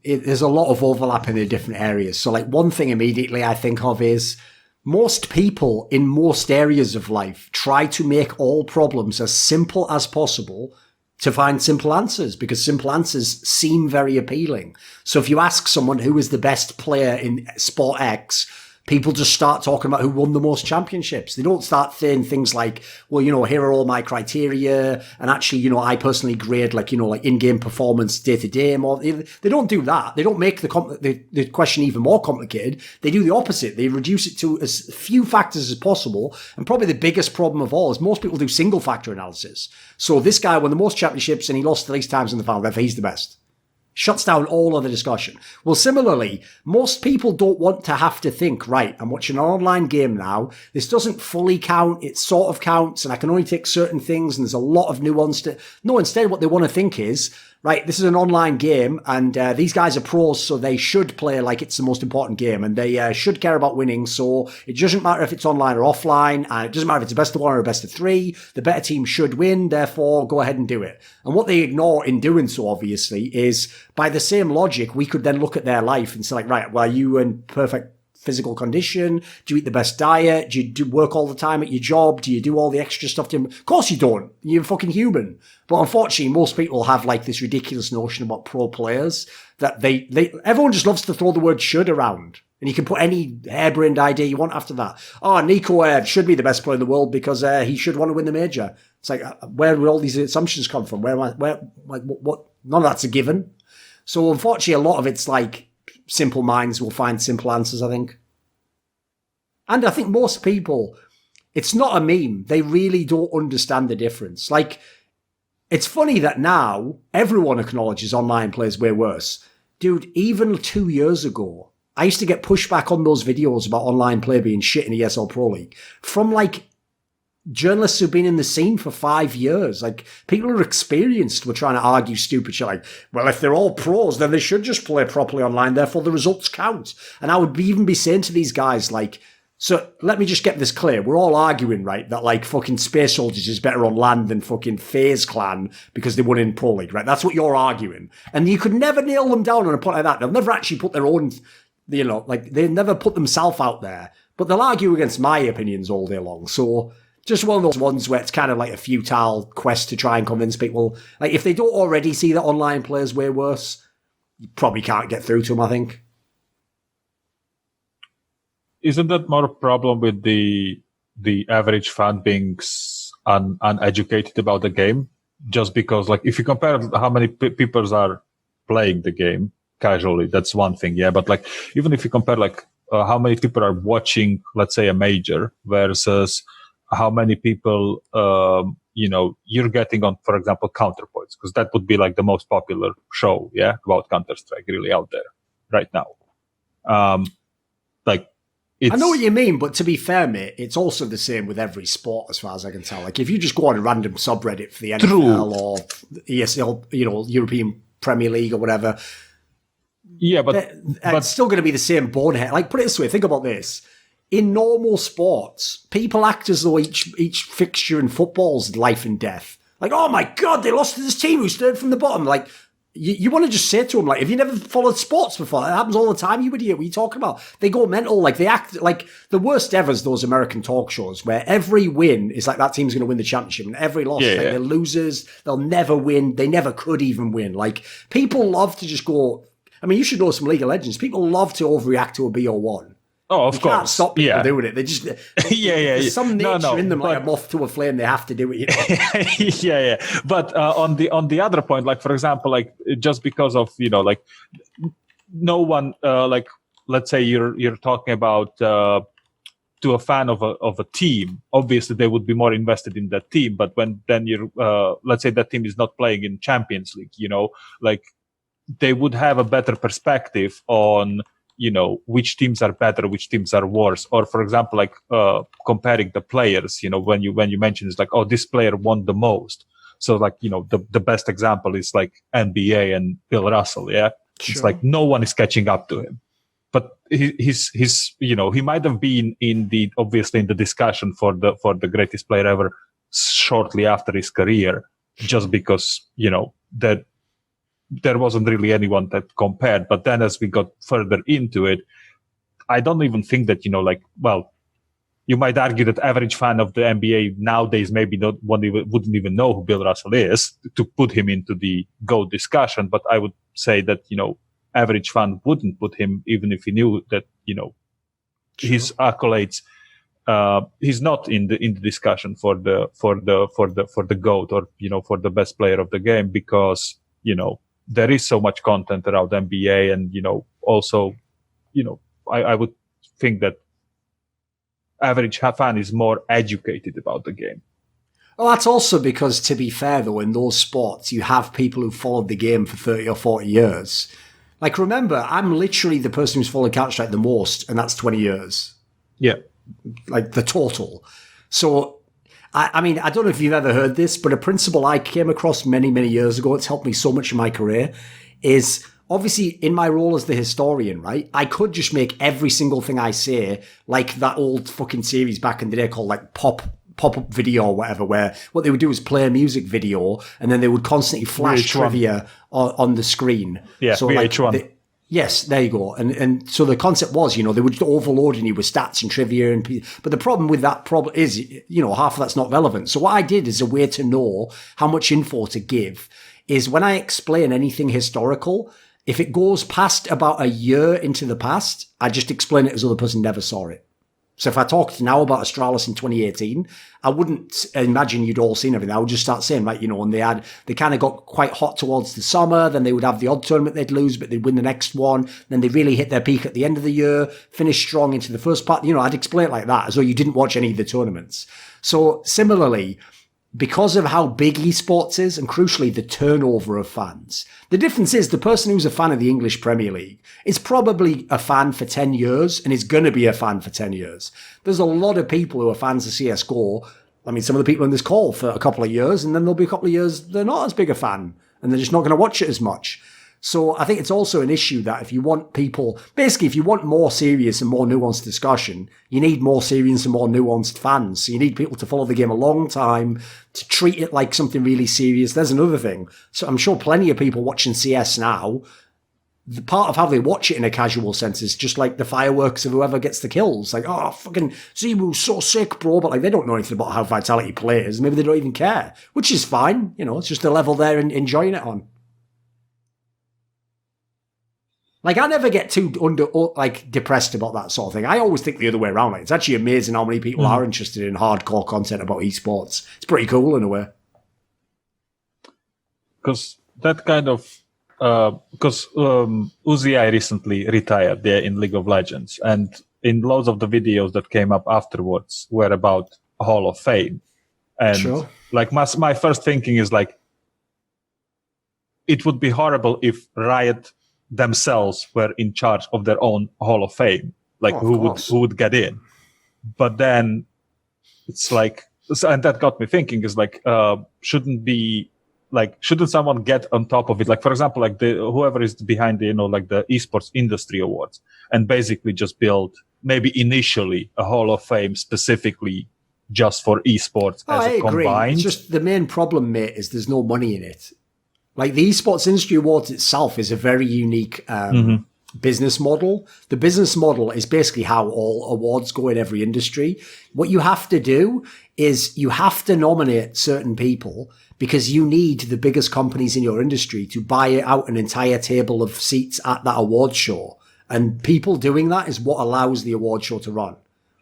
there's a lot of overlap in the different areas. So like one thing immediately I think of is most people in most areas of life try to make all problems as simple as possible to find simple answers because simple answers seem very appealing. So if you ask someone who is the best player in sport X, people just start talking about who won the most championships. They don't start saying things like, well, you know, here are all my criteria. And actually, you know, I personally grade like, you know, like in-game performance day to day. They don't do that. They don't make the question even more complicated. They do the opposite. They reduce it to as few factors as possible. And probably the biggest problem of all is most people do single factor analysis. So this guy won the most championships and he lost the least times in the final, therefore he's the best. Shuts down all other discussion. Well, similarly, most people don't want to have to think, right, I'm watching an online game now. This doesn't fully count. It sort of counts, and I can only take certain things, and there's a lot of nuance to... No, instead, what they want to think is, right, this is an online game, and these guys are pros, so they should play like it's the most important game, and they should care about winning, so it doesn't matter if it's online or offline, and it doesn't matter if it's a best of one or a best of three. The better team should win, therefore, go ahead and do it. And what they ignore in doing so, obviously, is by the same logic, we could then look at their life and say, like, right, well, are you in perfect physical condition? Do you eat the best diet? Do you work all the time at your job? Do you do all the extra stuff? Of course you don't. You're fucking human. But unfortunately, most people have like this ridiculous notion about pro players that everyone just loves to throw the word should around. And you can put any harebrained idea you want after that. Oh, Nico should be the best player in the world because he should want to win the major. It's like, where would all these assumptions come from? What? None of that's a given. So unfortunately, a lot of it's like, simple minds will find simple answers, I think. And I think most people, it's not a meme. They really don't understand the difference. Like, it's funny that now everyone acknowledges online plays way worse. Dude, even 2 years ago, I used to get pushback on those videos about online play being shit in ESL Pro League from like journalists who've been in the scene for 5 years. Like, people who are experienced were trying to argue stupid shit like, well, if they're all pros, then they should just play properly online, therefore the results count. And I would even be saying to these guys, like, so let me just get this clear. We're all arguing, right, that like fucking Space Soldiers is better on land than fucking FaZe Clan because they won in Pro League, right? That's what you're arguing. And you could never nail them down on a point like that. They'll never actually put their own, you know, like they never put themselves out there. But they'll argue against my opinions all day long. So just one of those ones where it's kind of like a futile quest to try and convince people. Like, if they don't already see that online players way worse, you probably can't get through to them, I think. Isn't that more a problem with the average fan being uneducated about the game? Just because, like, if you compare how many people are playing the game casually, that's one thing, yeah. But like, even if you compare like how many people are watching, let's say, a major versus how many people, you know, you're getting on, for example, Counterpoints, because that would be like the most popular show, yeah, about Counter-Strike really out there right now. Like, I know what you mean, but to be fair, mate, it's also the same with every sport as far as I can tell. Like, if you just go on a random subreddit for the NFL or ESL, you know, European Premier League or whatever, yeah, but it's still going to be the same bonehead. Like, put it this way, think about this. In normal sports, people act as though each fixture in football's life and death. Like, oh my God, they lost to this team who started from the bottom. Like, you want to just say to them, like, have you never followed sports before? That happens all the time, you idiot. What are you talking about? They go mental. Like, they act like the worst ever is those American talk shows where every win is like that team's going to win the championship, and every loss is like they're losers. They'll never win. They never could even win. Like, people love to just go. I mean, you should know some League of Legends. People love to overreact to a BO1. Oh, of course. You can't stop people doing it. They just there's some nature in them, like a moth to a flame. They have to do it. You know? yeah. But on the other point, like, for example, like, just because of, you know, like, no one like, let's say you're talking about to a fan of a team. Obviously, they would be more invested in that team. But then you're let's say that team is not playing in Champions League, you know, like, they would have a better perspective on, you know, which teams are better, which teams are worse. Or, for example, like, comparing the players, you know, when you mention it's like, oh, this player won the most. So, like, you know, the best example is like NBA and Bill Russell. Yeah. Sure. It's like no one is catching up to him, but he's, you know, he might have been obviously in the discussion for the greatest player ever shortly after his career, just because, you know, that there wasn't really anyone that compared. But then as we got further into it, I don't even think that, you know, like, well, you might argue that average fan of the NBA nowadays maybe wouldn't even know who Bill Russell is to put him into the GOAT discussion. But I would say that, you know, average fan wouldn't put him even if he knew that, you know, his accolades, he's not in the discussion for the GOAT or, you know, for the best player of the game, because, you know, there is so much content around NBA, and, you know, also, you know, I would think that average fan is more educated about the game. Well, that's also because, to be fair, though, in those sports, you have people who followed the game for 30 or 40 years. Like, remember, I'm literally the person who's followed Counter-Strike the most, and that's 20 years. Yeah. Like, the total. So, I mean, I don't know if you've ever heard this, but a principle I came across many, many years ago, it's helped me so much in my career, is obviously in my role as the historian, right? I could just make every single thing I say like that old fucking series back in the day called like pop-up video or whatever, where what they would do is play a music video and then they would constantly flash VH1. Trivia on the screen. Yeah, so VH1. Like yes, there you go. And so the concept was, you know, they were just overloading you with stats and trivia. But the problem with that problem is, you know, half of that's not relevant. So what I did as a way to know how much info to give is when I explain anything historical, if it goes past about a year into the past, I just explain it as though the person never saw it. So if I talked now about Astralis in 2018, I wouldn't imagine you'd all seen everything. I would just start saying, right, you know, and they kind of got quite hot towards the summer, then they would have the odd tournament they'd lose, but they'd win the next one. Then they really hit their peak at the end of the year, finish strong into the first part. You know, I'd explain it like that, as though you didn't watch any of the tournaments. So similarly, because of how big esports is, and crucially the turnover of fans, the difference is the person who's a fan of the English Premier League is probably a fan for 10 years and is going to be a fan for 10 years. There's a lot of people who are fans of CSGO I mean, some of the people in this call for a couple of years, and then there'll be a couple of years they're not as big a fan, and they're just not going to watch it as much. So I think it's also an issue that if you want people, basically, if you want more serious and more nuanced discussion, you need more serious and more nuanced fans. So you need people to follow the game a long time, to treat it like something really serious. There's another thing. So I'm sure plenty of people watching CS now, the part of how they watch it in a casual sense is just like the fireworks of whoever gets the kills. Like, oh, fucking Zemu's so sick, bro. But like, they don't know anything about how Vitality plays. Maybe they don't even care, which is fine. You know, it's just the level they're enjoying it on. Like, I never get too depressed about that sort of thing. I always think the other way around. Like, it's actually amazing how many people are interested in hardcore content about esports. It's pretty cool in a way. Because that kind of, because Uzi recently retired there in League of Legends, and in loads of the videos that came up afterwards were about Hall of Fame. And Sure. like my first thinking is like, it would be horrible if Riot themselves were in charge of their own Hall of Fame, like who would get in. But then it's like, and that got me thinking is like, shouldn't someone get on top of it? Like, for example, like whoever is behind the, like the esports industry awards, and basically just build maybe initially a Hall of Fame specifically just for esports as I a agree. combined. It's just the main problem, mate, is there's no money in it. Like, the esports industry awards itself is a very unique business model. The business model is basically how all awards go in every industry. What you have to do is you have to nominate certain people because you need the biggest companies in your industry to buy out an entire table of seats at that award show. And people doing that is what allows the award show to run.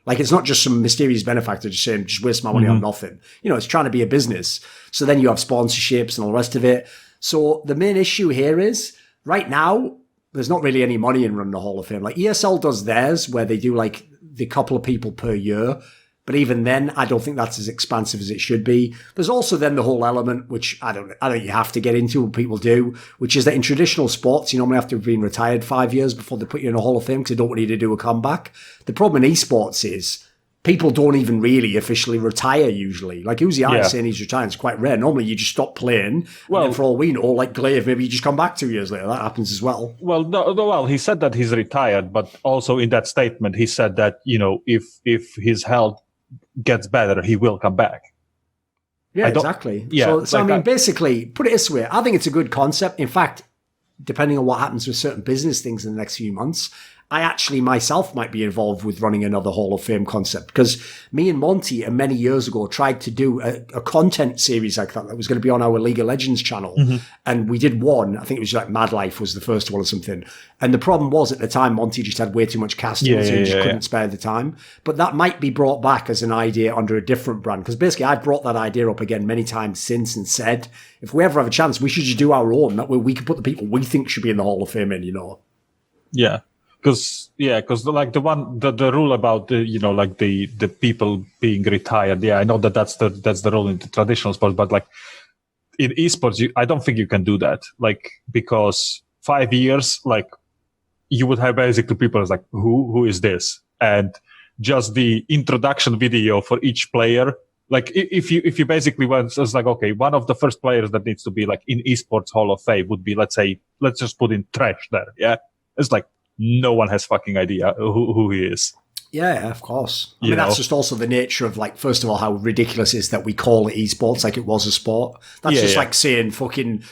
Like, it's not just some mysterious benefactor just saying, just waste my money on nothing. You know, it's trying to be a business. So then you have sponsorships and all the rest of it. So the main issue here is, right now, there's not really any money in running the Hall of Fame. Like, ESL does theirs, where they do like the couple of people per year. But even then, I don't think that's as expansive as it should be. There's also then the whole element, which I don't think you have to get into, what people do, which is that in traditional sports, you normally have to have been retired 5 years before they put you in a Hall of Fame because they don't want you to do a comeback. The problem in esports is people don't even really officially retire usually. Like, Uzi saying he's retiring is quite rare. Normally you just stop playing, and then for all we know, like Glaive, maybe you just come back 2 years later. That happens as well. Well, he said that he's retired, but also in that statement, he said that, you know, if his health gets better, he will come back. Yeah, exactly. Yeah, So I mean, basically, put it this way, I think it's a good concept. In fact, depending on what happens with certain business things in the next few months, I actually myself might be involved with running another Hall of Fame concept, because me and Monty many years ago tried to do a content series like that was going to be on our League of Legends channel. And we did one. I think it was like Mad Life was the first one or something. And the problem was, at the time, Monty just had way too much casting, so he just couldn't spare the time. But that might be brought back as an idea under a different brand, because basically I've brought that idea up again many times since and said, if we ever have a chance, we should just do our own. That way we can put the people we think should be in the Hall of Fame in, you know. Yeah. Because like the rule about the people being retired. Yeah, I know that's the rule in the traditional sports, but like in esports, I don't think you can do that. Like, because 5 years, like, you would have basically people as like, who is this? And just the introduction video for each player. Like, if you basically went, it's like, okay, one of the first players that needs to be like in esports Hall of Fame would be, let's just put in Trash there. Yeah, it's like, no one has fucking idea who he is. Yeah, of course. I mean, that's just also the nature of, like, first of all, how ridiculous it is that we call it esports like it was a sport. That's like saying fucking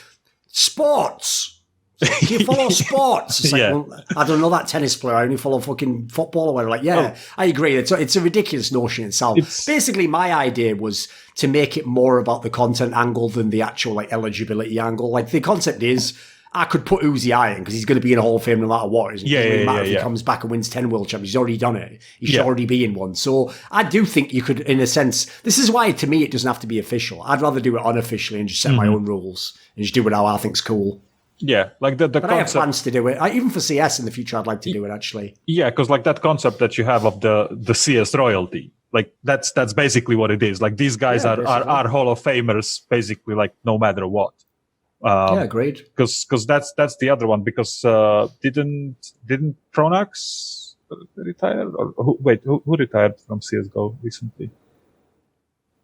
sports. Do you follow sports? It's like, well, I don't know that tennis player. I only follow fucking football or whatever. Like, I agree. It's a ridiculous notion itself. Basically, my idea was to make it more about the content angle than the actual, like, eligibility angle. Like, the concept is, I could put Uzi in because he's going to be in a Hall of Fame no matter what. It doesn't really matter if he comes back and wins 10 world champions. He's already done it. He should already be in one. So I do think you could, in a sense, this is why, to me, it doesn't have to be official. I'd rather do it unofficially and just set my own rules and just do it how I think's cool. Yeah, like the but concept. I have plans to do it. Even for CS in the future, I'd like to do it, actually. Yeah, because like that concept that you have of the CS royalty, like that's basically what it is. Like, these guys are Hall of Famers, basically, like, no matter what. Agreed. Because that's the other one. Because didn't Pronax retire? Or who retired from CS:GO recently?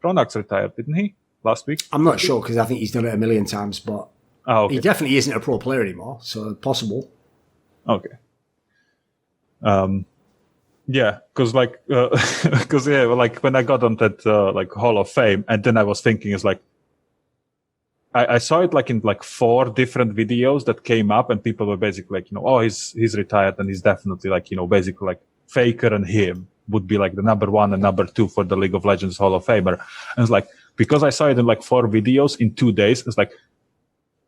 Pronax retired, didn't he? Last week? I'm not sure because I think he's done it a million times, but Okay. he definitely isn't a pro player anymore, so possible. Okay. Yeah, because like when I got on that like Hall of Fame, and then I was thinking, it's like I saw it like in like 4 different videos that came up, and people were basically like, oh, he's retired, and he's definitely like, basically like Faker and him would be like the number 1 and number 2 for the League of Legends Hall of Famer. And it's like, because I saw it in like 4 videos in 2 days, it's like,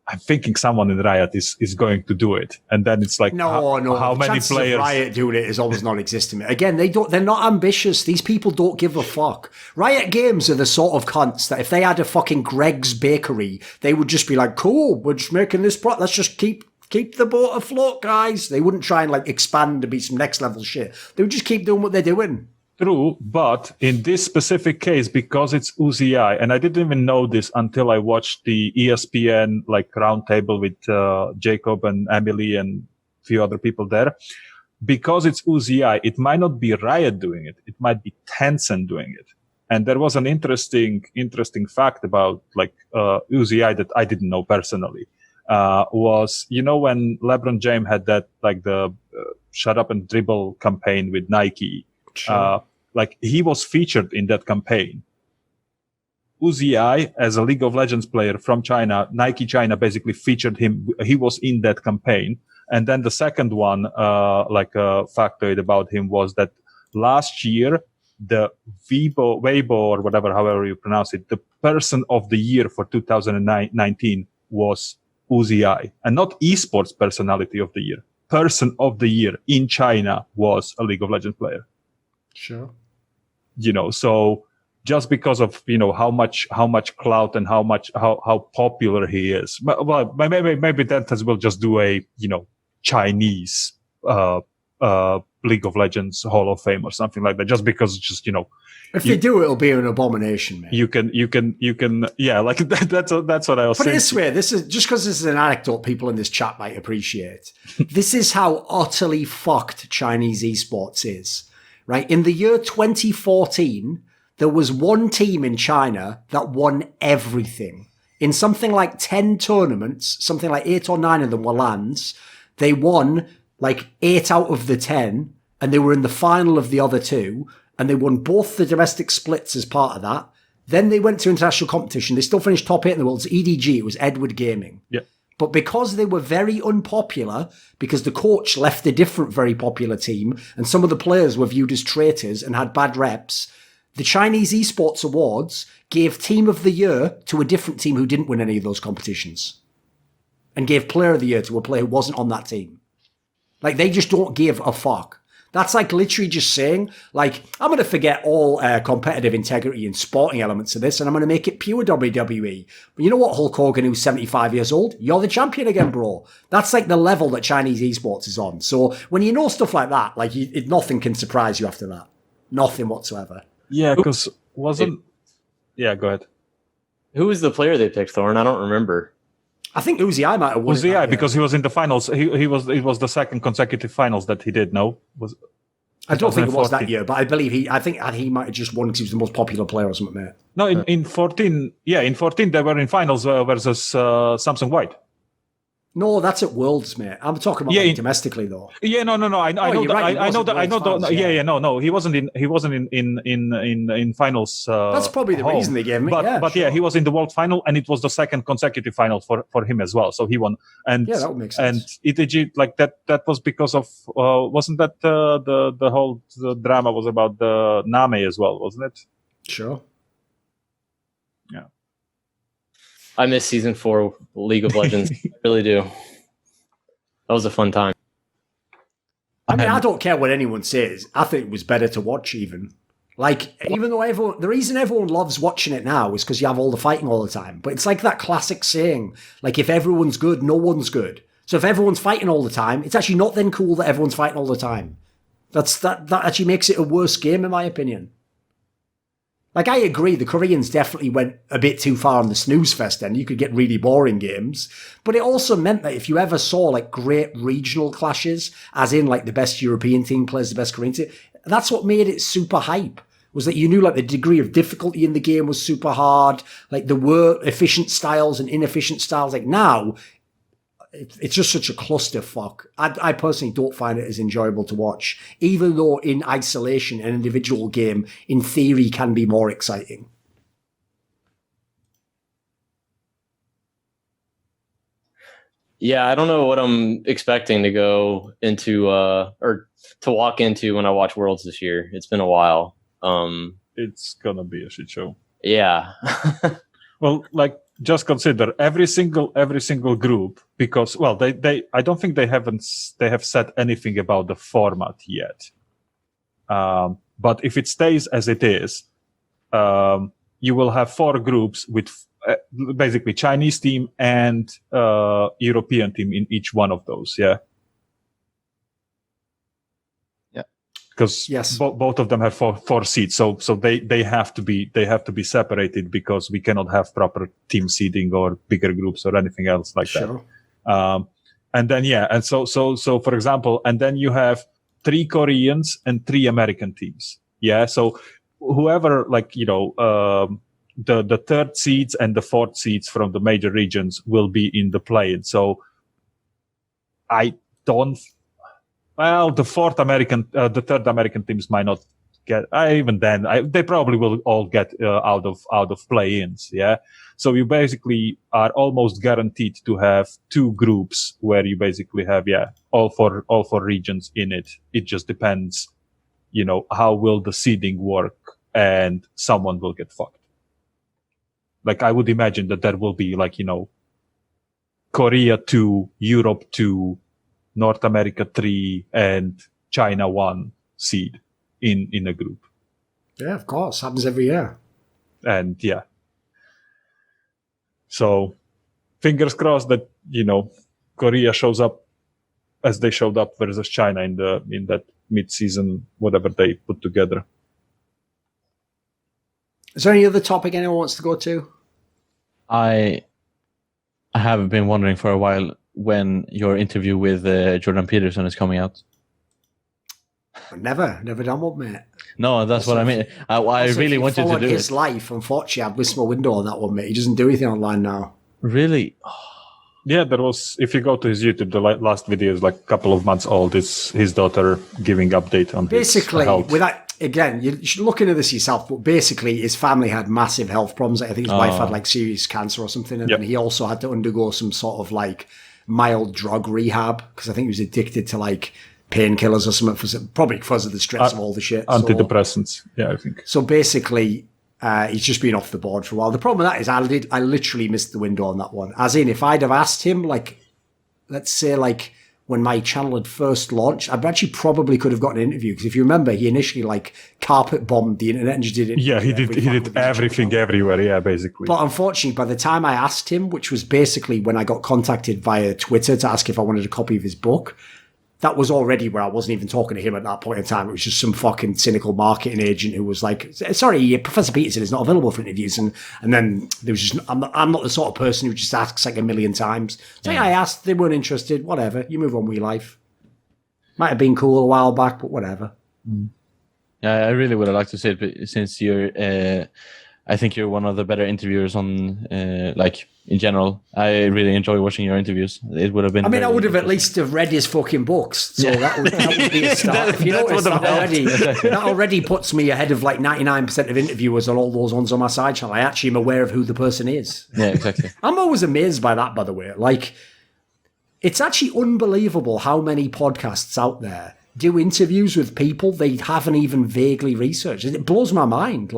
I'm thinking someone in Riot is going to do it, and then it's like, No. how The many chances of players? Riot doing it is almost non-existent. Again, they're not ambitious. These people don't give a fuck. Riot Games are the sort of cunts that if they had a fucking Greg's Bakery, they would just be like, cool, we're just making this let's just keep the boat afloat, guys. They wouldn't try and like expand to be some next level shit. They would just keep doing what they're doing. True, but in this specific case, because it's UZI, and I didn't even know this until I watched the ESPN like roundtable with Jacob and Emily and a few other people there. Because it's UZI, it might not be Riot doing it; it might be Tencent doing it. And there was an interesting fact about like UZI that I didn't know personally. Was when LeBron James had that like the "Shut Up and Dribble" campaign with Nike. Sure. Like he was featured in that campaign. UZI, as a League of Legends player from China, Nike China basically featured him. He was in that campaign. And then the second one, like a factoid about him was that last year, the Weibo or whatever, however you pronounce it, the person of the year for 2019 was UZI, and not esports personality of the year. Person of the year in China was a League of Legends player. Sure. So just because of, how much clout and how popular he is. Well, maybe Dantas will just do a, Chinese, League of Legends Hall of Fame or something like that, just because it's just, If they do, it'll be an abomination, man. you can, yeah, like that's what I was Put saying. it this way, this is just because this is an anecdote people in this chat might appreciate. This is how utterly fucked Chinese esports is. Right? In the year 2014, there was one team in China that won everything. In something like 10 tournaments, something like 8 or 9 of them were LANs. They won like 8 out of the 10, and they were in the final of the other 2, and they won both the domestic splits as part of that. Then they went to international competition. They still finished top 8 in the world. It's EDG. It was Edward Gaming. Yeah. But because they were very unpopular, because the coach left a different very popular team, and some of the players were viewed as traitors and had bad reps, the Chinese Esports Awards gave Team of the Year to a different team who didn't win any of those competitions. And gave Player of the Year to a player who wasn't on that team. Like, they just don't give a fuck. That's like literally just saying, like, I'm going to forget all competitive integrity and sporting elements of this, and I'm going to make it pure WWE. But you know what, Hulk Hogan, who's 75 years old? You're the champion again, bro. That's like the level that Chinese esports is on. So when you know stuff like that, like, nothing can surprise you after that. Nothing whatsoever. Yeah, because yeah, go ahead. Who was the player they picked, Thorn? I don't remember. I think UZI might have won. UZI, because he was in the finals. It was the second consecutive finals that he did. No, I don't think it was 2014. that year, but I believe he might have just won because he was the most popular player or something, mate. No, in 14, yeah, in 14 they were in finals versus Samsung White. No, that's at Worlds, mate. I'm talking about like, domestically though. Yeah, no. I know you're right, that. I know that. finals, Yeah. No. He wasn't in finals. That's probably the reason they gave him. But sure. he was in the world final, and it was the second consecutive final for him as well. So he won. And yeah, that would make sense. And ETG like that was because of wasn't that the whole drama was about the Name as well, wasn't it? Sure. Yeah. I miss season 4 League of Legends. I really do. That was a fun time. I mean, I don't care what anyone says. I think it was better to watch even. Like, even though the reason everyone loves watching it now is because you have all the fighting all the time. But it's like that classic saying, like, if everyone's good, no one's good. So if everyone's fighting all the time, it's actually not then cool that everyone's fighting all the time. That actually makes it a worse game, in my opinion. Like, I agree, the Koreans definitely went a bit too far on the snooze fest then. You could get really boring games. But it also meant that if you ever saw, like, great regional clashes, as in, like, the best European team plays the best Korean team, that's what made it super hype. was that you knew like the degree of difficulty in the game was super hard. Like there were efficient styles and inefficient styles. Like now, it's just such a clusterfuck. I personally don't find it as enjoyable to watch, even though in isolation, an individual game in theory can be more exciting. Yeah, I don't know what I'm expecting to go into or to walk into when I watch Worlds this year. It's been a while. It's gonna be a shit show. Yeah. Well, like just consider every single group, because they I don't think they have said anything about the format yet. But if it stays as it is, you will have 4 groups with basically Chinese team and European team in each one of those. Yeah. Because yes. both of them have four seeds, so they have to be separated, because we cannot have proper team seeding or bigger groups or anything else like Sure. that. And then and so for example, and then you have 3 Koreans and 3 American teams. Yeah, so whoever the 3rd seeds and the 4th seeds from the major regions will be in the play-in. So I don't. Well, the 3rd American teams might not get. They probably will all get out of play-ins. Yeah, so you basically are almost guaranteed to have 2 groups where you basically have all four regions in it. It just depends, how will the seeding work, and someone will get fucked. Like I would imagine that there will be Korea 2, Europe 2. North America 3 and China 1 seed in a group. Yeah, of course. Happens every year. And so fingers crossed that, Korea shows up as they showed up versus China in that mid-season, whatever they put together. Is there any other topic anyone wants to go to? I have been wondering for a while when your interview with Jordan Peterson is coming out. Never done one, mate. No, that's what I mean. I really wanted to do his it. life. Unfortunately, I've missed my window on that one, mate. He doesn't do anything online now. Really? Yeah, there was. If you go to his YouTube, the last video is like a couple of months old. It's his daughter giving update on basically his health. Without. Again, you should look into this yourself, but basically his family had massive health problems. I think his wife had serious cancer or something, and then he also had to undergo some sort of mild drug rehab, because I think he was addicted to painkillers or something, probably because of the stress of all the shit. Antidepressants, I think. So basically, he's just been off the board for a while. The problem with that is I literally missed the window on that one. As in, if I'd have asked him, let's say when my channel had first launched, I actually probably could have gotten an interview, because if you remember, he initially carpet bombed the internet and just did it. Yeah, he did everything everywhere, basically. But unfortunately, by the time I asked him, which was basically when I got contacted via Twitter to ask if I wanted a copy of his book, that was already where I wasn't even talking to him at that point in time. It was just some fucking cynical marketing agent who was like, sorry, Professor Peterson is not available for interviews. And then there was just, I'm not the sort of person who just asks a million times. So I asked, they weren't interested, whatever. You move on with your life. Might have been cool a while back, but whatever. Yeah, I really would have liked to see it, but since you're, I think you're one of the better interviewers on, in general. I really enjoy watching your interviews. It would have been. I would have at least have read his fucking books, so that would be a start. If you notice that already puts me ahead of 99% of interviewers on all those ones on my side channel. I actually am aware of who the person is. Yeah, exactly. I'm always amazed by that, by the way. It's actually unbelievable how many podcasts out there do interviews with people they haven't even vaguely researched. It blows my mind.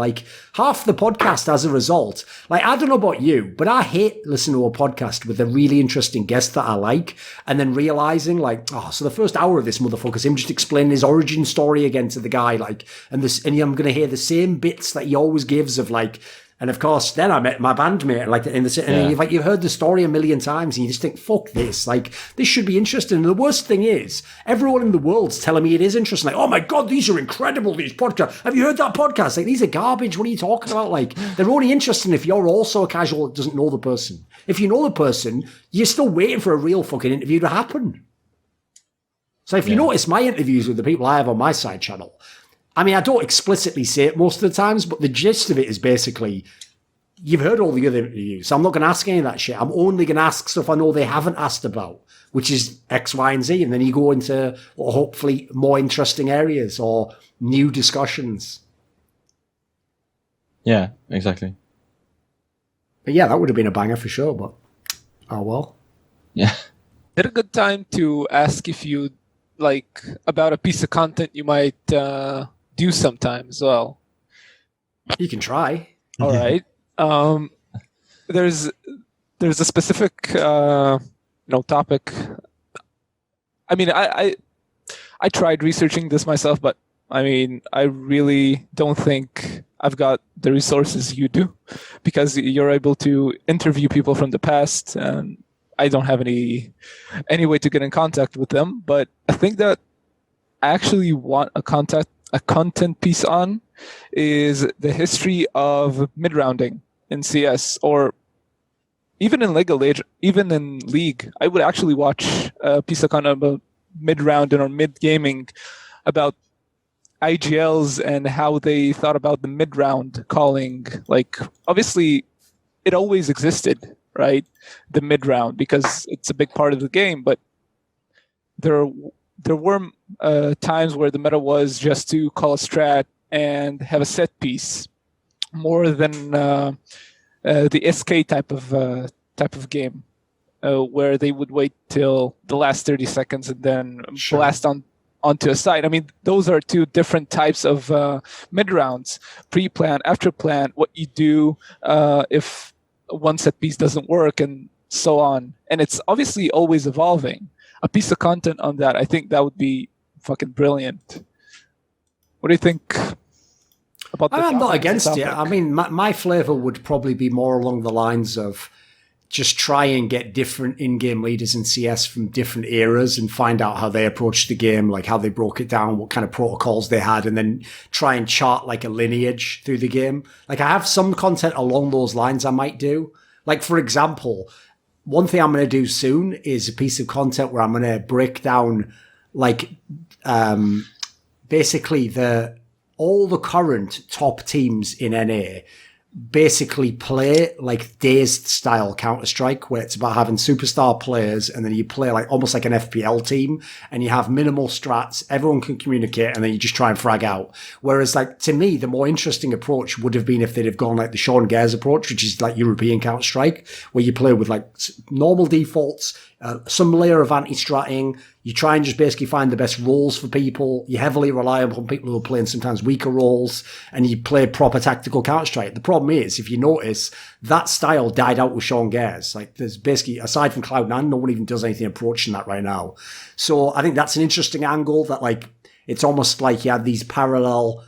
Half the podcast as a result. I don't know about you, but I hate listening to a podcast with a really interesting guest that I like, and then realizing so the first hour of this motherfucker's him just explaining his origin story again to the guy, and I'm going to hear the same bits that he always gives of and of course, then I met my bandmate, and you've heard the story a million times, and you just think, fuck this, this should be interesting. And the worst thing is, everyone in the world's telling me it is interesting. Oh my God, these are incredible, these podcasts. Have you heard that podcast? These are garbage. What are you talking about? They're only interesting if you're also a casual that doesn't know the person. If you know the person, you're still waiting for a real fucking interview to happen. So if you notice my interviews with the people I have on my side channel, I mean, I don't explicitly say it most of the times, but the gist of it is basically, you've heard all the other interviews, so I'm not going to ask any of that shit. I'm only going to ask stuff I know they haven't asked about, which is X, Y, and Z. And then you go into hopefully more interesting areas or new discussions. Yeah, exactly. But yeah, that would have been a banger for sure, but oh well. Yeah. Is it a good time to ask if you like about a piece of content you might do sometime as well? You can try. All right. There's a specific topic. I mean, I tried researching this myself, but I mean, I really don't think I've got the resources you do, because you're able to interview people from the past, and I don't have any way to get in contact with them. But I think that I actually want a content piece on is the history of mid-rounding in CS, or even in League. I would actually watch a piece of content about mid-rounding or mid-gaming, about IGLs and how they thought about the mid-round calling. Like, obviously, it always existed, right? The mid-round, because it's a big part of the game, but there were times where the meta was just to call a strat and have a set piece, more than the SK type of game, where they would wait till the last 30 seconds and then blast onto a side. I mean, those are two different types of mid-rounds: pre-plan, after plan, what you do if one set piece doesn't work, and so on. And it's obviously always evolving. A piece of content on that, I think that would be fucking brilliant. What do you think about that? I'm not against it. I mean, my flavor would probably be more along the lines of just try and get different in-game leaders in CS from different eras and find out how they approached the game, like how they broke it down, what kind of protocols they had, and then try and chart like a lineage through the game. Like, I have some content along those lines I might do. Like, for example, one thing I'm going to do soon is a piece of content where I'm going to break down, like, basically all the current top teams in NA basically play like dazed style Counter-Strike, where it's about having superstar players and then you play like almost like an FPL team and you have minimal strats, everyone can communicate, and then you just try and frag out. Whereas, like, to me, the more interesting approach would have been if they'd have gone like the Sean Gares approach, which is like European Counter-Strike, where you play with like normal defaults, some layer of anti-stratting. You try and just basically find the best roles for people. You heavily rely upon people who are playing sometimes weaker roles, and you play proper tactical Counter-Strike. The problem is, if you notice, that style died out with Sean Gares. Like, there's basically, aside from Cloud9, no one even does anything approaching that right now. So I think that's an interesting angle, that like, it's almost like you had these parallel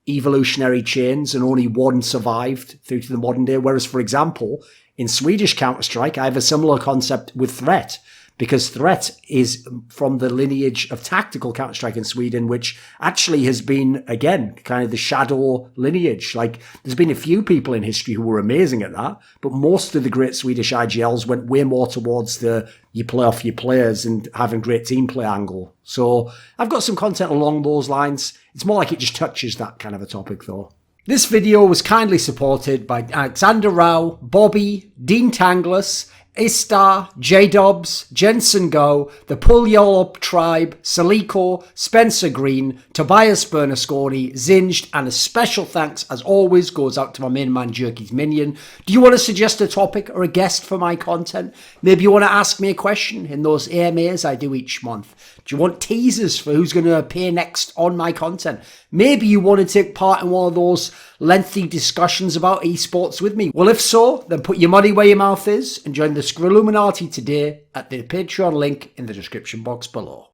evolutionary chains and only one survived through to the modern day. Whereas, for example, in Swedish Counter-Strike, I have a similar concept with Threat, because Threat is from the lineage of tactical Counter-Strike in Sweden, which actually has been, again, kind of the shadow lineage. Like, there's been a few people in history who were amazing at that, but most of the great Swedish IGLs went way more towards the you play off your players and having great team play angle. So I've got some content along those lines. It's more like it just touches that kind of a topic, though. This video was kindly supported by Alexander Rao, Bobby, Dean Tanglis, Istar, JDubs, Jensen Goh, the Puyallup Tribe, Soliko, Spencer Green, Tobias Bernasconi, Xinged, and a special thanks, as always, goes out to my main man, Jerky's Minion. Do you want to suggest a topic or a guest for my content? Maybe you want to ask me a question in those AMAs I do each month. Do you want teasers for who's going to appear next on my content? Maybe you want to take part in one of those lengthy discussions about esports with me. Well, if so, then put your money where your mouth is and join the Scrilluminati today at the Patreon link in the description box below.